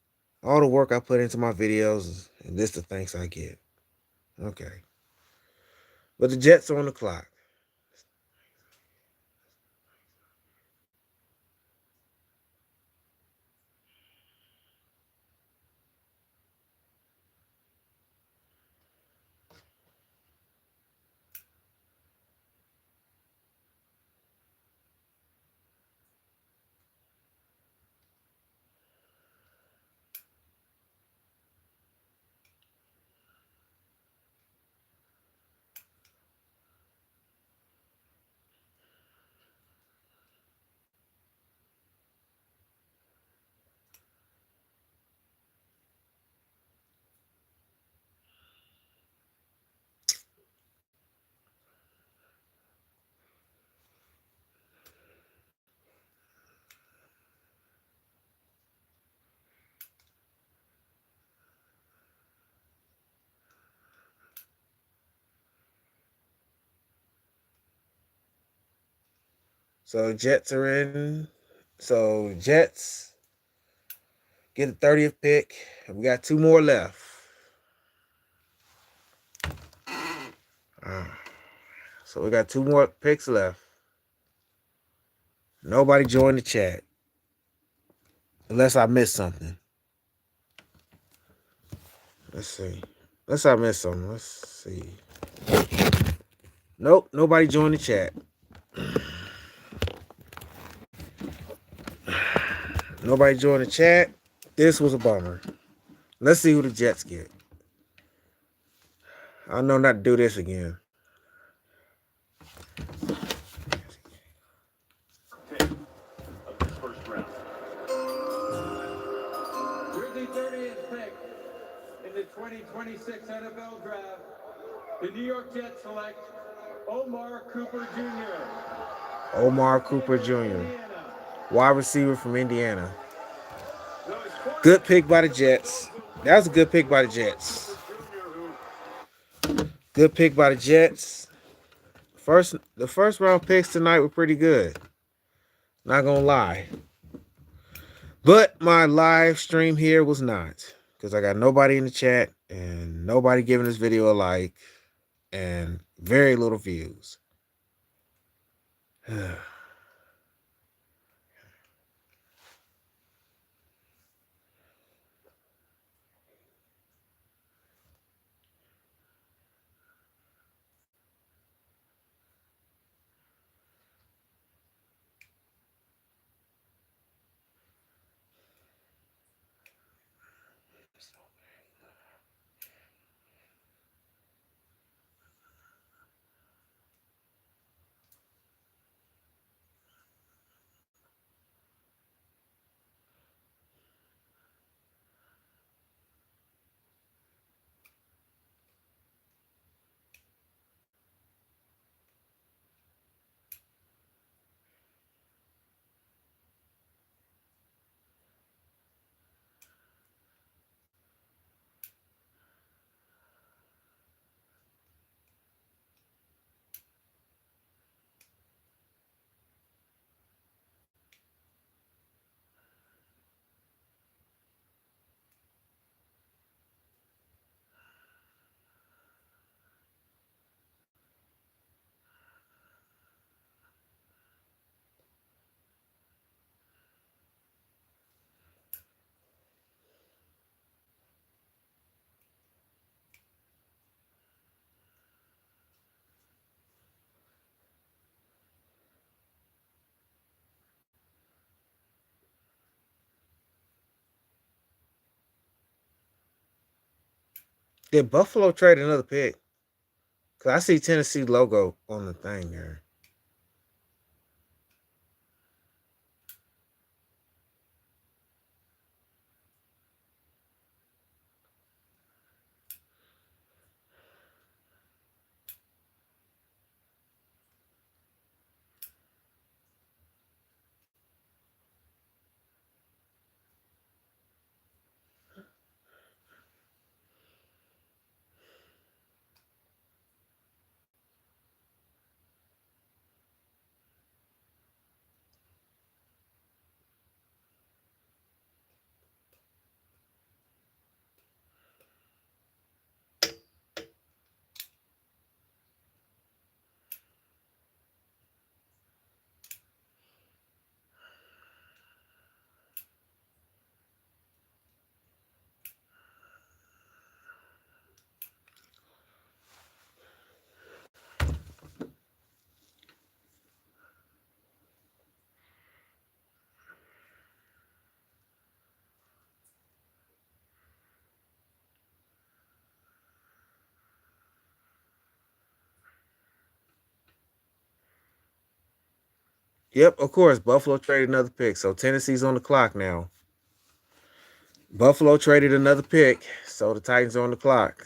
All the work I put into my videos, and this the thanks I get. Okay. But the Jets are on the clock. So Jets are in. So Jets get the 30th pick. We got 2 more left. So we got 2 more picks left. Nobody joined the chat. Unless I missed something. Let's see. Unless I missed something. Let's see. Nope, nobody joined the chat. Nobody joined the chat. This was a bummer. Let's see who the Jets get. I know not to do this again. Of this first round. With the 30th pick in the 2026 NFL Draft, the New York Jets select Omar Cooper Jr. Omar Cooper Jr., wide receiver from Indiana. Good pick by the Jets. That was a good pick by the Jets. Good pick by the Jets. The first round picks tonight were pretty good. Not gonna lie. But my live stream here was not. Because I got nobody in the chat and nobody giving this video a like and very little views. Did Buffalo trade another pick? Because I see Tennessee logo on the thing there. Yep, of course. Buffalo traded another pick, so Tennessee's on the clock now. Buffalo traded another pick, so the Titans are on the clock.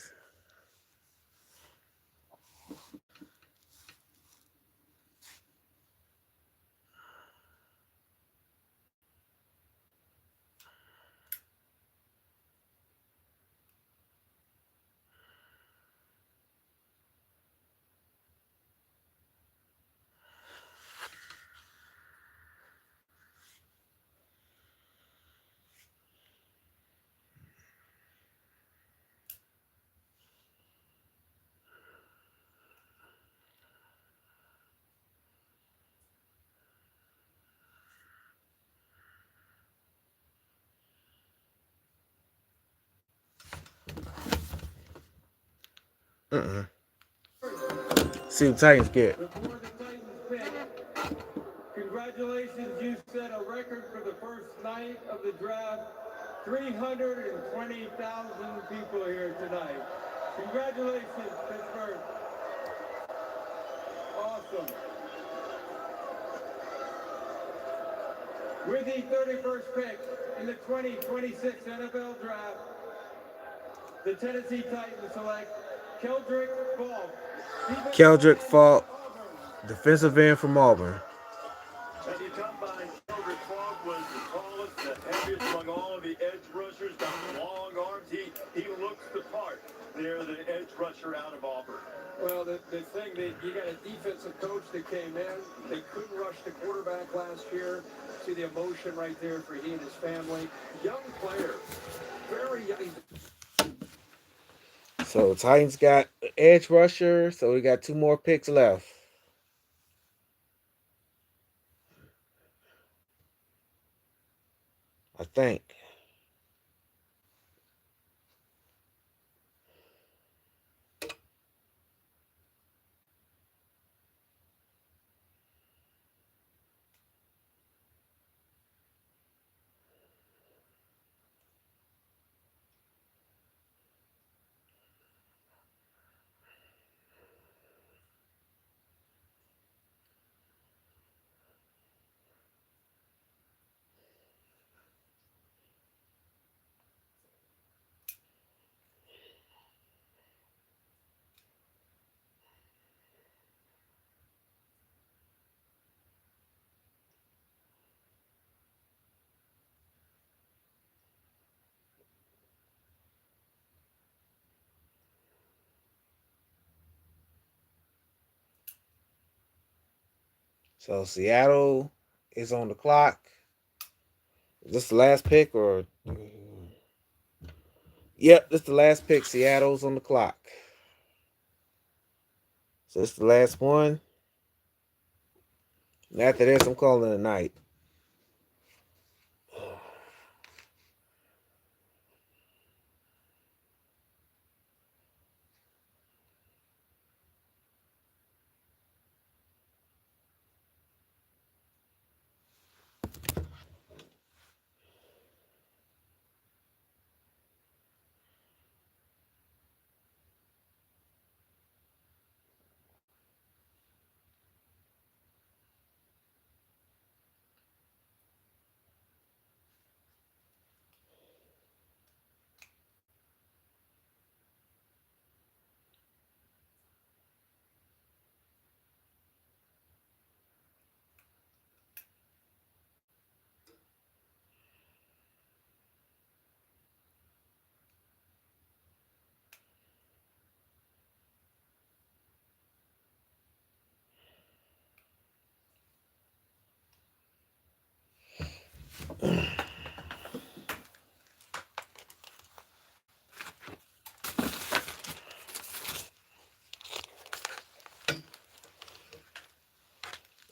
See what the Titans get. Before the Titans pick, congratulations, you set a record for the first night of the draft. 320,000 people here tonight. Congratulations, Pittsburgh. Awesome. With the 31st pick in the 2026 NFL Draft, the Tennessee Titans select Keldrick Falk. Keldrick Falk, defensive end from Auburn. And you come by, Keldrick Falk was the tallest, the heaviest among all of the edge rushers, got long arms. He looks the part. They're the edge rusher out of Auburn. Well, the thing that you got a defensive coach that came in. They couldn't rush the quarterback last year. See the emotion right there for he and his family. Young player, very young. So Titans got edge rusher, so we got 2 more picks left. I think. So Seattle is on the clock. Is this the last pick or? Yep, this is the last pick. Seattle's on the clock. So this is the last one. And after this, I'm calling it a night.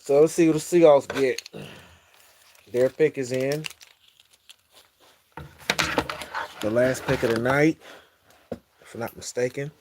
So let's see what the Seahawks get. Their pick is in. The last pick of the night, if I'm not mistaken.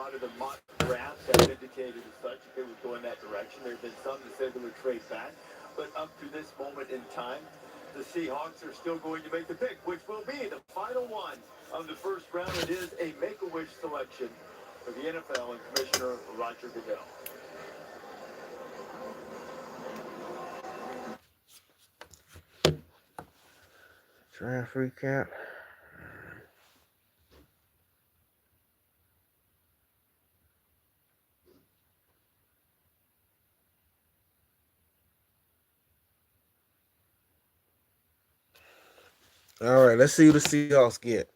lot of the mock drafts have indicated as such if it would go in that direction. There have been some that said they would trade back. But up to this moment in time, the Seahawks are still going to make the pick, which will be the final one of the first round. It is a Make-A-Wish selection for the NFL and Commissioner Roger Goodell. Draft recap. All right, let's see who the Seahawks get.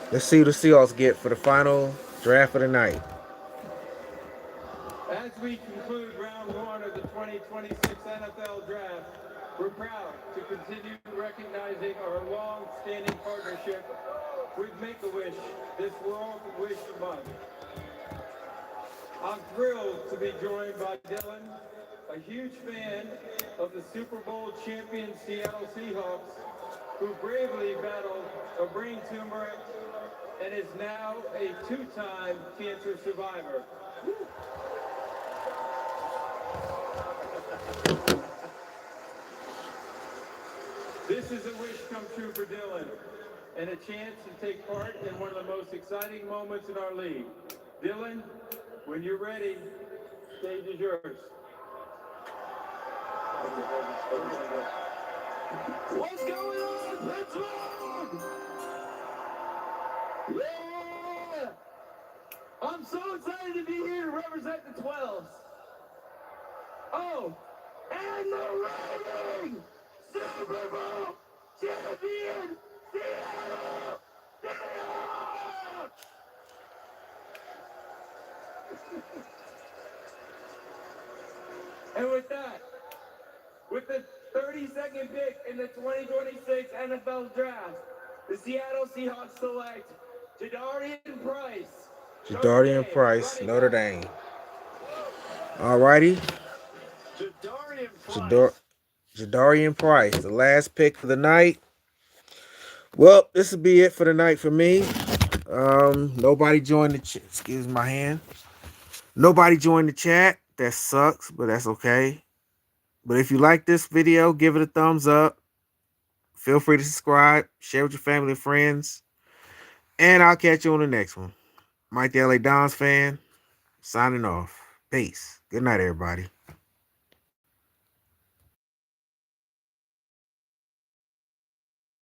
Let's see who the Seahawks get for the final draft of the night. As we conclude round one of the 2026 NFL Draft, we're proud to continue recognizing our long-standing partnership with Make-A-Wish this World Wish Month. I'm thrilled to be joined by Dylan, a huge fan of the Super Bowl champion Seattle Seahawks, who bravely battled a brain tumor and is now a two-time cancer survivor. This is a wish come true for Dylan, and a chance to take part in one of the most exciting moments in our league. Dylan, when you're ready, stage is yours. What's going on, Pittsburgh? Yeah! I'm so excited to be here to represent the 12s. Oh, and the reigning Super Bowl champion, Seattle Seahawks! And with that, with the 32nd pick in the 2026 NFL Draft, the Seattle Seahawks select Jadarian Price. Jadarian Price, Notre Dame. All righty. Jadarian Price, the last pick of the night. Well, this will be it for the night for me. Nobody joined the chat. Excuse my hand. Nobody joined the chat. That sucks, but that's okay. But if you like this video, give it a thumbs up. Feel free to subscribe, share with your family and friends. And I'll catch you on the next one. Mike the LA Dons fan, signing off. Peace. Good night, everybody.